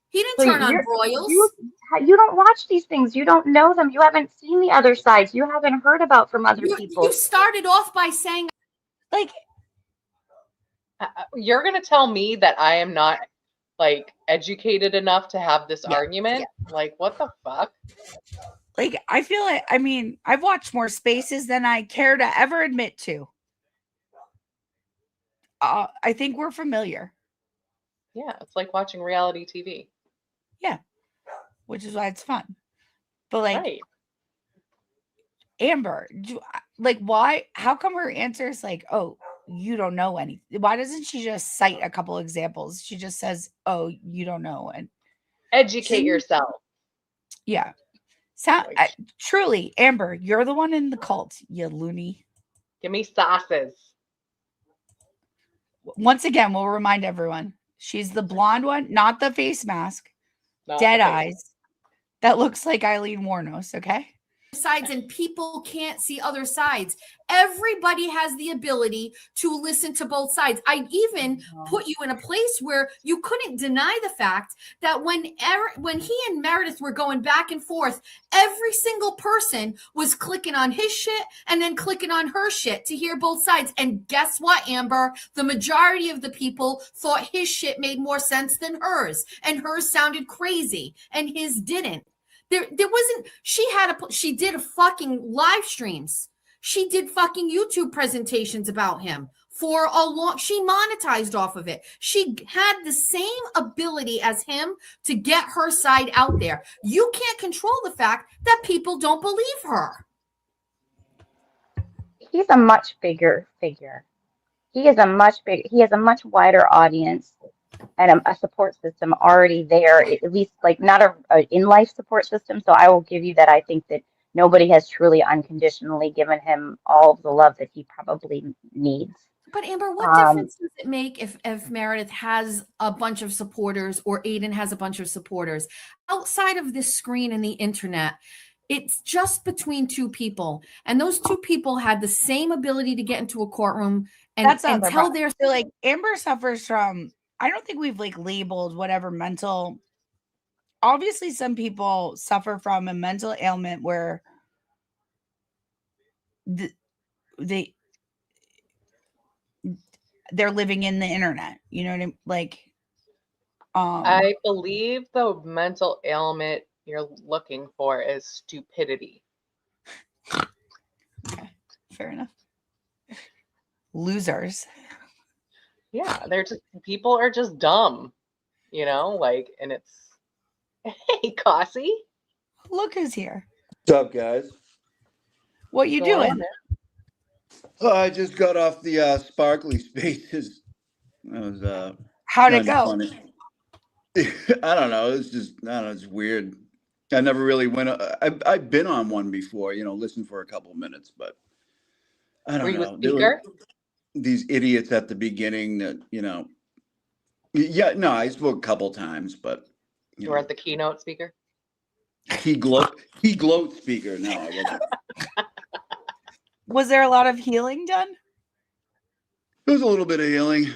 He didn't turn on Broyles. You don't watch these things. You don't know them. You haven't seen the other sides. You haven't heard about from other people. You started off by saying, like, you're going to tell me that I am not like educated enough to have this argument? Yeah. Like, what the fuck? Like, I feel like, I mean, I've watched more spaces than I care to ever admit to. I think we're familiar. Yeah, it's like watching reality TV. Yeah, which is why it's fun. But like, right. Amber, like, why? How come her answer is like, "Oh, you don't know anything"? Why doesn't she just cite a couple examples? She just says, "Oh, you don't know," and educate yourself. Yeah. Truly, Amber, you're the one in the cult, you loony. Give me sauces. Once again, we'll remind everyone, she's the blonde one, not the face mask, dead eyes, that looks like Eileen Warnos, okay? Sides, and people can't see other sides. Everybody has the ability to listen to both sides. I even put you in a place where you couldn't deny the fact that when he and Meredith were going back and forth, every single person was clicking on his shit and then clicking on her shit to hear both sides. And guess what, Amber? The majority of the people thought his shit made more sense than hers, and hers sounded crazy and his didn't. There wasn't, she did fucking live streams. She did fucking YouTube presentations about him for a long, she monetized off of it. She had the same ability as him to get her side out there. You can't control the fact that people don't believe her. He's a much bigger figure. He has a much wider audience and a support system already there, at least like not a in-life support system. So I will give you that. I think that nobody has truly unconditionally given him all of the love that he probably needs. But Amber, what difference does it make if Meredith has a bunch of supporters or Aiden has a bunch of supporters? Outside of this screen and the internet, it's just between two people. And those two people had the same ability to get into a courtroom and tell their... So like Amber suffers from, I don't think we've like labeled whatever mental. Obviously, some people suffer from a mental ailment where they're living in the internet. You know what I mean? Like, I believe the mental ailment you're looking for is stupidity. Okay, fair enough. Losers. Yeah, people are just dumb, you know, like, and it's, hey, Cossie. Look who's here. What's up, guys? What you doing? I just got off the Sparkly Spaces. That was How'd it kind of go? funny. I don't know. It's just, I don't know. It's weird. I never really went. I've been on one before, listened for a couple of minutes, but I Were don't you a know. There speaker? were these idiots at the beginning that, yeah, no, I spoke a couple times, but You weren't the keynote speaker? he gloat speaker. No, I wasn't. Was there a lot of healing done? There was a little bit of healing.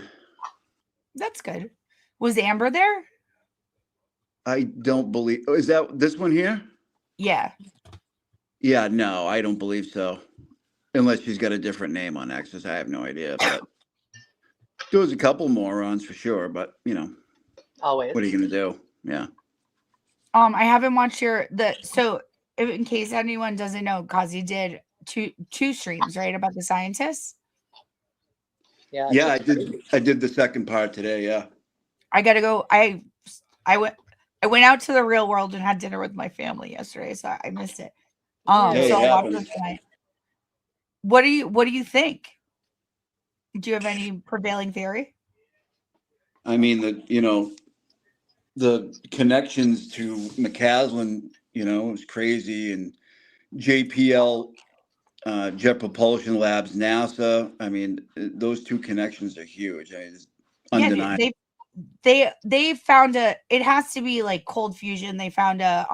That's good. Was Amber there? I don't believe. Oh, is that this one here? Yeah. Yeah, no, I don't believe so. Unless she's got a different name on Access, I have no idea. But there was a couple morons for sure. But Always. what are you gonna do? Yeah. I haven't watched so in case anyone doesn't know, Kazi did two streams, right, about the scientists. Yeah. Yeah, I did the second part today. Yeah. I gotta go. I went out to the real world and had dinner with my family yesterday, so I missed it. Hey, So it I'll watch happens. it tonight. What do you think? Do you have any prevailing theory? I mean, the connections to McCaslin, is crazy, and JPL, Jet Propulsion Labs, NASA. I mean, those two connections are huge. I mean, it's undeniable. Yeah, they found it has to be like cold fusion. They found a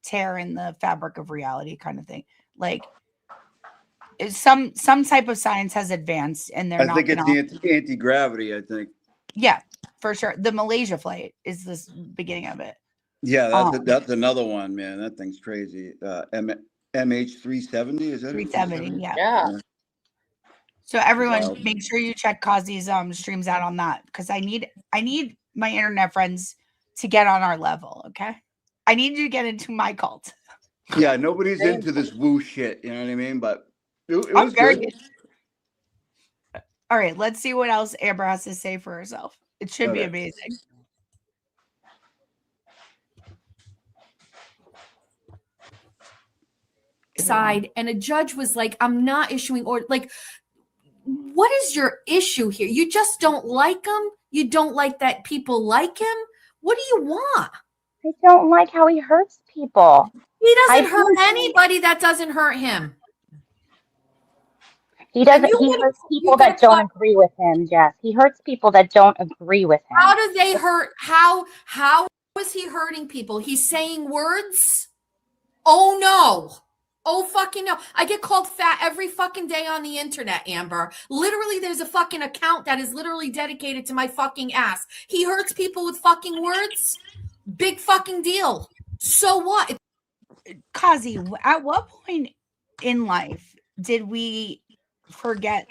tear in the fabric of reality kind of thing. Like some type of science has advanced, and they're I think it's knocking the anti-gravity, I think. Yeah, for sure. The Malaysia flight is the beginning of it. Yeah, that's another one, man. That thing's crazy. MH370, is that 370, yeah. Yeah. So everyone, Wow. make sure you check Kazi's streams out on that, because I need my internet friends to get on our level. Okay, I need you to get into my cult. Yeah, nobody's into this woo shit. You know what I mean? But it I'm was very good. All right, let's see what else Amber has to say for herself. It should be Okay. amazing. Side, and a judge was like, I'm not issuing order. Like, what is your issue here? You just don't like him? You don't like that people like him? What do you want? I don't like how he hurts people. He doesn't I hurt don't- anybody that doesn't hurt him. He doesn't. you He gotta- hurts you people gotta that don't talk- agree with him, Jess. He hurts people that don't agree with him. How do they hurt? How is he hurting people? He's saying words? Oh no. Oh fucking no. I get called fat every fucking day on the internet, Amber. Literally, there's a fucking account that is literally dedicated to my fucking ass. He hurts people with fucking words? Big fucking deal. So what? Kazi, at what point in life did we forget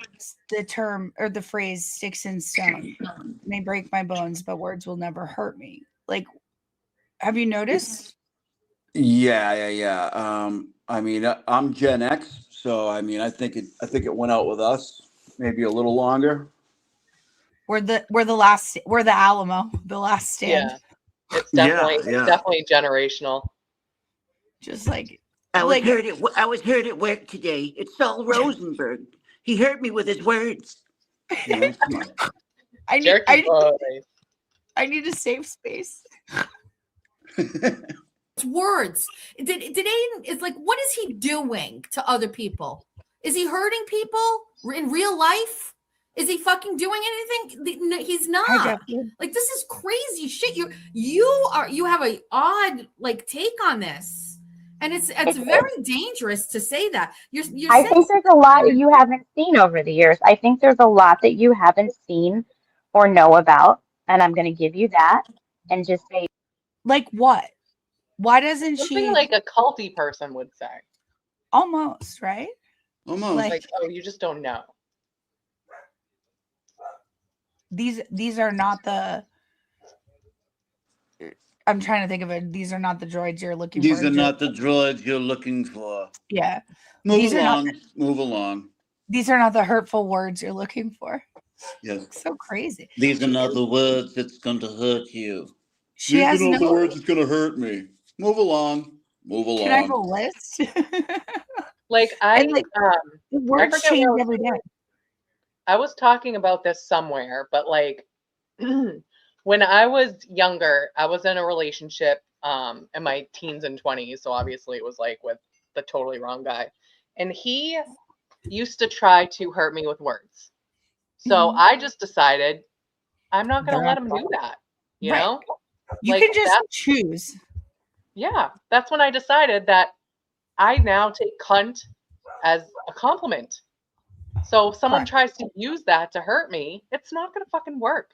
the term or the phrase "sticks and stones may break my bones, but words will never hurt me"? Like, have you noticed? Yeah. I mean, I'm Gen X, so I mean, I think it went out with us maybe a little longer. We're the Alamo, the last stand. Yeah. It's Yeah, definitely generational. Just like I was heard at work today. It's Saul Rosenberg. He hurt me with his words. You know? I need Jerky boy. I need a safe space. It's words. Did Aiden is like, what is he doing to other people? Is he hurting people in real life? Is he fucking doing anything? No, he's not. Like, this is crazy shit. You have a odd like take on this, and it's very dangerous to say that. I think there's a lot that you haven't seen over the years. I think there's a lot that you haven't seen or know about, and I'm going to give you that and just say, like what? Why doesn't Something she like a culty person would say? almost, right? Almost. Like, oh, you just don't know. These are not the I'm trying to think of it. These are not the droids you're looking for. These are not the droids you're looking for. Yeah. Move along. These are not the hurtful words you're looking for. Yes. So crazy. These are not the words that's going to hurt you. She has These are not no the words that's going to hurt me. Move along. Move Can I have a along. list? Like And like I the words forget where change every day. I was talking about this somewhere, but like when I was younger, I was in a relationship in my teens and 20s, so obviously it was like with the totally wrong guy. And he used to try to hurt me with words. So Mhm. I just decided I'm not going They're to let not him fun. do that, you Right. know? You Like can just choose. yeah, that's when I decided that I now take cunt as a compliment. So if someone Correct. tries to use that to hurt me, it's not going to fucking work.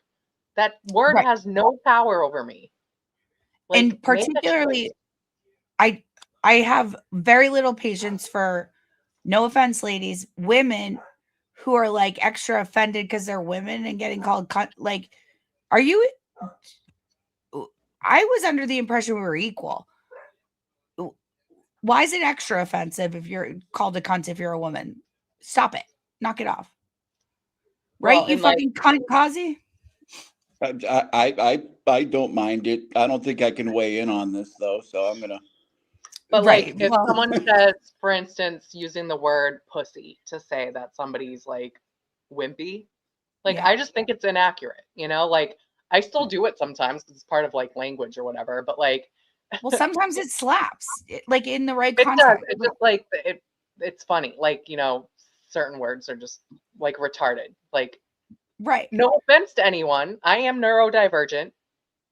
That word Right. has no power over me. Like, And make a particularly choice. I have very little patience for, no offense, ladies, women who are like extra offended because they're women and getting called cunt. Like, are you? I was under the impression we were equal. Why is it extra offensive if you're called a cunt if you're a woman? Stop it. Knock it off. Right? Well, You and like, fucking cunt, Kazi? I don't mind it. I don't think I can weigh in on this though, so I'm gonna. but like, Right. if Well, someone says, for instance, using the word pussy to say that somebody's like wimpy, like, yeah. I just think it's inaccurate, you know? Like, I still do it sometimes because it's part of like language or whatever, but like, Well, sometimes it slaps, like in the right it does. context. It's just like, it's funny. Like, you know, certain words are just like retarded. Like, Right. no offense to anyone. I am neurodivergent,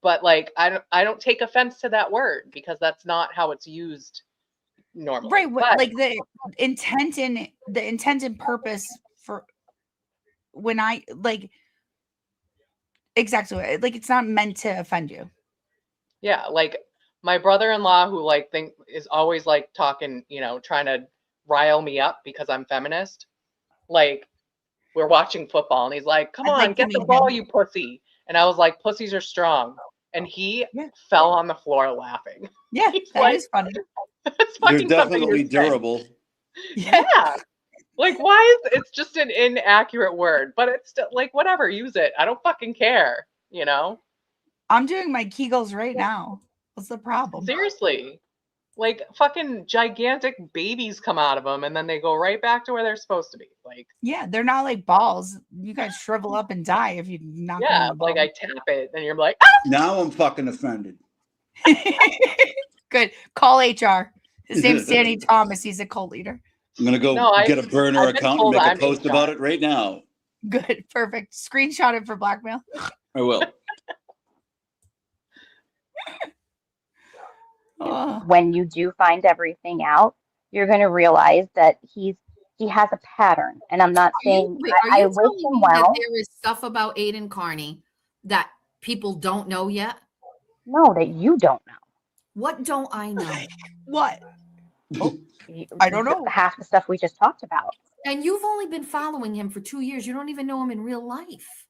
but like I don't take offense to that word because that's not how it's used normally. Right. But Like the intent and purpose for when I like exactly like it's not meant to offend you. yeah, like my brother-in-law who like think is always like talking, you know, trying to rile me up because I'm feminist. Like we're watching football and he's like, "Come I'd on, like to get the meet ball, him. you pussy." And I was like, "Pussies are strong." And he Yeah. fell on the floor laughing. Yeah, He's that like, is funny. "That's They're fucking something to definitely say." durable. Yeah. Yeah. Like, why is it's just an inaccurate word, but it's still like whatever, use it. I don't fucking care, you know? I'm doing my Kegels right now. What's the problem? Seriously. Like fucking gigantic babies come out of them and then they go right back to where they're supposed to be. Like, Yeah, they're not like balls. You guys shrivel up and die if you knock them in yeah, the like ball. I tap it and you're like, ah! Now I'm fucking offended. Good. Call HR. His name's Danny Thomas. He's a cult leader. I'm gonna go No, get a burner I've been account and told make a I'm post HR. about it right now. Good. Perfect. Screenshot it for blackmail. I will. Oh. When you do find everything out, you're going to realize that he has a pattern. And I'm not saying Are I you wish telling him me that well. there is stuff about Aiden Carney that people don't know yet? No, that you don't know. What don't I know? What? Oh, I don't know. Half the stuff we just talked about. And you've only been following him for 2 years. You don't even know him in real life.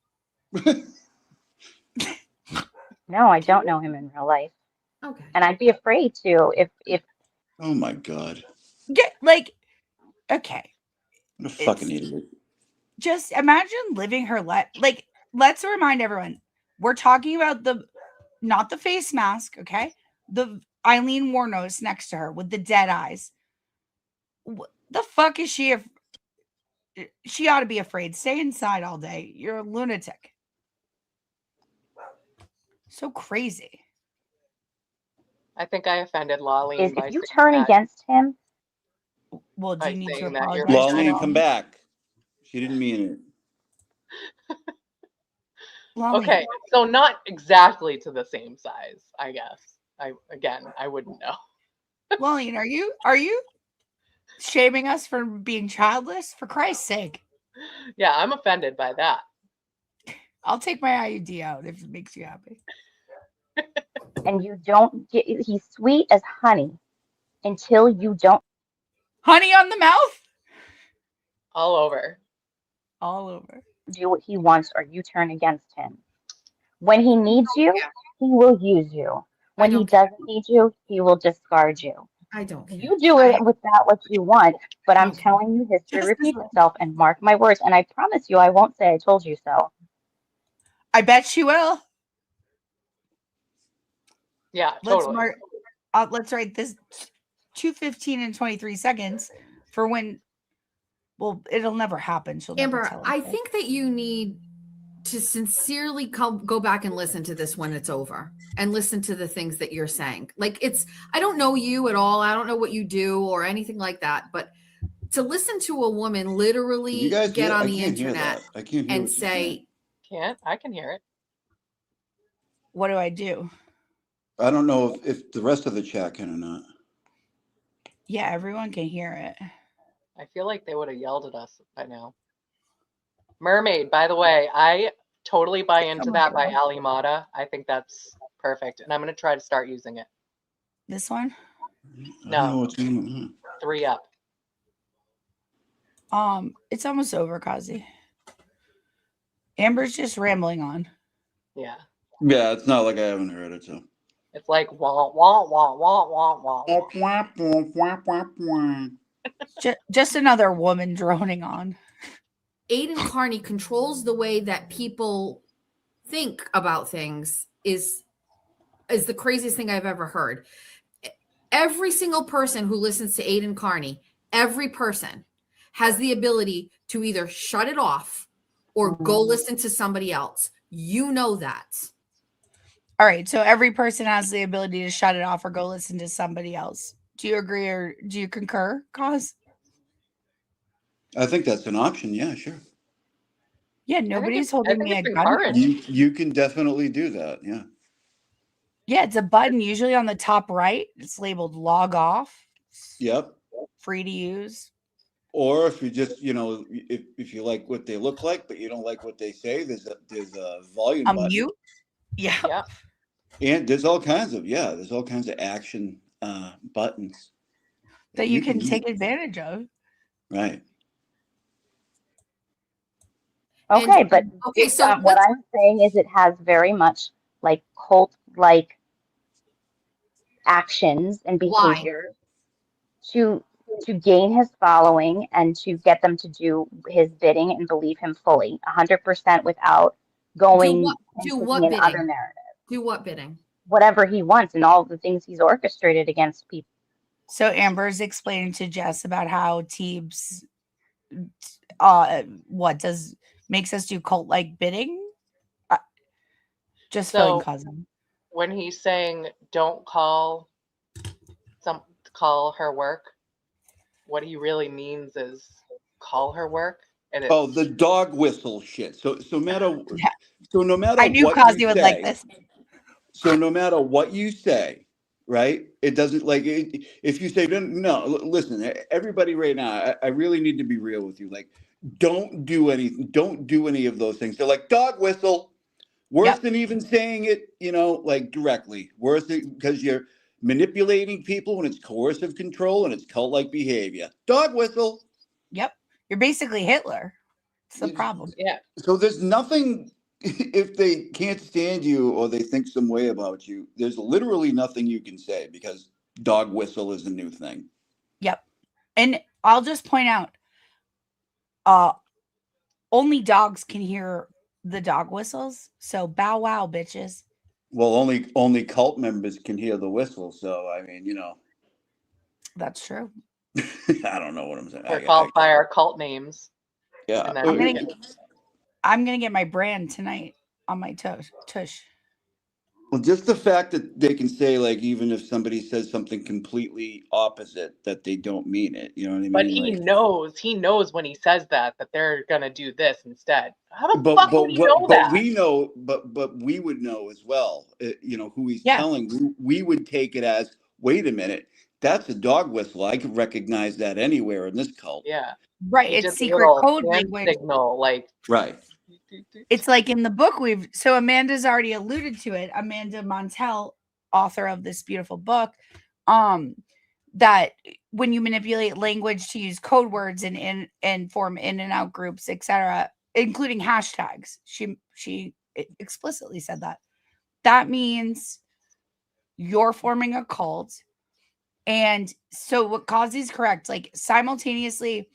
No, I don't know him in real life. Okay. And I'd be afraid to if Oh my god. Get like okay. What a fucking idiot. Just imagine living her life. Like, let's remind everyone, we're talking about not the face mask, okay? The Eileen Warnos next to her with the dead eyes. What the fuck is she? She ought to be afraid. Stay inside all day. You're a lunatic. So crazy. I think I offended Lolly if by you saying turn that. against him, Well, do By you need to saying that you're apologize to Lolene, her? come back. She didn't mean it. Lolly, Okay, so not exactly to the same size, I guess. I wouldn't know. Lolly, are you shaming us for being childless? For Christ's sake. Yeah, I'm offended by that. I'll take my IUD out if it makes you happy. and you don't get, he's sweet as honey until you don't Honey on the mouth? All over. All over. do what he wants or you turn against him. When he needs you, he will use you. When he doesn't need you, he will discard you. I don't care. You do it with that what you want, but I'm telling you, history repeats itself, and mark my words, and I promise you I won't say I told you so. I bet she will. Yeah, Let's totally. let's write this. 2:15 and 23 seconds for when. Well, it'll never happen. She'll never Amber, tell us I that. think that you need to sincerely go back and listen to this when it's over and listen to the things that you're saying. Like I don't know you at all. I don't know what you do or anything like that, but to listen to a woman literally You guys get on I the can't hear internet that. I can't hear and what you're saying. say, I can hear it. What do I do? I don't know if the rest of the chat can or not. Yeah, everyone can hear it. I feel like they would have yelled at us by now. Mermaid, by the way, I totally buy into that by Ali Mata. I think that's perfect. And I'm going to try to start using it. This one? I don't know what's going on. 3 up. It's almost over, Kazi. Amber's just rambling on. Yeah. Yeah, it's not like I haven't heard it, so. It's like wah wah wah wah wah wah. Just another woman droning on. Aiden Carney controls the way that people think about things is the craziest thing I've ever heard. Every single person who listens to Aiden Carney, every person has the ability to either shut it off or go listen to somebody else. You know that. All right. So every person has the ability to shut it off or go listen to somebody else. Do you agree or do you concur, Cause? I think that's an option. Yeah, sure. Yeah, nobody's holding me a gun. You can definitely do that. Yeah. Yeah, it's a button usually on the top right. It's labeled log off. Yep. Free to use. Or if you just, if you like what they look like, but you don't like what they say, there's a volume button. Mute. Yeah. And there's all kinds of action buttons that you can take advantage of. Right. Okay, but what I'm saying is it has very much like cult-like actions and behavior to gain his following and to get them to do his bidding and believe him fully, 100% without going do what in bidding? other narratives. Do what bidding? Whatever he wants and all the things he's orchestrated against people. So Amber's explaining to Jess about how Teebs makes us do cult-like bidding. Just filling cousin. When he's saying don't call her work, what he really means is call her work. And it's, the dog whistle shit. So no matter I knew what Kazi you would say, like this. So no matter what you say, right? It doesn't like it, if you say no. Listen, everybody, right now, I really need to be real with you. Like, don't do anything. Don't do any of those things. They're like dog whistle. Worse than even saying it, like directly. Worse because you're manipulating people when it's coercive control and it's cult-like behavior. Dog whistle. Yep. You're basically Hitler. It's the problem. Yeah. So there's nothing, if they can't stand you or they think some way about you, there's literally nothing you can say because dog whistle is a new thing. Yep. And I'll just point out, only dogs can hear the dog whistles. So bow wow, bitches. Well, only cult members can hear the whistle. So, I mean, That's true. I don't know what I'm saying. We're called by our cult names. Yeah. I'm gonna get my brand tonight on my tush. Well, just the fact that they can say, like, even if somebody says something completely opposite, that they don't mean it. You know what I mean? But he knows when he says that they're gonna do this instead. How the fuck would he know that? We know, but we would know as well. Who he's telling. We would take it as, wait a minute, that's a dog whistle. I could recognize that anywhere in this cult. Yeah. Right. It's secret code language. Signal, like right. It's like in the book so Amanda's already alluded to it. Amanda Montell, author of this beautiful book, that when you manipulate language to use code words and form in and out groups, etc., including hashtags, she explicitly said that means you're forming a cult. And so what Kazi's correct, like simultaneously,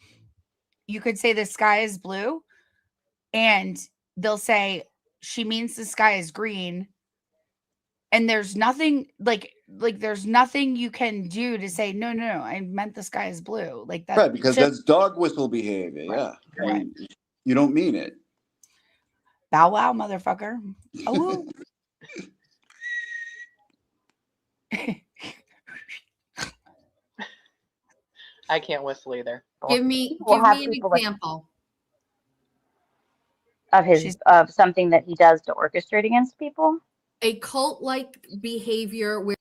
you could say the sky is blue and they'll say she means the sky is green. And there's nothing like like there's nothing you can do to say no, I meant the sky is blue. Like that. Right, because that's dog whistle behavior. Yeah, I mean, you don't mean it. Bow wow, motherfucker. Oh. I can't whistle either. Give me We'll have an people that- example. of something that he does to orchestrate against people. A cult-like behavior where.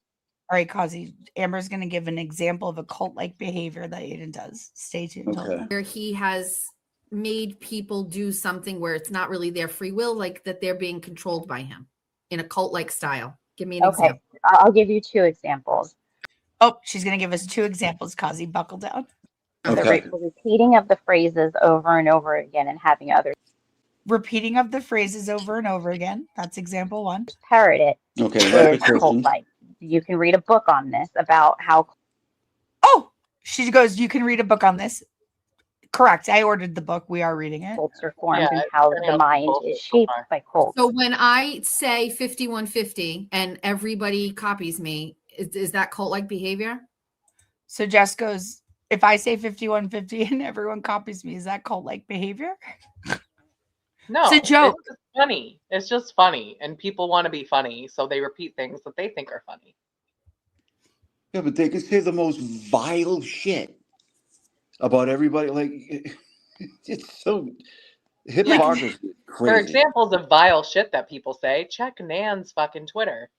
All right, Kazi. Amber's going to give an example of a cult-like behavior that Aiden does. Stay tuned. Okay. Where he has made people do something where it's not really their free will, like that they're being controlled by him in a cult-like style. Give me an example. I'll give you 2 examples. Oh, she's going to give us 2 examples, Kazi. Buckle down. Okay. The repeating of the phrases over and over again and having others repeating of the phrases over and over again. That's example 1. Parrot it. Okay. Is cult-like. You can read a book on this about how. Oh, she goes, you can read a book on this. Correct. I ordered the book. We are reading it. Cults are formed and how the mind is shaped by cults. So when I say 5150 and everybody copies me, is that cult-like behavior? So Jess goes, if I say 5150 and everyone copies me, is that cult-like behavior? No, it's a joke. It's just funny. It's just funny, and people want to be funny, so they repeat things that they think are funny. Yeah, but they can say the most vile shit about everybody. Like, it's so hypocrisy. Crazy. For examples of vile shit that people say, check Nan's fucking Twitter.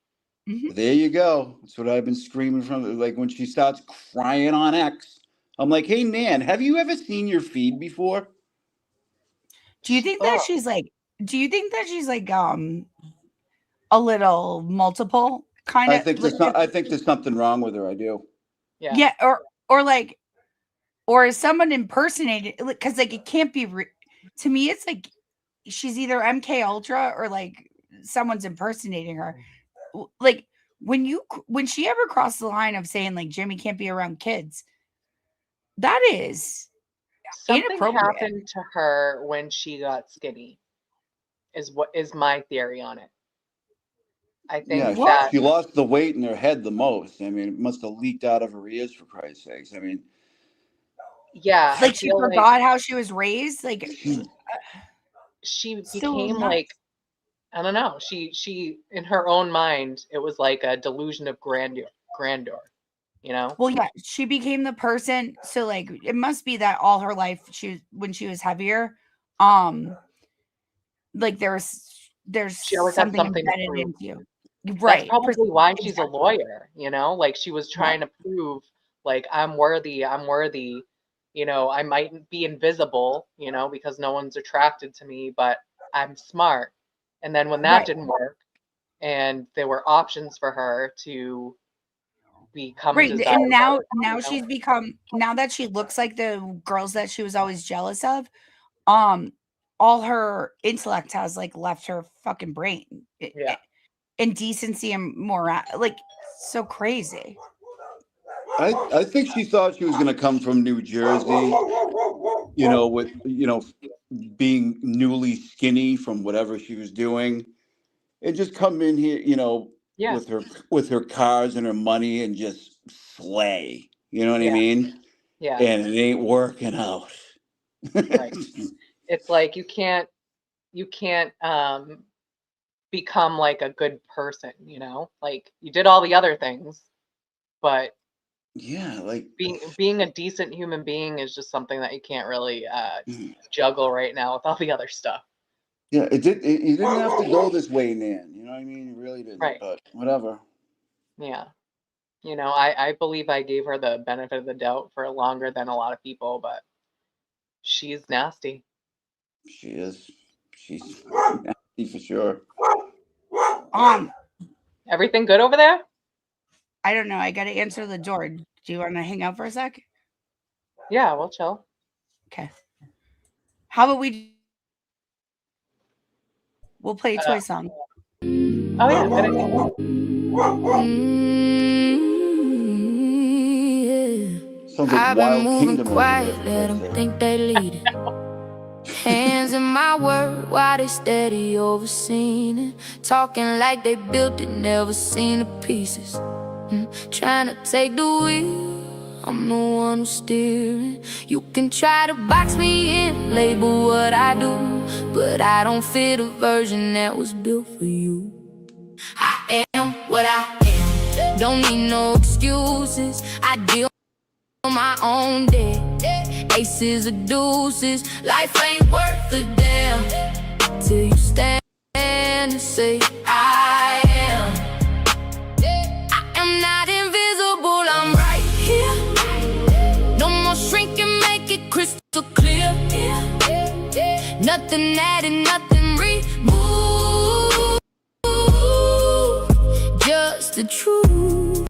There you go. That's what I've been screaming from. Like when she starts crying on X, I'm like, hey Nan, have you ever seen your feed before? Do you think that she's like? Do you think that she's like a little multiple kind of? I think there's something wrong with her. I do. Yeah. Yeah, or like, or is someone impersonated? Because like it can't be. To me, it's like she's either MK Ultra or like someone's impersonating her. Like when she ever crossed the line of saying like Jimmy can't be around kids, that is something happened to her when she got skinny. Is what is my theory on it. I think that she lost the weight in her head the most. I mean, it must have leaked out of her ears for Christ's sakes. I mean, yeah, like she forgot how she was raised. Like she became like, I don't know. She in her own mind, it was like a delusion of grandeur. You know? Well, yeah, she became the person. So like it must be that all her life when she was heavier, like there's something embedded into you. Right. That's probably why she's a lawyer, you know? Like she was trying to prove like I'm worthy, you know, I might be invisible, you know, because no one's attracted to me, but I'm smart. And then when that didn't work and there were options for her to become and now she's become, now that she looks like the girls that she was always jealous of, all her intellect has like left her fucking brain. And decency and moral, like so crazy. I think she thought she was going to come from New Jersey, you know, with, you know, being newly skinny from whatever she was doing, and just come in here, you know, with her cars and her money and just slay. You know what I mean? Yeah. And it ain't working out. Right. It's like you can't become like a good person, you know? Like you did all the other things, but yeah, like being a decent human being is just something that you can't really juggle right now with all the other stuff. Yeah, you didn't have to go this way, Nan. You know what I mean? You really didn't. Right. But whatever. Yeah. You know, I believe I gave her the benefit of the doubt for longer than a lot of people, but she's nasty. She is. She's nasty for sure. Everything good over there? I don't know. I got to answer the door. Do you want to hang out for a sec? Yeah, we'll chill. Okay. How about we'll play a toy song. Oh yeah, good idea. I've been moving quiet, let them think they lead it. Hands in my work while they steady overseeing it. Talking like they built it, never seen the pieces. Trying to take the wheel, I'm the one who's steering. You can try to box me in, label what I do, but I don't fit a version that was built for you. I am what I am, don't need no excuses. I deal on my own day, aces or deuces. Life ain't worth a damn till you stand and say I am. I am not invisible, I'm right here. No more shrinking, make it crystal clear. Nothing added, nothing removed, just the truth.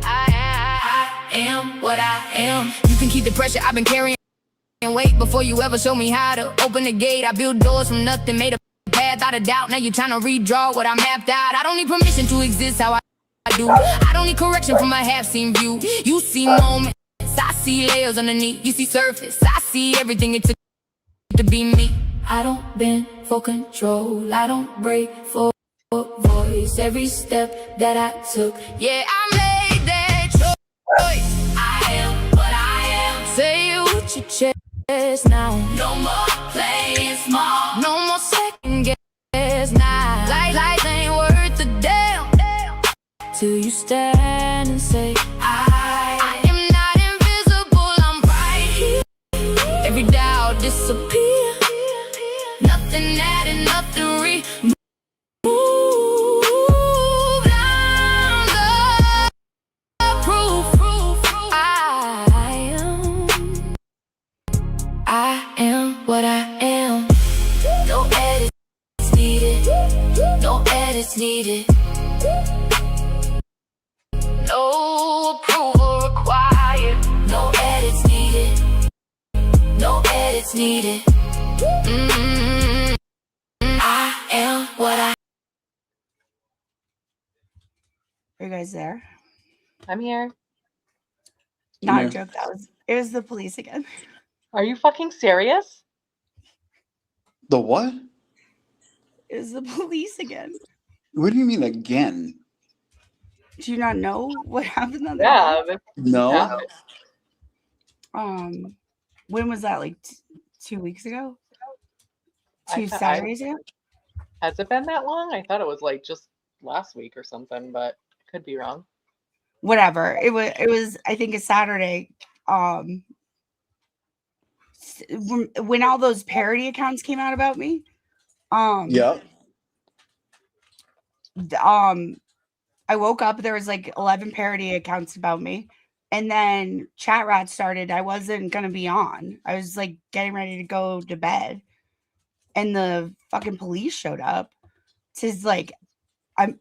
I am what I am. You can keep the pressure I've been carrying. Wait before you ever show me how to open the gate. I built doors from nothing, made a path out of doubt. Now you're trying to redraw what I mapped out. I don't need permission to exist how I do. I don't need correction from a half-seen view. You see moments, I see layers underneath. You see surface, I see everything it took to be me. I don't bend for control, I don't break for voice. Every step that I took, yeah, I made that choice. I am what I am. Say it with your chest now. No more playing small, no more second guess now. Life ain't worth a damn till you stand and say I am not invisible, I'm right here. Every doubt disappear, nothing added, nothing removed. I'm the proof. I am what I am. No edits needed, no edits needed. No approval required, no edits needed, no edits needed. I am what I. Are you guys there? I'm here. Not a joke. It was the police again. Are you fucking serious? The what? It was the police again. What do you mean again? Do you not know what happened on Yeah. No. When was that? Like 2 weeks ago? Two Saturdays ago? Has it been that long? I thought it was like just last week or something, but I could be wrong. Whatever. It was I think a Saturday. When all those parody accounts came out about me. Yeah. I woke up, there was like 11 parody accounts about me. And then Chat Rat started. I wasn't gonna be on. I was like getting ready to go to bed. And the fucking police showed up. It's like I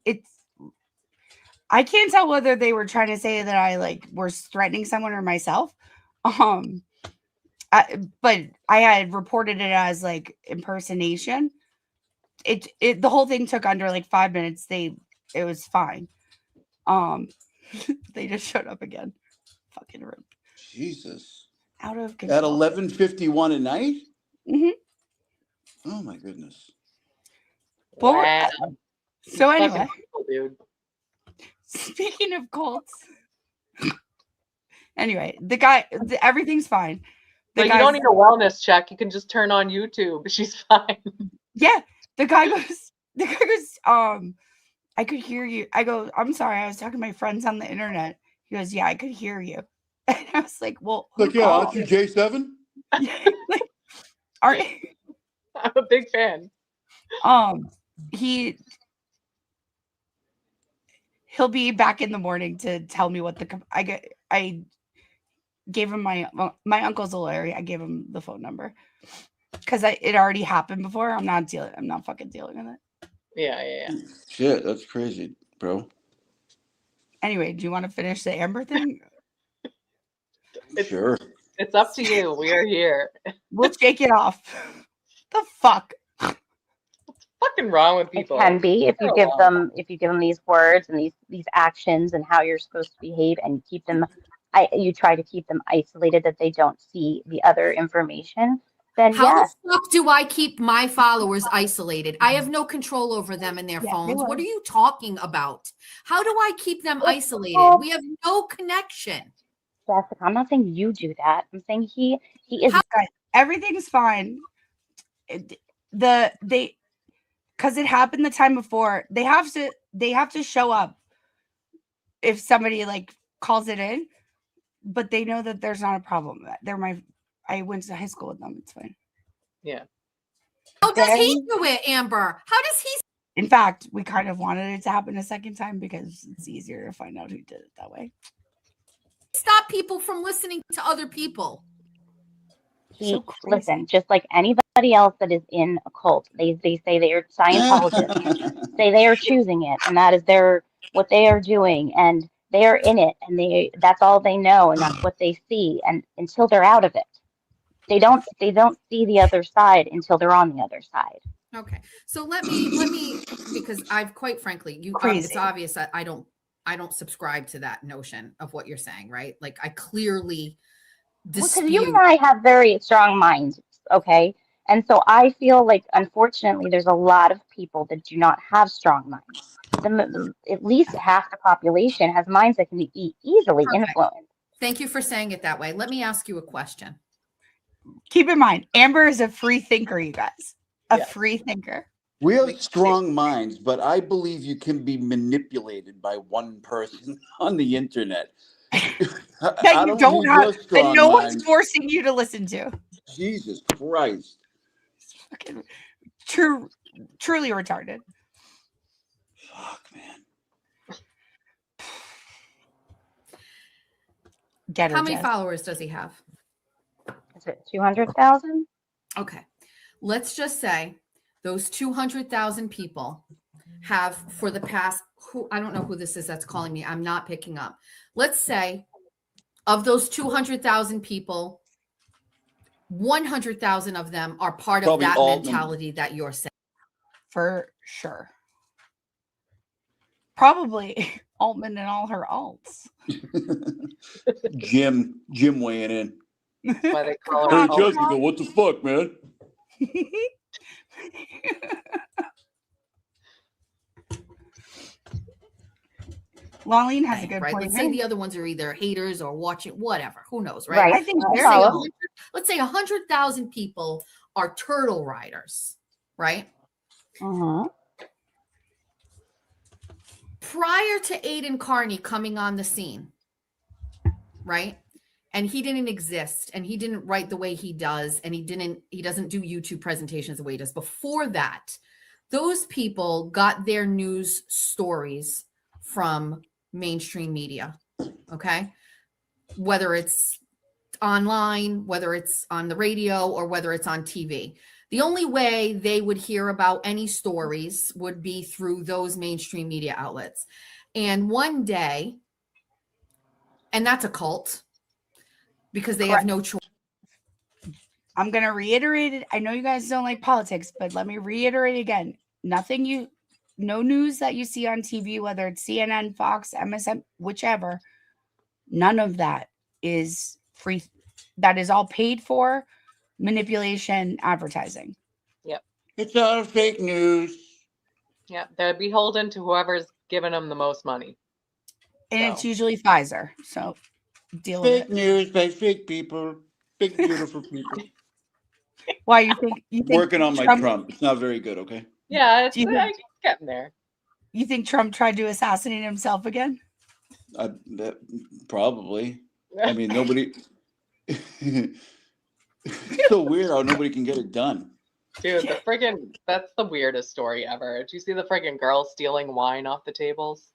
can't tell whether they were trying to say that I like was threatening someone or myself. But I had reported it as like impersonation. The whole thing took under like 5 minutes. It was fine. They just showed up again. Fucking rude. Jesus. Out of control. At 11:51 at night? Mm-hmm. Oh my goodness. Wow. So anyway, people, dude. Speaking of cults. Anyway, the guy, everything's fine. But you don't need a wellness check. You can just turn on YouTube. She's fine. Yeah. The guy goes, I could hear you. I go, I'm sorry. I was talking to my friends on the internet. He goes, yeah, I could hear you. And I was like, well, like, yeah, aren't you J7? Like, I'm a big fan. He'll be back in the morning to tell me what I gave him my uncle's a lawyer. I gave him the phone number because it already happened before. I'm not fucking dealing with it. Yeah. Shit, that's crazy, bro. Anyway, do you want to finish the Amber thing? Sure. It's up to you. We are here. We'll shake it off. The fuck? What's fucking wrong with people? It can be if you give them these words and these actions and how you're supposed to behave, and you keep them. You try to keep them isolated that they don't see the other information. then How yes. the fuck do I keep my followers isolated? I have no control over them and their phones. What are you talking about? How do I keep them isolated? We have no connection. Jessica, I'm not saying you do that. I'm saying he is. Guys, everything's fine. Because it happened the time before. They have to show up if somebody like calls it in, but they know that there's not a problem. I went to high school with them. It's fine. Yeah. How does he do it, Amber? How does he? In fact, we kind of wanted it to happen a second time because it's easier to find out who did it that way. Stop people from listening to other people. Listen, just like anybody else that is in a cult, they say they are Scientologists, say they are choosing it, and that is what they are doing, and they are in it, and that's all they know, and that's what they see, and until they're out of it, they don't see the other side until they're on the other side. Okay, so let me because I've quite frankly, it's obvious that I don't subscribe to that notion of what you're saying, right? Like I clearly dispute. Because you and I have very strong minds, okay? And so I feel like, unfortunately, there's a lot of people that do not have strong minds. At least half the population has minds that can be easily influenced. Thank you for saying it that way. Let me ask you a question. Keep in mind, Amber is a free thinker, you guys. A free thinker. We have strong minds, but I believe you can be manipulated by one person on the internet. That you don't have, and no one's forcing you to listen to. Jesus Christ. Fucking truly retarded. Fuck, man. How many followers does he have? Is it 200,000? Okay. Let's just say those 200,000 people have for the past, I don't know who this is that's calling me. I'm not picking up. Let's say of those 200,000 people, 100,000 of them are part of that mentality that you're saying. For sure. Probably Altman and all her alts. Jim weighing in. That's why they call her. Hey, Jessica, what the fuck, man? Lolene has a good right? point. Let's say the other ones are either haters or watching, whatever. Who knows, right? I think let's say 100,000 people are turtle riders, right? Prior to Aiden Carney coming on the scene, right? And he didn't exist, and he didn't write the way he does, and he doesn't do YouTube presentations the way he does. Before that, those people got their news stories from mainstream media, okay? Whether it's online, whether it's on the radio, or whether it's on TV. The only way they would hear about any stories would be through those mainstream media outlets. And one day, and that's a cult, because they have no choice. I'm going to reiterate it. I know you guys don't like politics, but let me reiterate again. No news that you see on TV, whether it's CNN, Fox, MSN, whichever, none of that is free. That is all paid for manipulation, advertising. Yep. It's all fake news. Yeah, they're beholden to whoever's giving them the most money. And it's usually Pfizer. So deal with it. Fake news by fake people, big beautiful people. Why you think working on my Trump? It's not very good. Okay. Yeah, it's getting there. You think Trump tried to assassinate himself again? Probably. I mean, nobody. It's so weird how nobody can get it done. Dude, that's the weirdest story ever. Did you see the friggin' girl stealing wine off the tables?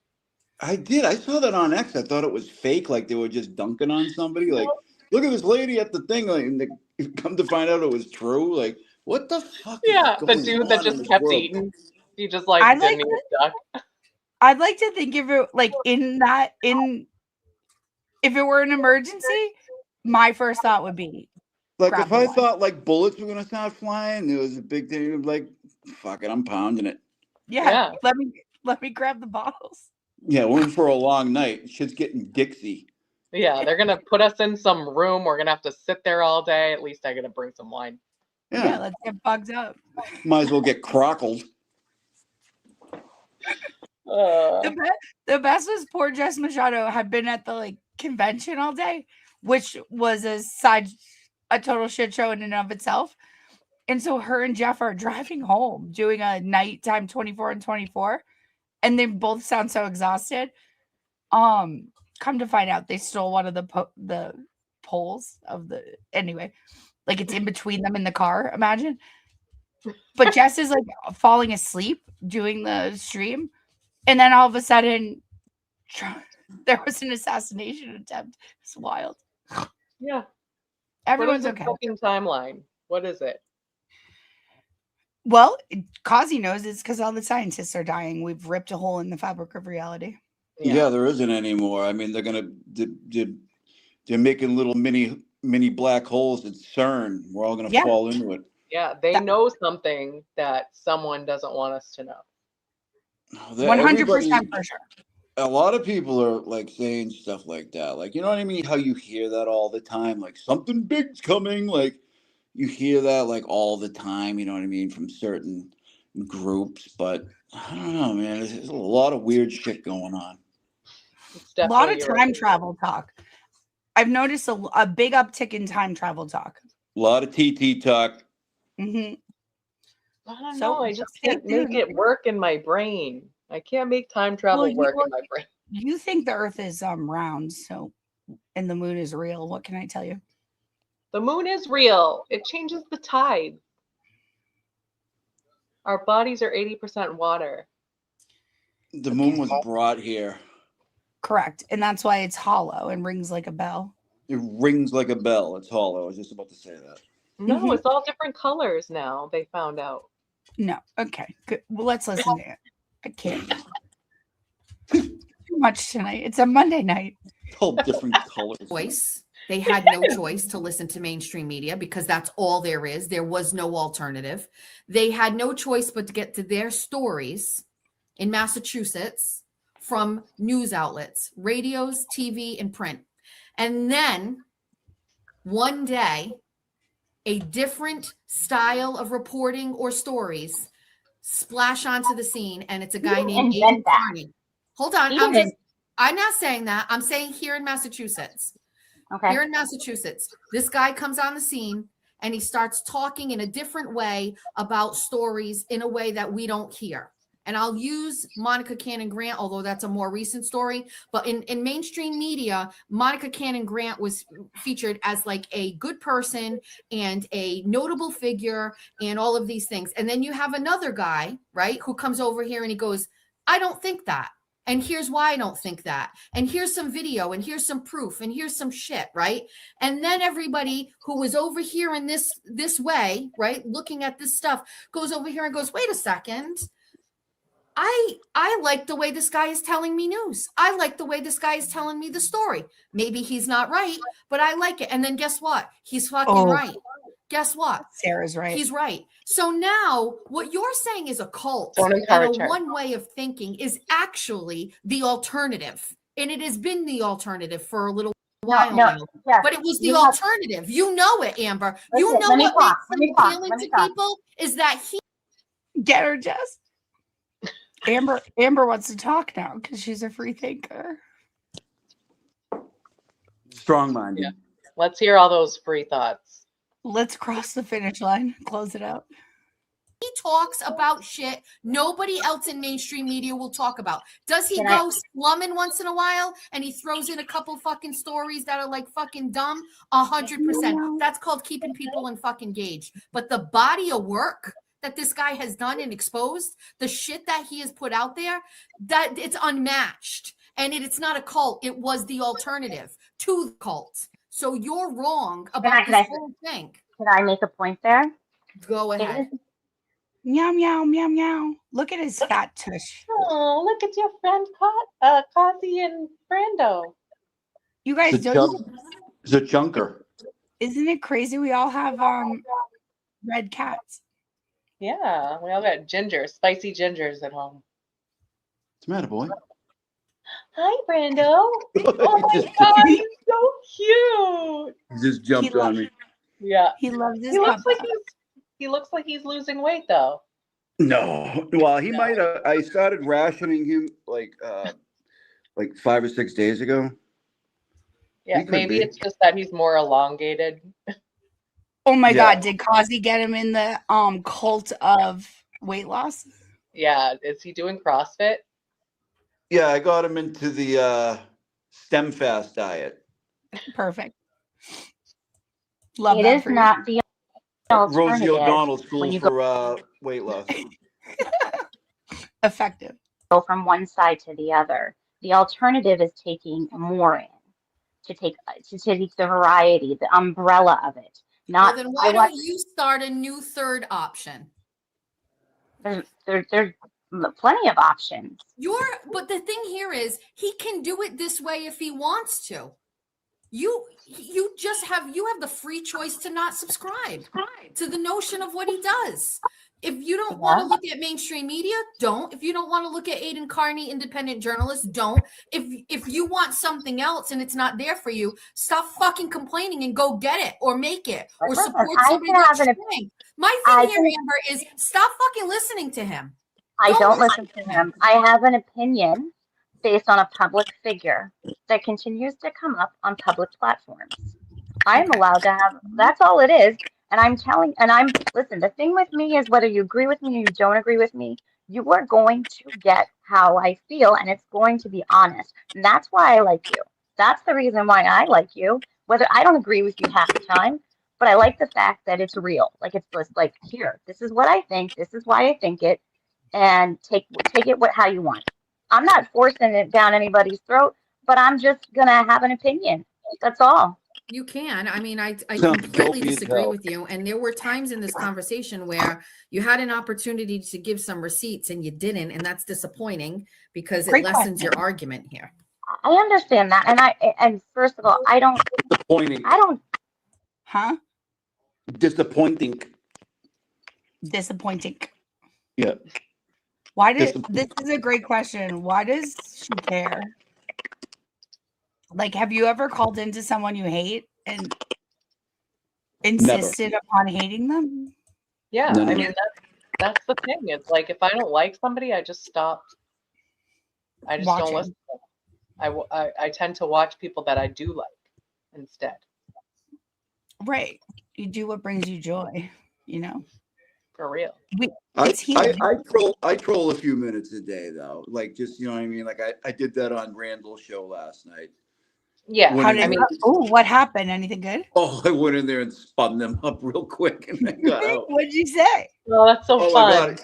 I did. I saw that on X. I thought it was fake, like they were just dunking on somebody. Like, look at this lady at the thing. Like, and they come to find out it was true. Like, what the fuck? Yeah, the dude that just kept eating. He just didn't eat duck. I'd like to think if it if it were an emergency, my first thought would be like if I thought like bullets were gonna start flying, it was a big thing. Like, fuck it, I'm pounding it. Yeah. Let me grab the bottles. Yeah, we're in for a long night. Shit's getting Dixie. Yeah, they're gonna put us in some room. We're gonna have to sit there all day. At least I gotta bring some wine. Yeah, let's get bugged up. Might as well get crockled. The best was poor Jess Machado had been at the like convention all day, which was a total shit show in and of itself. And so her and Jeff are driving home doing a nighttime 24 and 24, and they both sound so exhausted. Come to find out, they stole one of the poles of the anyway, like it's in between them in the car. Imagine, but Jess is like falling asleep doing the stream, and then all of a sudden, there was an assassination attempt. It's wild. Yeah, everyone's what is okay. Fucking timeline. What is it? Well, Kazi knows it's because all the scientists are dying. We've ripped a hole in the fabric of reality. Yeah, there isn't anymore. I mean, they're making little mini black holes at CERN. We're all gonna fall into it. Yeah, they know something that someone doesn't want us to know. 100% for sure. A lot of people are like saying stuff like that. Like, you know what I mean? How you hear that all the time? Like something big's coming. Like you hear that like all the time. You know what I mean? From certain groups, but I don't know, man. There's a lot of weird shit going on. A lot of time travel talk. I've noticed a big uptick in time travel talk. A lot of TT talk. I don't know. I just can't make it work in my brain. I can't make time travel work in my brain. You think the Earth is round, so and the moon is real. What can I tell you? The moon is real. It changes the tide. Our bodies are 80% water. The moon was brought here. Correct. And that's why it's hollow and rings like a bell. It rings like a bell. It's hollow. I was just about to say that. No, it's all different colors now, they found out. No. Okay. Good. Well, let's listen to it. I can't. Too much tonight. It's a Monday night. All different colors. They had no choice to listen to mainstream media because that's all there is. There was no alternative. They had no choice but to get to their stories in Massachusetts from news outlets, radios, TV, and print. And then one day, a different style of reporting or stories splash onto the scene, and it's a guy named Aiden Carney. Hold on. I'm not saying that. I'm saying here in Massachusetts. Okay. Here in Massachusetts, this guy comes on the scene and he starts talking in a different way about stories in a way that we don't hear. And I'll use Monica Cannon Grant, although that's a more recent story. But in mainstream media, Monica Cannon Grant was featured as like a good person and a notable figure and all of these things. And then you have another guy, right, who comes over here and he goes, I don't think that. And here's why I don't think that. And here's some video and here's some proof and here's some shit, right? And then everybody who was over here in this way, right, looking at this stuff goes over here and goes, wait a second. I like the way this guy is telling me news. I like the way this guy is telling me the story. Maybe he's not right, but I like it. And then guess what? He's fucking right. Guess what? Sarah's right. He's right. So now what you're saying is a cult. Don't encourage her. One way of thinking is actually the alternative. And it has been the alternative for a little while now. Yes. But it was the alternative. You know it, Amber. You know what makes him appealing to people is that he... Get her, Jess. Amber wants to talk now because she's a free thinker. Strong-minded. Yeah. Let's hear all those free thoughts. Let's cross the finish line. Close it out. He talks about shit nobody else in mainstream media will talk about. Does he go slumming once in a while and he throws in a couple fucking stories that are like fucking dumb? 100%. That's called keeping people in fucking engaged. But the body of work that this guy has done and exposed, the shit that he has put out there, that it's unmatched. And it's not a cult. It was the alternative to the cult. So you're wrong about this whole thing. Can I make a point there? Go ahead. Meow, meow, meow, meow. Look at his fat tush. Oh, look at your friend Kazi and Brando. You guys don't... It's a chunker. Isn't it crazy? We all have red cats. Yeah, we all got spicy gingers at home. What's the matter, boy? Hi, Brando. Oh my God, he's so cute. He just jumped on me. Yeah. He loves his He looks like He looks like he's losing weight though. No, well, he might have. I started rationing him like 5 or 6 days ago. Yeah, He could maybe be. it's just that he's more elongated. Oh my Yeah. God, did Kazi get him in the cult of weight loss? Yeah, is he doing CrossFit? Yeah, I got him into the stem fast diet. Perfect. Love It that is for you. not the Rosie alternative O'Donnell when School you for weight loss. Effective. go from one side to the other. The alternative is taking more in, to take the variety, the umbrella of it. Well, Not then I why want don't you start a new third option? there's plenty of options. But the thing here is he can do it this way if he wants to. You have the free choice to not subscribe to the notion of what he does. If you don't want to look at mainstream media, don't. If you don't want to look at Aiden Carney, independent journalist, don't. If you want something else and it's not there for you, stop fucking complaining and go get it or make it or Listen, support I somebody can that's have trying. My thing here, Amber, is stop fucking listening to him. I don't listen to him. I have an opinion based on a public figure that continues to come up on public platforms. I am allowed to have, that's all it is. Listen, the thing with me is whether you agree with me or you don't agree with me, you are going to get how I feel and it's going to be honest. And that's why I like you. That's the reason why I like you. Whether I don't agree with you half the time, but I like the fact that it's real. Like it's just like, here, this is what I think. This is why I think it. And take it how you want. I'm not forcing it down anybody's throat, but I'm just gonna have an opinion. That's all. You can. I mean, I Sounds completely dopey as disagree hell. with you. And there were times in this conversation where you had an opportunity to give some receipts and you didn't, and that's disappointing because it lessens your argument here. I understand that, and first of all, I don't. Huh? Disappointing. Disappointing. Yeah. Why did this is a great question. Why does she care? Like, have you ever called into someone you hate and insisted upon hating them? Yeah, I mean that's the thing. It's like if I don't like somebody, I just stop. I just don't listen to them. I tend to watch people that I do like instead. Right. You do what brings you joy, you know. For real. I troll a few minutes a day though. Like just you know what I mean? Like I did that on Randall's show last night. Yeah. What happened? Anything good? Oh, I went in there and spun them up real quick and then got out. What'd you say? Oh, that's so fun. I got it.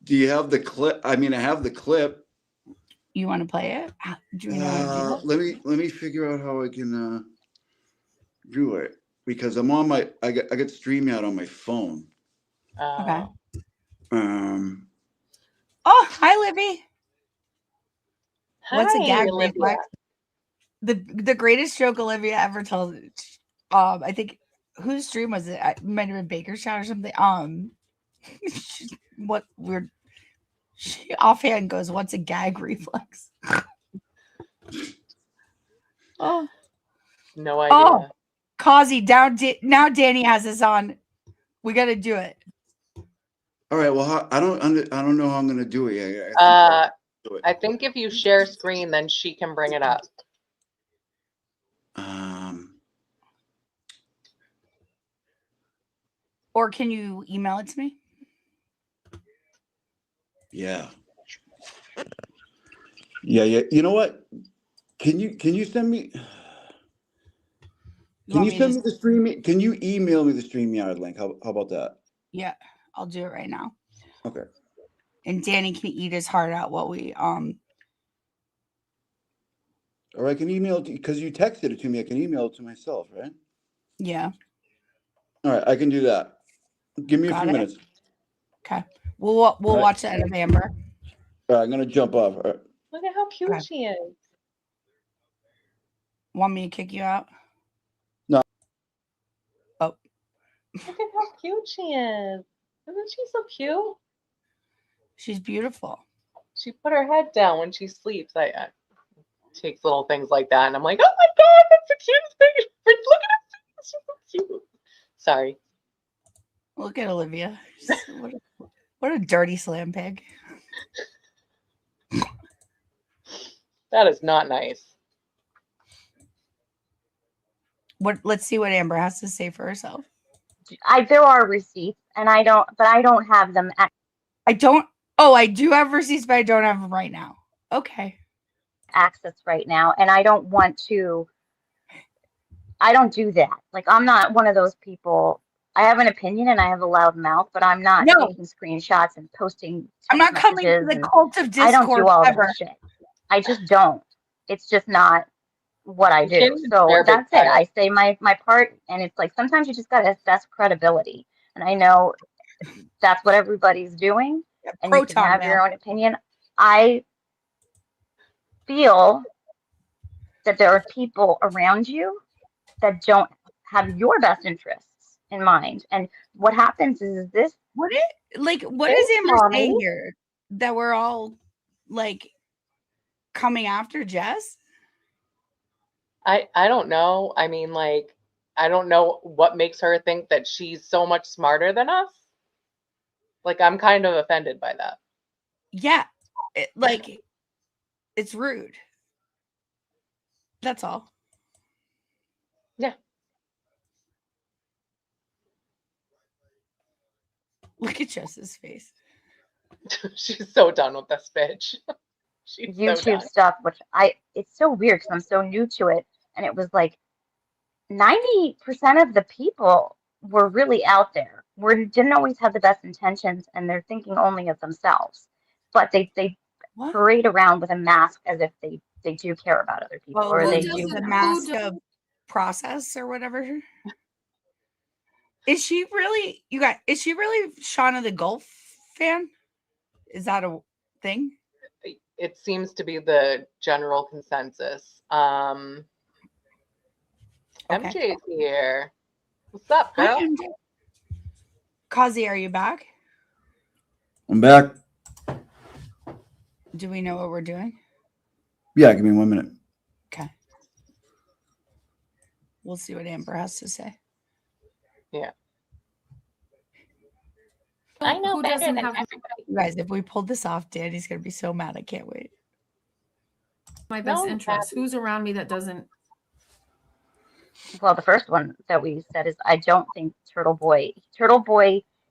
Do you have the clip? I mean, I have the clip. You want to play it? Do you know how to do it? Let me figure out how I can do it because I'm on my I got StreamYard on my phone. Okay. Oh, hi, Libby. What's a Hi, gag Olivia. reflex? The greatest joke Olivia ever told. I think whose stream was it? It might have been Baker's Shot or something. What weird. She offhand goes, "What's a gag reflex?" Oh, no idea. Oh, Kazi, now Danny has this on. We got to do it. All right. Well, I don't know how I'm going to do it. I think if you share screen, then she can bring it up. Or can you email it to me? Yeah. Yeah. You know what? Can you send me? Can you send me the stream? Can you email me the StreamYard link? How about that? Yeah, I'll do it right now. Okay. And Danny can eat his heart out while we Or I can email it because you texted it to me. I can email it to myself, right? Yeah. All right, I can do that. Give me a few minutes. Okay. We'll watch that of Amber. All right, I'm gonna jump off. All right. Look at how cute she is. Want me to kick you out? No. Oh. Look at how cute she is. Isn't she so cute? She's beautiful. She put her head down when she sleeps. I takes little things like that, and I'm like, oh my god, that's the cutest thing. Look at her. She's so cute. Sorry. Look at Olivia. What a dirty slam pig. That is not nice. Let's see what Amber has to say for herself. There are receipts, and I don't have them. I do have receipts, but I don't have them right now. Okay. Access right now, and I don't do that. Like, I'm not one of those people. I have an opinion and I have a loud mouth, but I'm not taking screenshots and posting. I'm not coming to the cult of Discord. I don't do all ever. that shit. I just don't. It's just not what I do. So that's it. I say my part, and it's like sometimes you just gotta assess credibility. And I know that's what everybody's doing, and you can have your own opinion. I feel that there are people around you that don't have your best interests in mind. And what happens is this. What is Amber saying here? That we're all like coming after Jess? I don't know. I mean, like, I don't know what makes her think that she's so much smarter than us. Like, I'm kind of offended by that. Yeah. It's rude. That's all. Yeah. Look at Jess's face. She's so done with this bitch. She's YouTube stuff, which it's so weird because I'm so new to it. And it was like 90% of the people were really out there. Didn't always have the best intentions, and they're thinking only of themselves. But they parade around with a mask as if they do care about other people, or they do the mask of process or whatever. Is she really Shauna the Golf fan? Is that a thing? It seems to be the general consensus. MJ's here. What's up, girl? Hi, MJ. Kazi, are you back? I'm back. Do we know what we're doing? Yeah, give me 1 minute. Okay. We'll see what Amber has to say. Yeah. I know better than everybody. You guys, if we pulled this off, Danny's going to be so mad. I can't wait. My best interest. Who's around me that doesn't? Well, the first one that we said is I don't think Turtle Boy,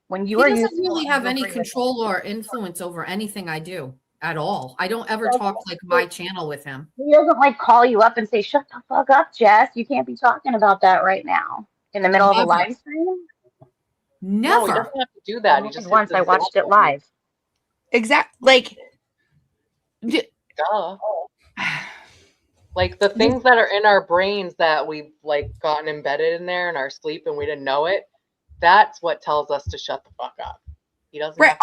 when you are He used doesn't really have any control or influence over anything I do at all. I don't ever talk like my channel with him. He doesn't like call you up and say, "Shut the fuck up, Jess. You can't be talking about that right now in the middle of a live stream." Never. No, he doesn't have to do that. He just once I watched it live. Exactly. Duh. Like the things that are in our brains that we've like gotten embedded in there in our sleep and we didn't know it. That's what tells us to shut the fuck up. He doesn't. Right.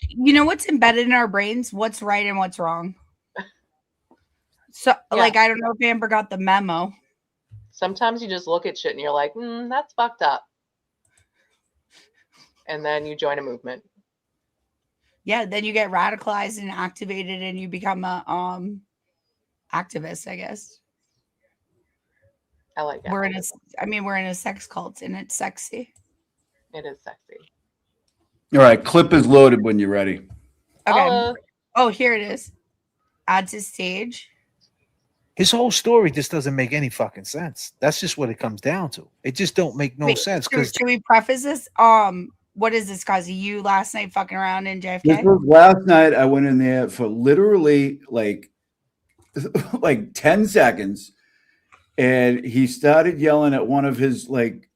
You know what's embedded in our brains? What's right and what's wrong. So, like, I don't know if Amber got the memo. Sometimes you just look at shit and you're like, that's fucked up. And then you join a movement. Yeah, then you get radicalized and activated and you become a activist, I guess. I like that. We're in a sex cult and it's sexy. It is sexy. All right, clip is loaded when you're ready. Okay. Oh, here it is. Add to stage. His whole story just doesn't make any fucking sense. That's just what it comes down to. It just don't make no sense. Should we preface this? What is this, Kazi? You last night fucking around in JFK? This was last night. I went in there for literally like 10 seconds, and he started yelling at one of his like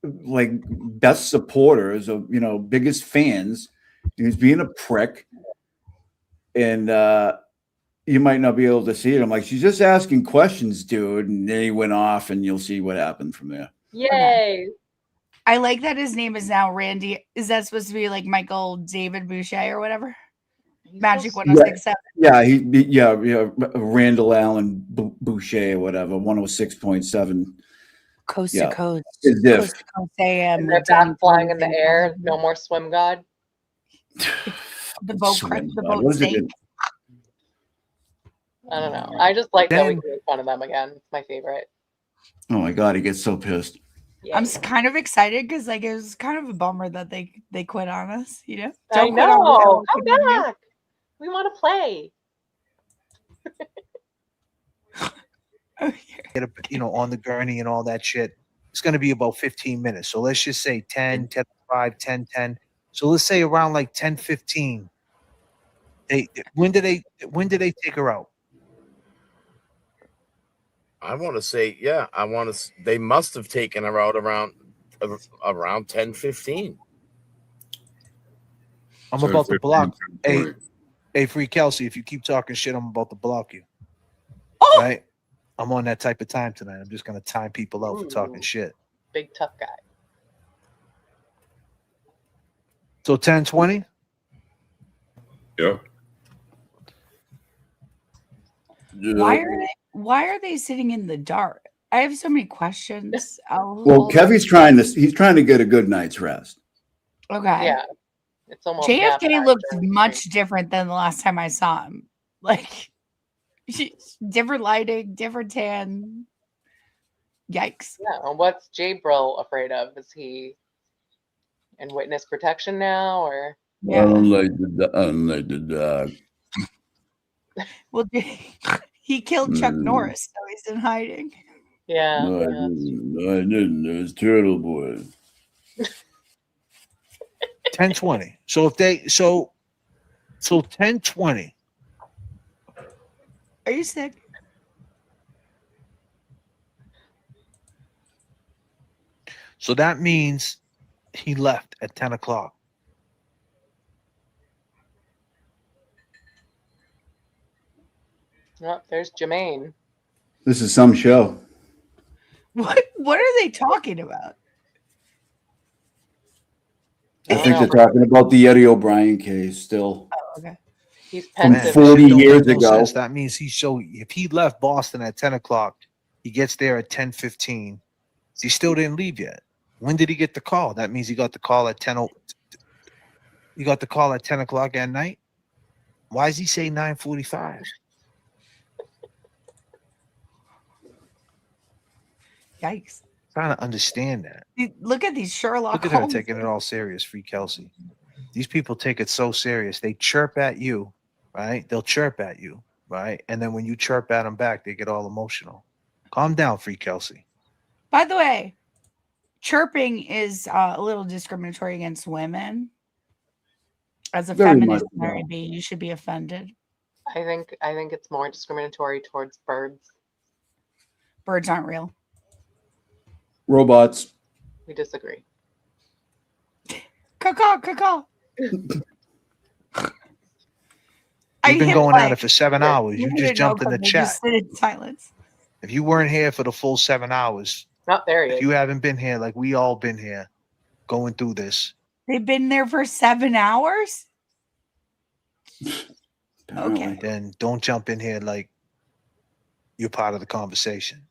best supporters or biggest fans. He was being a prick, and you might not be able to see it. I'm like, she's just asking questions, dude. And then he went off, and you'll see what happened from there. Yay. I like that his name is now Randy. Is that supposed to be like Michael David Boucher or whatever? Magic 1067. Yeah, Randall Allen Boucher or whatever, 106.7. Coast to coast. As if. Coast to coast AM. And they're back flying in the air. No more swim god. The boat snake. I don't know. I just like that we can make fun of them again. It's my favorite. Oh my God, he gets so pissed. I'm kind of excited because like it was kind of a bummer that they quit on us. You know, I don't quit on us. know. Come back. We want to play. Get up, on the gurney and all that shit. It's going to be about 15 minutes. So let's just say 10, 10, 5, 10, 10. So let's say around like 10, 15. When did they take her out? I want to say, yeah, they must have taken her out around 10, 15. I'm about to block. Hey, Free Kelsey, if you keep talking shit, I'm about to block you. Oh! Right? I'm on that type of time tonight. I'm just going to time people out for talking shit. Big tough guy. So 10, 20? Yeah. Why are they sitting in the dark? I have so many questions. Well, Kevy's trying this. He's trying to get a good night's rest. Okay. Yeah. It's almost JFK looks much different than the last time I saw him. Like different lighting, different tan. Yikes. Yeah. What's J Bro afraid of? Is he in witness protection now, or? Yeah. I don't like the dog. Well, he killed Chuck Norris, so he's in hiding. Yeah. No, I didn't. It was Turtle Boy. 10-20. So if they so 10-20. Are you sick? So that means he left at 10 o'clock. Oh, there's Jermaine. This is some show. What are they talking about? I think they're talking about the Eddie O'Brien case still. Oh, okay. He's from 40 years ago. That means if he left Boston at 10 o'clock, he gets there at 10:15. He still didn't leave yet. When did he get the call? That means he got the call at 10. You got the call at 10 o'clock at night. Why does he say 9:45? Yikes. Trying to understand that. Look at these Sherlock Look at her Holmes. taking it all serious, Free Kelsey. These people take it so serious. They chirp at you, right? They'll chirp at you, right? And then when you chirp at them back, they get all emotional. Calm down, Free Kelsey. By the way, chirping is a little discriminatory against women. As a Very feminist, much so. MerryB, you should be offended. I think it's more discriminatory towards birds. Birds aren't real. Robots. We disagree. Caw. You've been going at it for 7 hours. You just jumped in the chat. Just sit in silence. If you weren't here for the full 7 hours, Not there yet. if you haven't been here like we all been here going through this, They've been there for 7 hours? Okay. then don't jump in here like you're part of the conversation.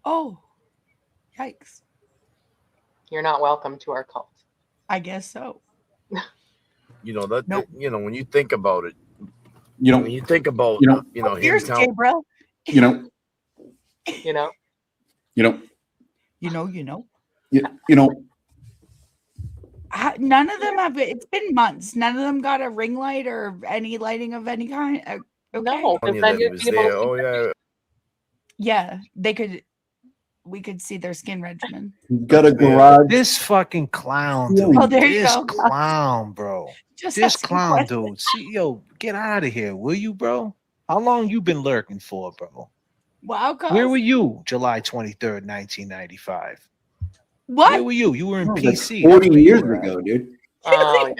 Oh, yikes. You're not welcome to our cult. I guess so. When you think about it, when you think about Here's him Jay Bro. You know. None of them have. It's been months. None of them got a ring light or any lighting of any kind. Okay. No, Yeah, they could. We could see their skin regimen. Got a garage. This fucking clown, dude. Oh, there you this go. clown, bro. Just this asking clown, questions. dude. See, yo, get out of here, will you, bro? How long you been lurking for, bro? Wow, cuz. Where were you July 23rd, 1995? What? Where were you? You were in No, that's PC. 40 That's where you years were at. ago, dude. Oh, yeah.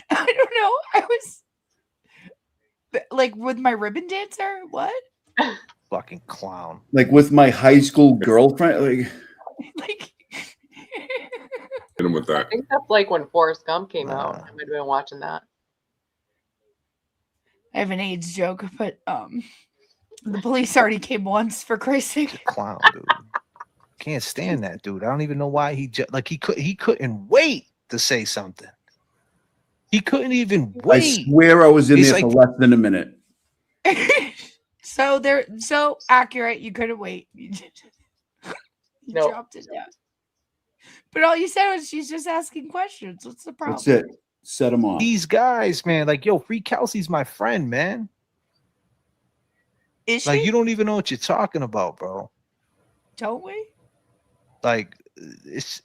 I don't know. I was like with my ribbon dancer. What? Fucking clown. Like with my high school girlfriend. Like Hit him with I that. think that's like when Forrest Gump came out. I might have been watching that. I have an AIDS joke, but the police already came once, for Christ's sake. Clown, dude. Can't stand that dude. I don't even know why he couldn't wait to say something. He couldn't even I wait. swear I was in He's there for like- less than a minute. So they're so accurate. You couldn't wait. He Nope. dropped it down. But all you said was she's just asking questions. What's the problem? That's it. Set them off. These guys, man, like, yo, Free Kelsey's my friend, man. Is Like, she? you don't even know what you're talking about, bro. Don't we? Like, it's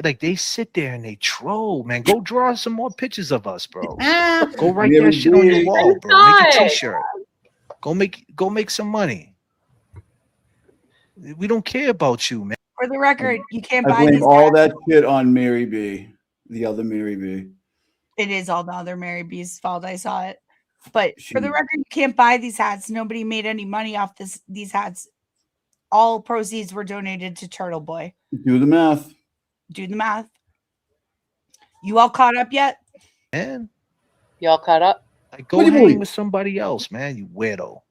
like they sit there and they troll, man. Go draw some more pictures of us, bro. Go write that shit on your wall, bro. Make a t-shirt. Go make some money. We don't care about you, man. For the record, you can't I buy blame these. all that shit on MerryB, the other MerryB. It is all the other MerryB's fault. I saw it. But for the record, you can't buy these hats. Nobody made any money off these hats. All proceeds were donated to Turtle Boy. Do the math. Do the math. You all caught up yet? Man, Y'all caught up? like, go hang with somebody else, man. You weirdo.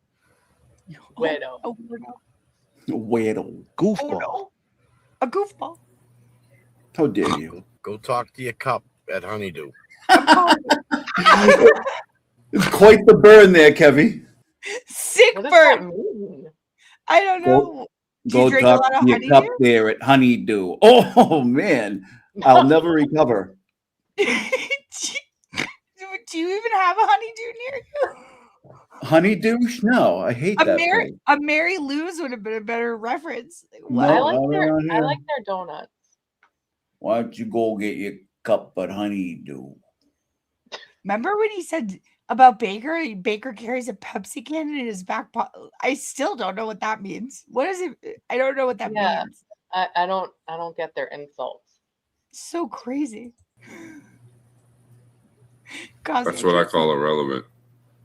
Widow. Oh, weirdo. Weirdo. Goofball. A goofball. How dare you? Go talk to your cup at Honeydew. It's quite the burn there, Kevy. Sick What does bird. that mean? I don't know. Do you Go drink a talk lot of to your honeydew? cup there at Honeydew. Oh man, I'll never recover. Do you even have a honeydew near you? Honeydew? No, I hate that. place. A Mary Lou's would have been a better reference. No, I like not their around I here. like their donuts. Why don't you go get your cup at Honeydew? Remember when he said about Baker? Baker carries a Pepsi can in his back pocket. I still don't know what that means. What is it? I don't know what that Yeah. means. I don't get their insults. So crazy. That's what I call irrelevant.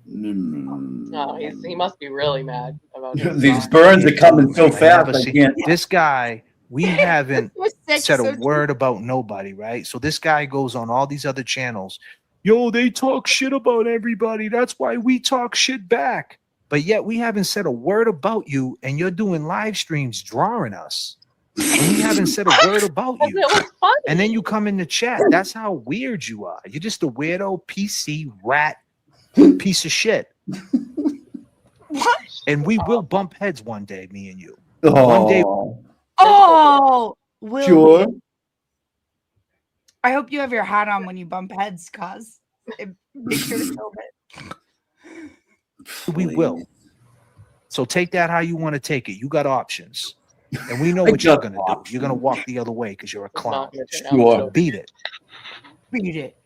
No, he must be really mad about it. These burns are coming so I fast. never I see- can't. This guy, we haven't Sick, said so a word about nobody, right? So this guy goes on all these other channels. Yo, they talk shit about everybody. That's why we talk shit back. But yet we haven't said a word about you, and you're doing live streams drawing us. And we haven't said a word about you. It was funny. And then you come in the chat. That's how weird you are. You're just a weirdo, PC, rat, piece of shit. What? And we will bump heads one day, me and you. One day. Oh, Will. Sure. I hope you have your hat on when you bump heads, cause make sure to film it. We will. So take that how you want to take it. You got options. And we know I what you're got going to do. You're going to walk the other way because you're a clown. Sure. Beat it. Beat it.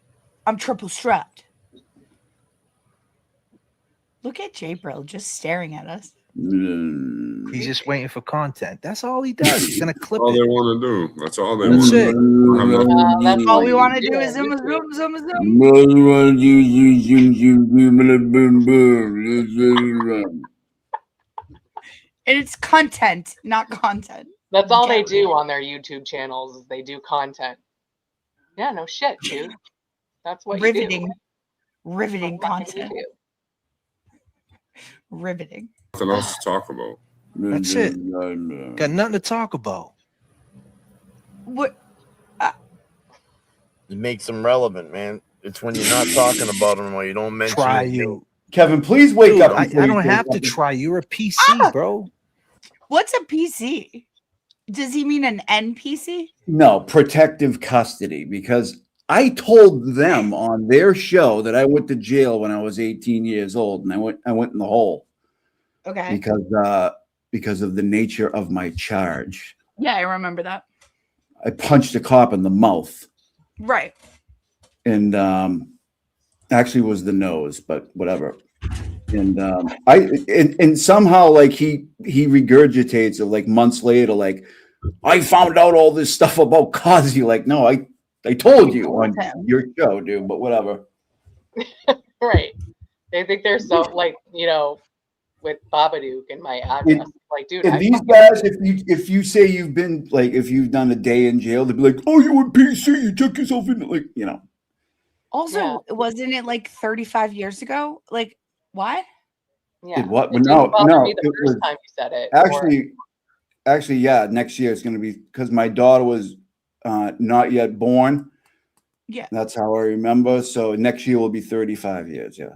I'm triple strapped. Look at J-Bro just staring at us. He's just waiting for content. That's all he does. He's going to clip All they it. want to do. That's all they That's want to it. do. That's all we want to do is zoom, zoom, zoom, zoom. And it's content, not content. That's all they Get do on their YouTube channels is they do content. Yeah, no shit, dude. That's what Riveting. you do. Riveting That's what you content. do. Riveting. Nothing else to talk about. That's it. Got nothing to talk about. What? It makes them relevant, man. It's when you're not talking about them or you don't mention Try it. you. Kevin, please wake Dude, up. I before you don't say have to something. try. You're a PC, bro. What's a PC? Does he mean an NPC? No, protective custody, because I told them on their show that I went to jail when I was 18 years old, and I went in the hole Okay. because of the nature of my charge. Yeah, I remember that. I punched a cop in the mouth, Right. and actually was the nose, but whatever. And and somehow like he regurgitates it like months later, like I found out all this stuff about Kazi. Like, no, I told you on your show, dude, but whatever. Right. They think they're so like, with Babadook and my address. Like, dude, And these guys, if you say you've been like, if you've done a day in jail, they'd be like, oh, you in PC, you took yourself in, like, Also, wasn't it like 35 years ago? Like, what? Yeah. What? It No, didn't bother no, me the it first was- time you said it. Actually, yeah, next year it's going to be because my daughter was not yet born. Yeah. That's how I remember. So next year will be 35 years. Yeah.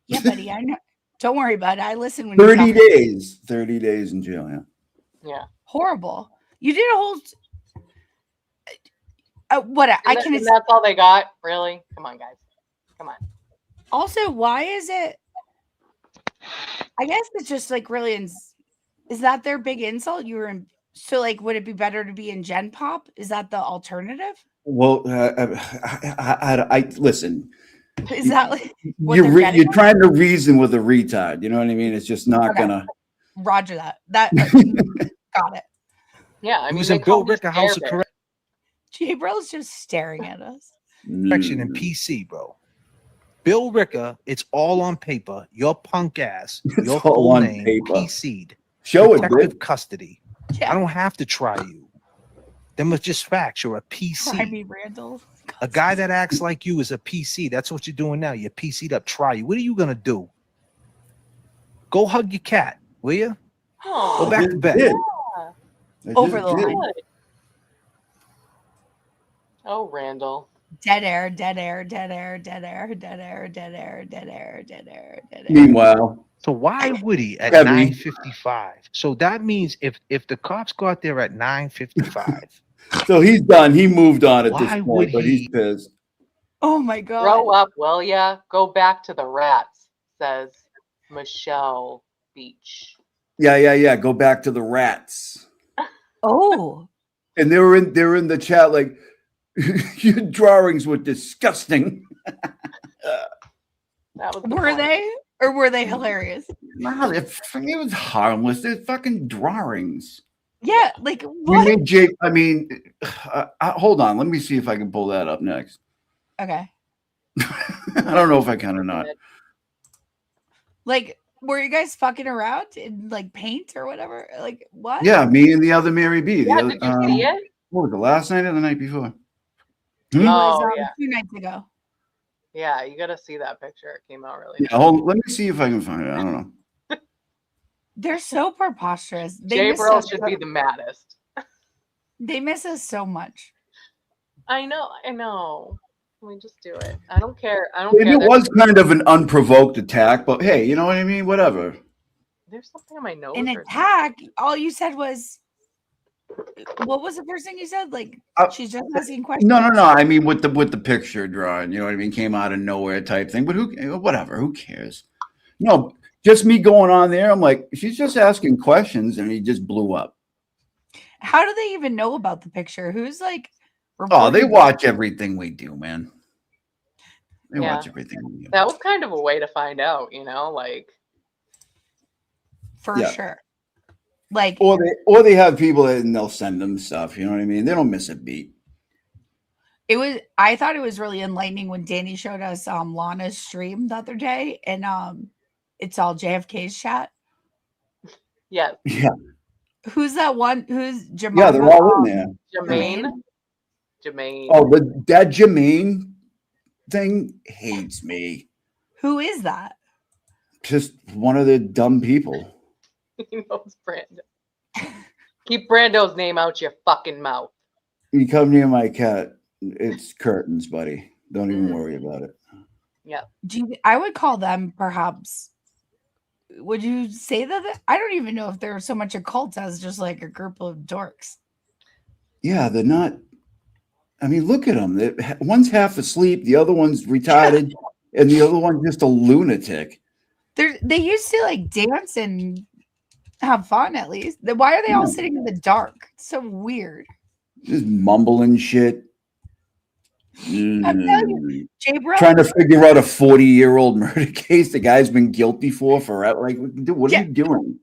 Yeah, buddy. I know. Don't worry about it. I listen when you 30 talk. days. 30 days in jail, yeah. Yeah. Horrible. You did a whole. What I can. And that's all they got, really. Come on, guys. Come on. Also, why is it? I guess it's just like really. Is that their big insult? You were in. So, like, would it be better to be in Gen Pop? Is that the alternative? Well, I listen. Is that like what You're trying to reason with a retard? You know what I mean? It's just not gonna. Roger that. That got it. Yeah, I mean, was in Bill Ricker House of Correction. Gabriel's just staring at us. Correction in PC, bro. Bill Ricker, it's all on paper. Your punk ass, your full name, PC'd. Show it, protective custody. Yeah. I don't have to try you. Them are just facts. You're a PC. Try me, Randall. A guy that acts like you is a PC. That's what you're doing now. You're PC'd up. Try you. What are you gonna do? Go hug your cat, will you? Go back to bed. Over the line. Oh, Randall. Dead air, dead air, dead air, dead air, dead air, dead air, dead air, dead air, dead air. Meanwhile. So why would he at 9:55? So that means if the cops got there at 9:55. So he's done. He moved on at Why this point, would but he's pissed. Oh my God. Grow up, will ya? Go back to the rats, says Michelle Beach. Yeah. Go back to the rats. Oh. And they're in the chat like your drawings were disgusting. That was were they? Or were they hilarious? No, it was harmless. They're fucking drawings. Yeah, like what? You mean Jake? I mean, hold on. Let me see if I can pull that up next. Okay. I don't know if I can or not. Like, were you guys fucking around in like paint or whatever? Like what? Yeah, me and the other MerryB. Yeah, did you see it? What was it, last night or the night before? It was, Oh, yeah. 2 nights ago. Yeah, you got to see that picture. It came out really Yeah, let me see if I can find it. I don't know. They're so preposterous. Jay Bro should be the maddest. They miss us so much. I know. Can we just do it? I don't care. It was kind of an unprovoked attack, but hey, you know what I mean? Whatever. There's something on my nose. An attack. All you said was, what was the first thing you said? Like she's just asking questions. No. I mean, with the picture drawing, you know what I mean? Came out of nowhere type thing. But whatever. Who cares? No, just me going on there. I'm like, she's just asking questions, and he just blew up. How do they even know about the picture? Who's like? Oh, they watch everything we do, man. They watch everything we do. That was kind of a way to find out, like. For sure. Like, or they have people that and they'll send them stuff. You know what I mean? They don't miss a beat. I thought it was really enlightening when Danny showed us Lana's stream the other day, and it's all JFK's chat. Yeah. Yeah. Who's that one? Who's Jermaine? Yeah, they're all in there. Jermaine. Oh, but that Jermaine thing hates me. Who is that? Just one of the dumb people. He knows Brando. Keep Brando's name out your fucking mouth. You come near my cat, it's curtains, buddy. Don't even worry about it. Yeah. I would call them perhaps. Would you say that? I don't even know if they're so much a cult as just like a group of dorks. Yeah, they're not. I mean, look at them. One's half asleep, the other one's retarded, and the other one's just a lunatic. They used to like dance and have fun at least. Why are they all sitting in the dark? It's so weird. Just mumbling shit. I'm telling you, Jay Bro, trying to figure out a 40-year-old murder case the guy's been guilty for forever. Like, what are you doing?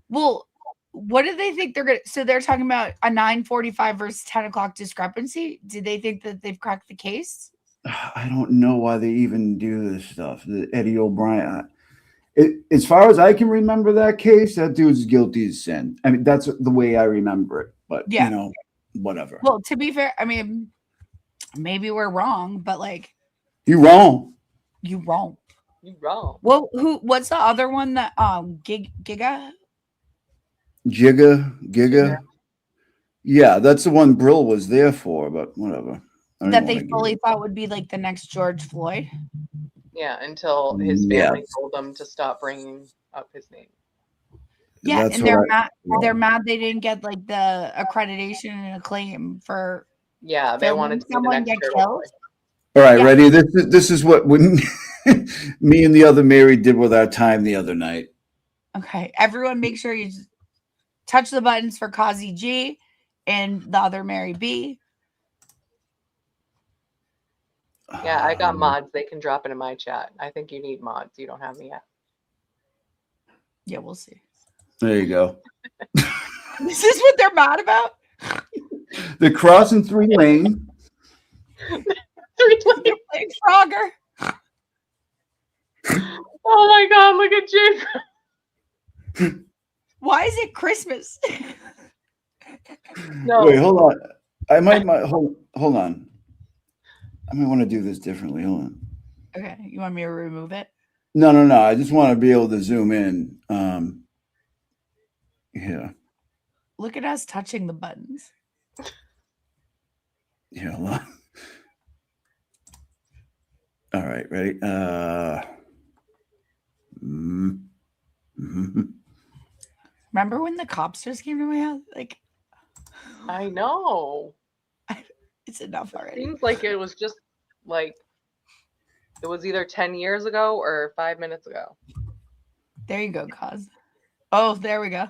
Well, what do they think they're gonna? So they're talking about a 9:45 versus 10 o'clock discrepancy. Do they think that they've cracked the case? I don't know why they even do this stuff. The Eddie O'Brien. As far as I can remember that case, that dude's guilty as sin. I mean, that's the way I remember it. But whatever. Well, to be fair, I mean, maybe we're wrong, but like, you're wrong. You wrong. You wrong. Well, what's the other one that Giga? Giga. Yeah, that's the one Brill was there for, but whatever. That they fully thought would be like the next George Floyd. Yeah, until his family told them to stop bringing up his name. Yeah, That's and they're mad they didn't get like the accreditation and acclaim for Yeah, they wanted to be the someone next get Turtle killed. Boy. All right, ready? This is what when me and the other Mary did with our time the other night. Okay, everyone, make sure you touch the buttons for Kazi G and the other MerryB. Yeah, I got mods. They can drop it in my chat. I think you need mods. You don't have me yet. Yeah, we'll see. There you go. This is what they're mad about? They're crossing 3 lanes. 3 lanes. Like Frogger. Oh my God! Look at Jim. Why is it Christmas? No. Wait, hold on. I might hold on. I might want to do this differently. Hold on. Okay, you want me to remove it? No. I just want to be able to zoom in. Yeah. Look at us touching the buttons. Yeah. Hold on. All right. Ready? Remember when the cops just came to my house? Like, I know. It's enough already. Seems like it was just like it was either 10 years ago or 5 minutes ago. There you go, Cos. Oh, there we go.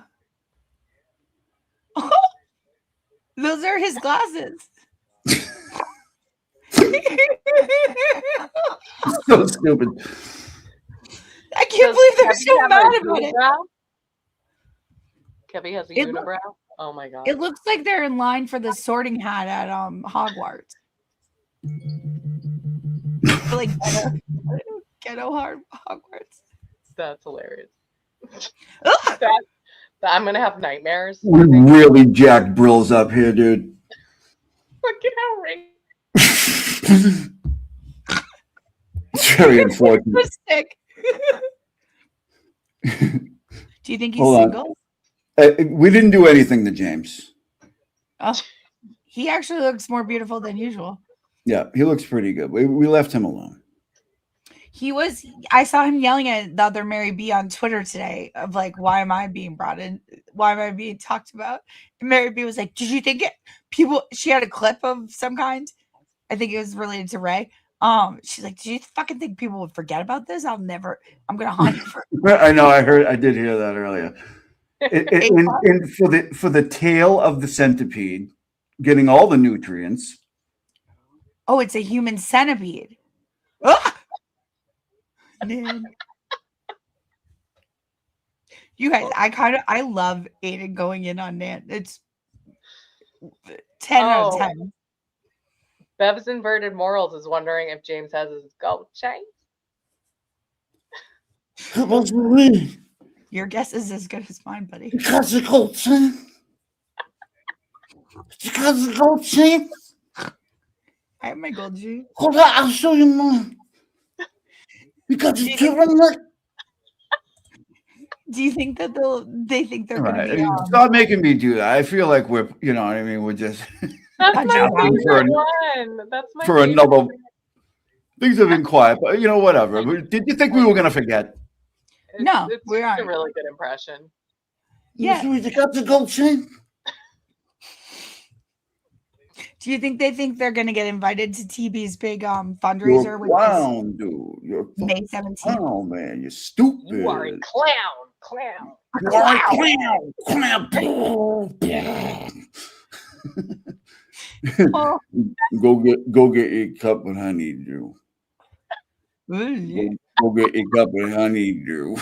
Those are his glasses. So stupid. I can't believe they're so mad about it. Kevin has a unibrow. Oh my God. It looks like they're in line for the sorting hat at Hogwarts. Like ghetto Hogwarts. That's hilarious. I'm gonna have nightmares. We really jacked Brills up here, dude. Look at how ring. It's very unfortunate. Do you think he's Hold on. single? We didn't do anything to James. Oh, he actually looks more beautiful than usual. Yeah, he looks pretty good. We left him alone. I saw him yelling at the other MerryB on Twitter today of like, why am I being brought in? Why am I being talked about? And MerryB was like, did you think she had a clip of some kind? I think it was related to Ray. She's like, do you fucking think people would forget about this? I'm gonna haunt you for I know, I did hear that earlier. And for the tail of the centipede, getting all the nutrients. Oh, it's a human centipede. Oh! Man. You guys, I love Aiden going in on Nan. It's 10 out of 10. Bev's Inverted Morals is wondering if James has his gold chain. Your guess is as good as mine, buddy. Because the gold chain. Because the gold chain. I have my gold chain. Hold on, I'll show you mine. Because it's killing me. Do you think that they think they're going to be? Stop making me do that. I feel like we're, you know what I mean? We're just. That's my favorite one. That's my for another. Things have been quiet, but you know, whatever. Did you think we were going to forget? No, it's we aren't. A really good impression. Yeah. You got the gold chain. Do you think they think they're going to get invited to TB's big fundraiser? Clown, dude. You're May 17th. Oh man, you're stupid. You are a clown. You are a clown. Oh. Go get a cup of honeydew. Go get a cup of honeydew.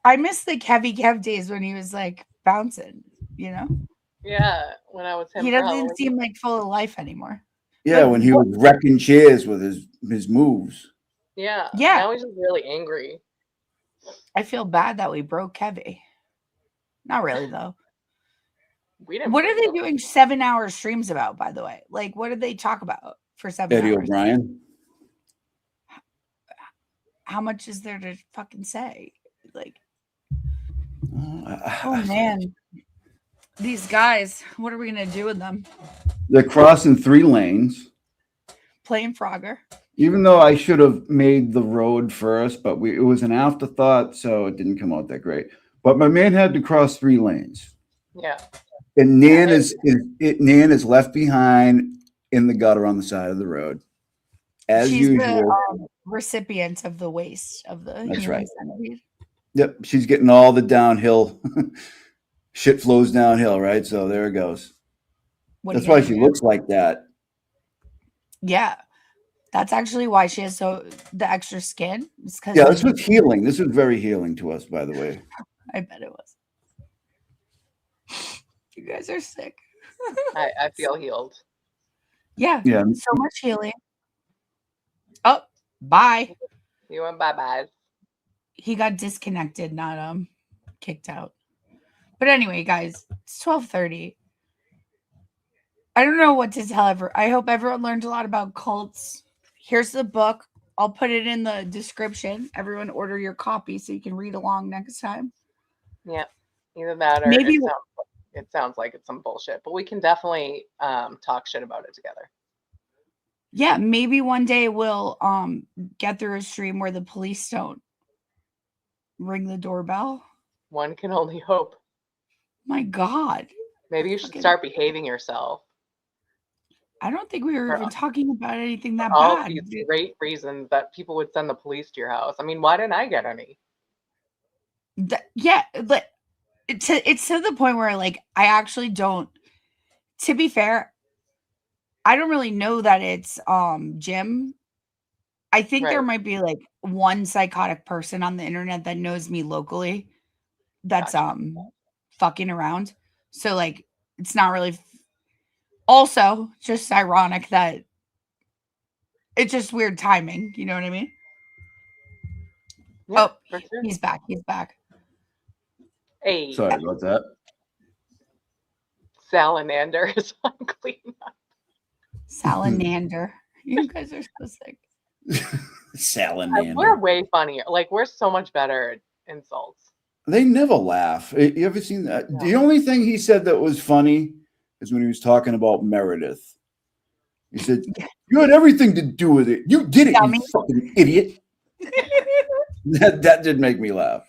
I miss the Kevy Kev days when he was like bouncing, you know? Yeah, when I was him. He doesn't seem like full of life anymore. Yeah, when he was wrecking chairs with his moves. Yeah. Yeah. Now he's just really angry. I feel bad that we broke Kevy. Not really though. We didn't. What are they doing 7-hour streams about, by the way? Like, what did they talk about for 7 Eddie hours? O'Brien. How much is there to fucking say? Like, oh man, these guys. What are we gonna do with them? They're crossing 3 lanes. Playing Frogger. Even though I should have made the road first, but it was an afterthought, so it didn't come out that great. But my man had to cross 3 lanes. Yeah. And Nan is left behind in the gutter on the side of the road. As She's usual. the recipient of the waste of the That's human right. centipede. Yep, she's getting all the downhill. Shit flows downhill, right? So there it goes. That's why she looks like that. Yeah. That's actually why she has the extra skin. Yeah, this was healing. This was very healing to us, by the way. I bet it was. You guys are sick. I feel healed. Yeah. Yeah. So much healing. Oh, bye. You went bye-bye. He got disconnected, not kicked out. But anyway, guys, it's 12:30. I don't know what to tell I hope everyone learned a lot about cults. Here's the book. I'll put it in the description. Everyone order your copy so you can read along next time. Yeah. Either that or Maybe it sounds like it's some bullshit, but we can definitely talk shit about it together. Yeah, maybe one day we'll get through a stream where the police don't ring the doorbell. One can only hope. My God. Maybe you should start behaving yourself. I don't think we were even talking about anything that all bad. these great reasons that people would send the police to your house. I mean, why didn't I get any? Yeah, but it's to the point where, like, I actually don't. To be fair, I don't really know that it's Jim. I think there might be like one psychotic person on the internet that knows me locally that's fucking around. So like it's not really also just ironic that it's just weird timing, you know what I mean? Yeah, oh, he's back. He's back. Hey. Sorry about that. Salamander is on cleanup. Salamander. You guys are so sick. Salamander. We're way funnier. Like, we're so much better at insults. They never laugh. You ever seen that? No. The only thing he said that was funny is when he was talking about Meredith. He said, "You had everything to do with it. You did it, you fucking idiot." That did make me laugh.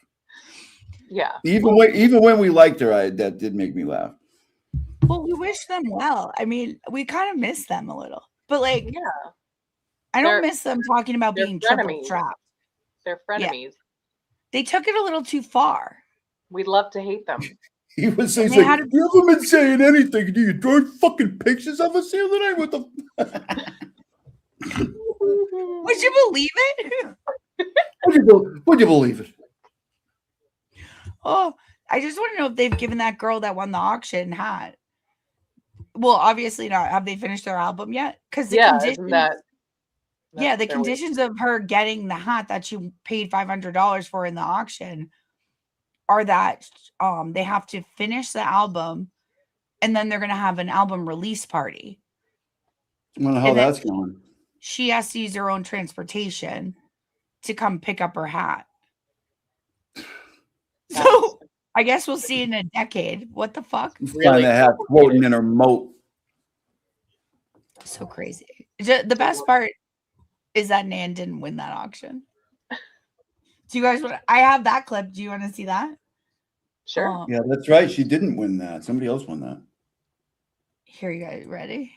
Yeah. Even when we liked her, that did make me laugh. Well, we wish them well. I mean, we kind of miss them a little, but like, yeah, I don't miss them talking about being triple trapped. They're frenemies. Yeah. They took it a little too far. We'd love to hate them. He was saying, "You haven't been saying anything. Do you draw fucking pictures of us the other night? What the?" Would you believe it? Would you believe it? Oh, I just want to know if they've given that girl that won the auction hat. Well, obviously not. Have they finished their album yet? Because the conditions, the conditions of her getting the hat that she paid $500 for in the auction are that they have to finish the album, and then they're going to have an album release party. I wonder how that's going. She has to use her own transportation to come pick up her hat. So I guess we'll see in a decade. What the fuck? Find that hat floating in her moat. So crazy. The best part is that Nan didn't win that auction. Do you guys want? I have that clip. Do you want to see that? Sure. Yeah, that's right. She didn't win that. Somebody else won that. Here you guys ready?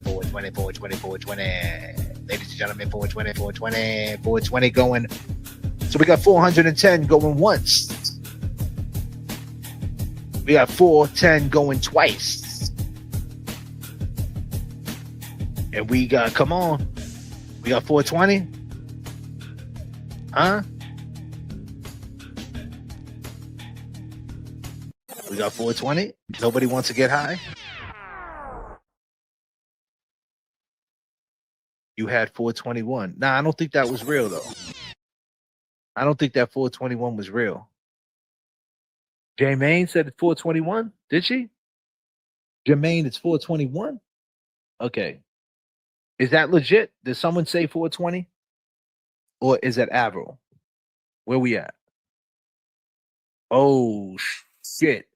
420, 420, 420. Ladies and gentlemen, 420, 420, 420 going. So we got 410 going once. We got 410 going twice. And we got, come on. We got 420. Huh? We got 420. Nobody wants to get high. You had 421. Nah, I don't think that was real though. I don't think that 421 was real. Jermaine said 421. Did she? Jermaine, it's 421. Okay. Is that legit? Did someone say 420? Or is that Avril? Where we at? Oh shit.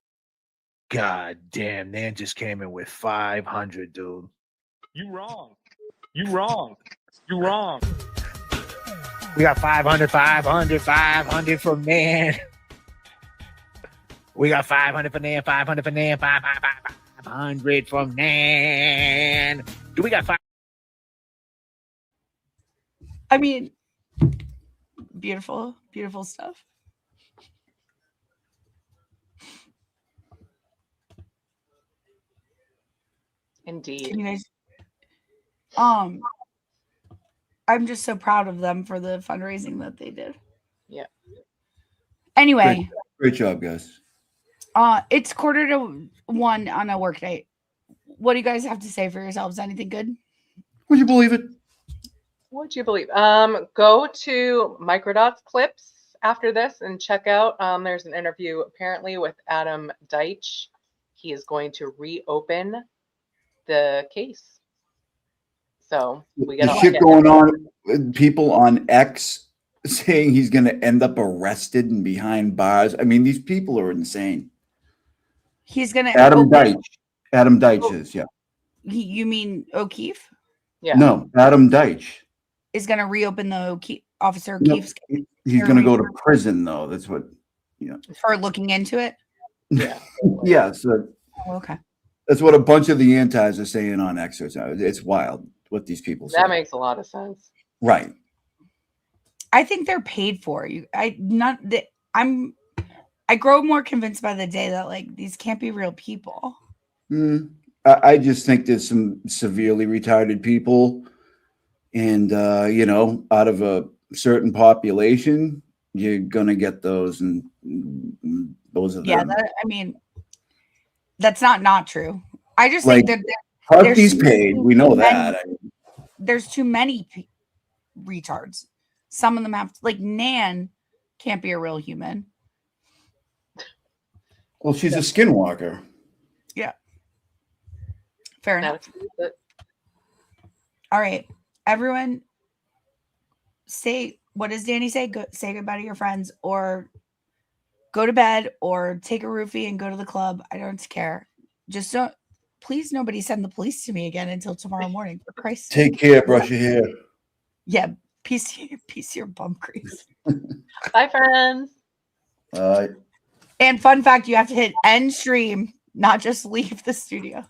God damn, Nan just came in with 500, dude. You wrong. You wrong. You're wrong. We got 500 from Nan. We got 500 for Nan, 500 for Nan, 500 from Nan. Do we got 5? I mean, beautiful, beautiful stuff. Indeed. Can you guys, I'm just so proud of them for the fundraising that they did. Yeah. Anyway. Great job, guys. It's 1:45 on a work day. What do you guys have to say for yourselves? Anything good? Would you believe it? Would you believe? Go to Microdots Clips after this and check out. There's an interview apparently with Adam Deitch. He is going to reopen the case. So we got the shit going on with people on X saying he's going to end up arrested and behind bars. I mean, these people are insane. He's going to Adam Deitch. Adam Deitch is, yeah. You mean O'Keefe? Yeah. No, Adam Deitch is going to reopen the Officer O'Keefe's case. He's going to go to prison, though. That's what, for looking into it. Yeah. Yeah. So. Oh, okay. That's what a bunch of the antis are saying on X. It's wild what these people say. That makes a lot of sense. Right. I think they're paid for. I grow more convinced by the day that like these can't be real people. I just think there's some severely retarded people, and out of a certain population, you're gonna get those, and those are them. That's not true. I just like, think that Harvey's paid. We know that. There's too many retards. Some of them have like Nan can't be a real human. Well, she's a skinwalker. Yeah. Fair enough. All right, everyone. What does Danny say? Say goodbye to your friends, or go to bed, or take a roofie and go to the club. I don't care. Just don't. Please, nobody send the police to me again until tomorrow morning. For Christ's sake. Take care. Brush your hair. Yeah. Peace to your bum crease. Bye, friends. Bye. And fun fact, you have to hit end stream, not just leave the studio.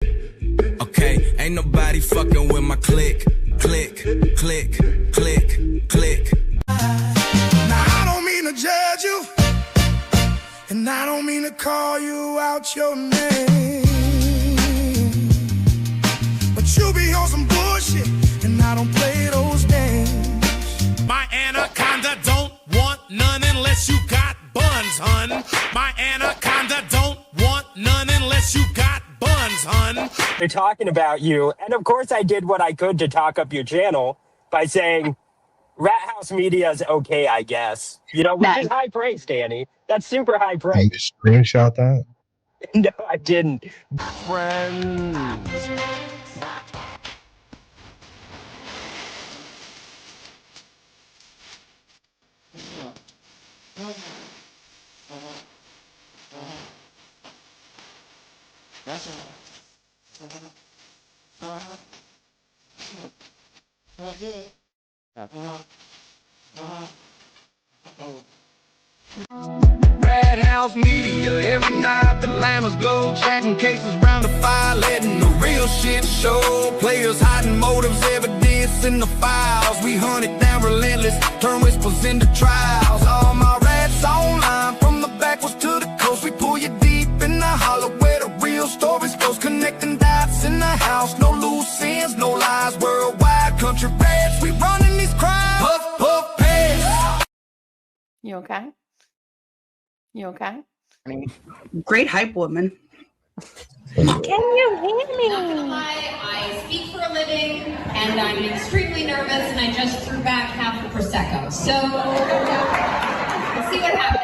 Okay, ain't nobody fucking with my click, click, click, click, click. Now I don't mean to judge you, and I don't mean to call you out your name, but you be on some bullshit, and I don't play those games. My anaconda don't want none unless you got buns, hun. My anaconda don't want none unless you got buns, hun. They're talking about you. And of course I did what I could to talk up your channel by saying Rat House Media is okay, I guess. Which is high praise, Danny. That's super high praise. Did you screenshot that? No, I didn't. Friends. Rat House Media, every night the llamas go checking cases round the fire, letting the real shit show. Players hiding motives, evidence in the files. We hunt it down relentless, turn whispers into trials. All my rats online, from the backwoods to the coast. We pull you deep in the hollow where the real stories goes. Connecting dots in the house, no loose ends, no lies. Worldwide country rats, we running these crimes. Puff, puff, pass. You okay? You okay? Great hype woman. Can you hear me? Not gonna lie, I speak for a living, and I'm extremely nervous, and I just threw back half a Prosecco. So, let's see what happens.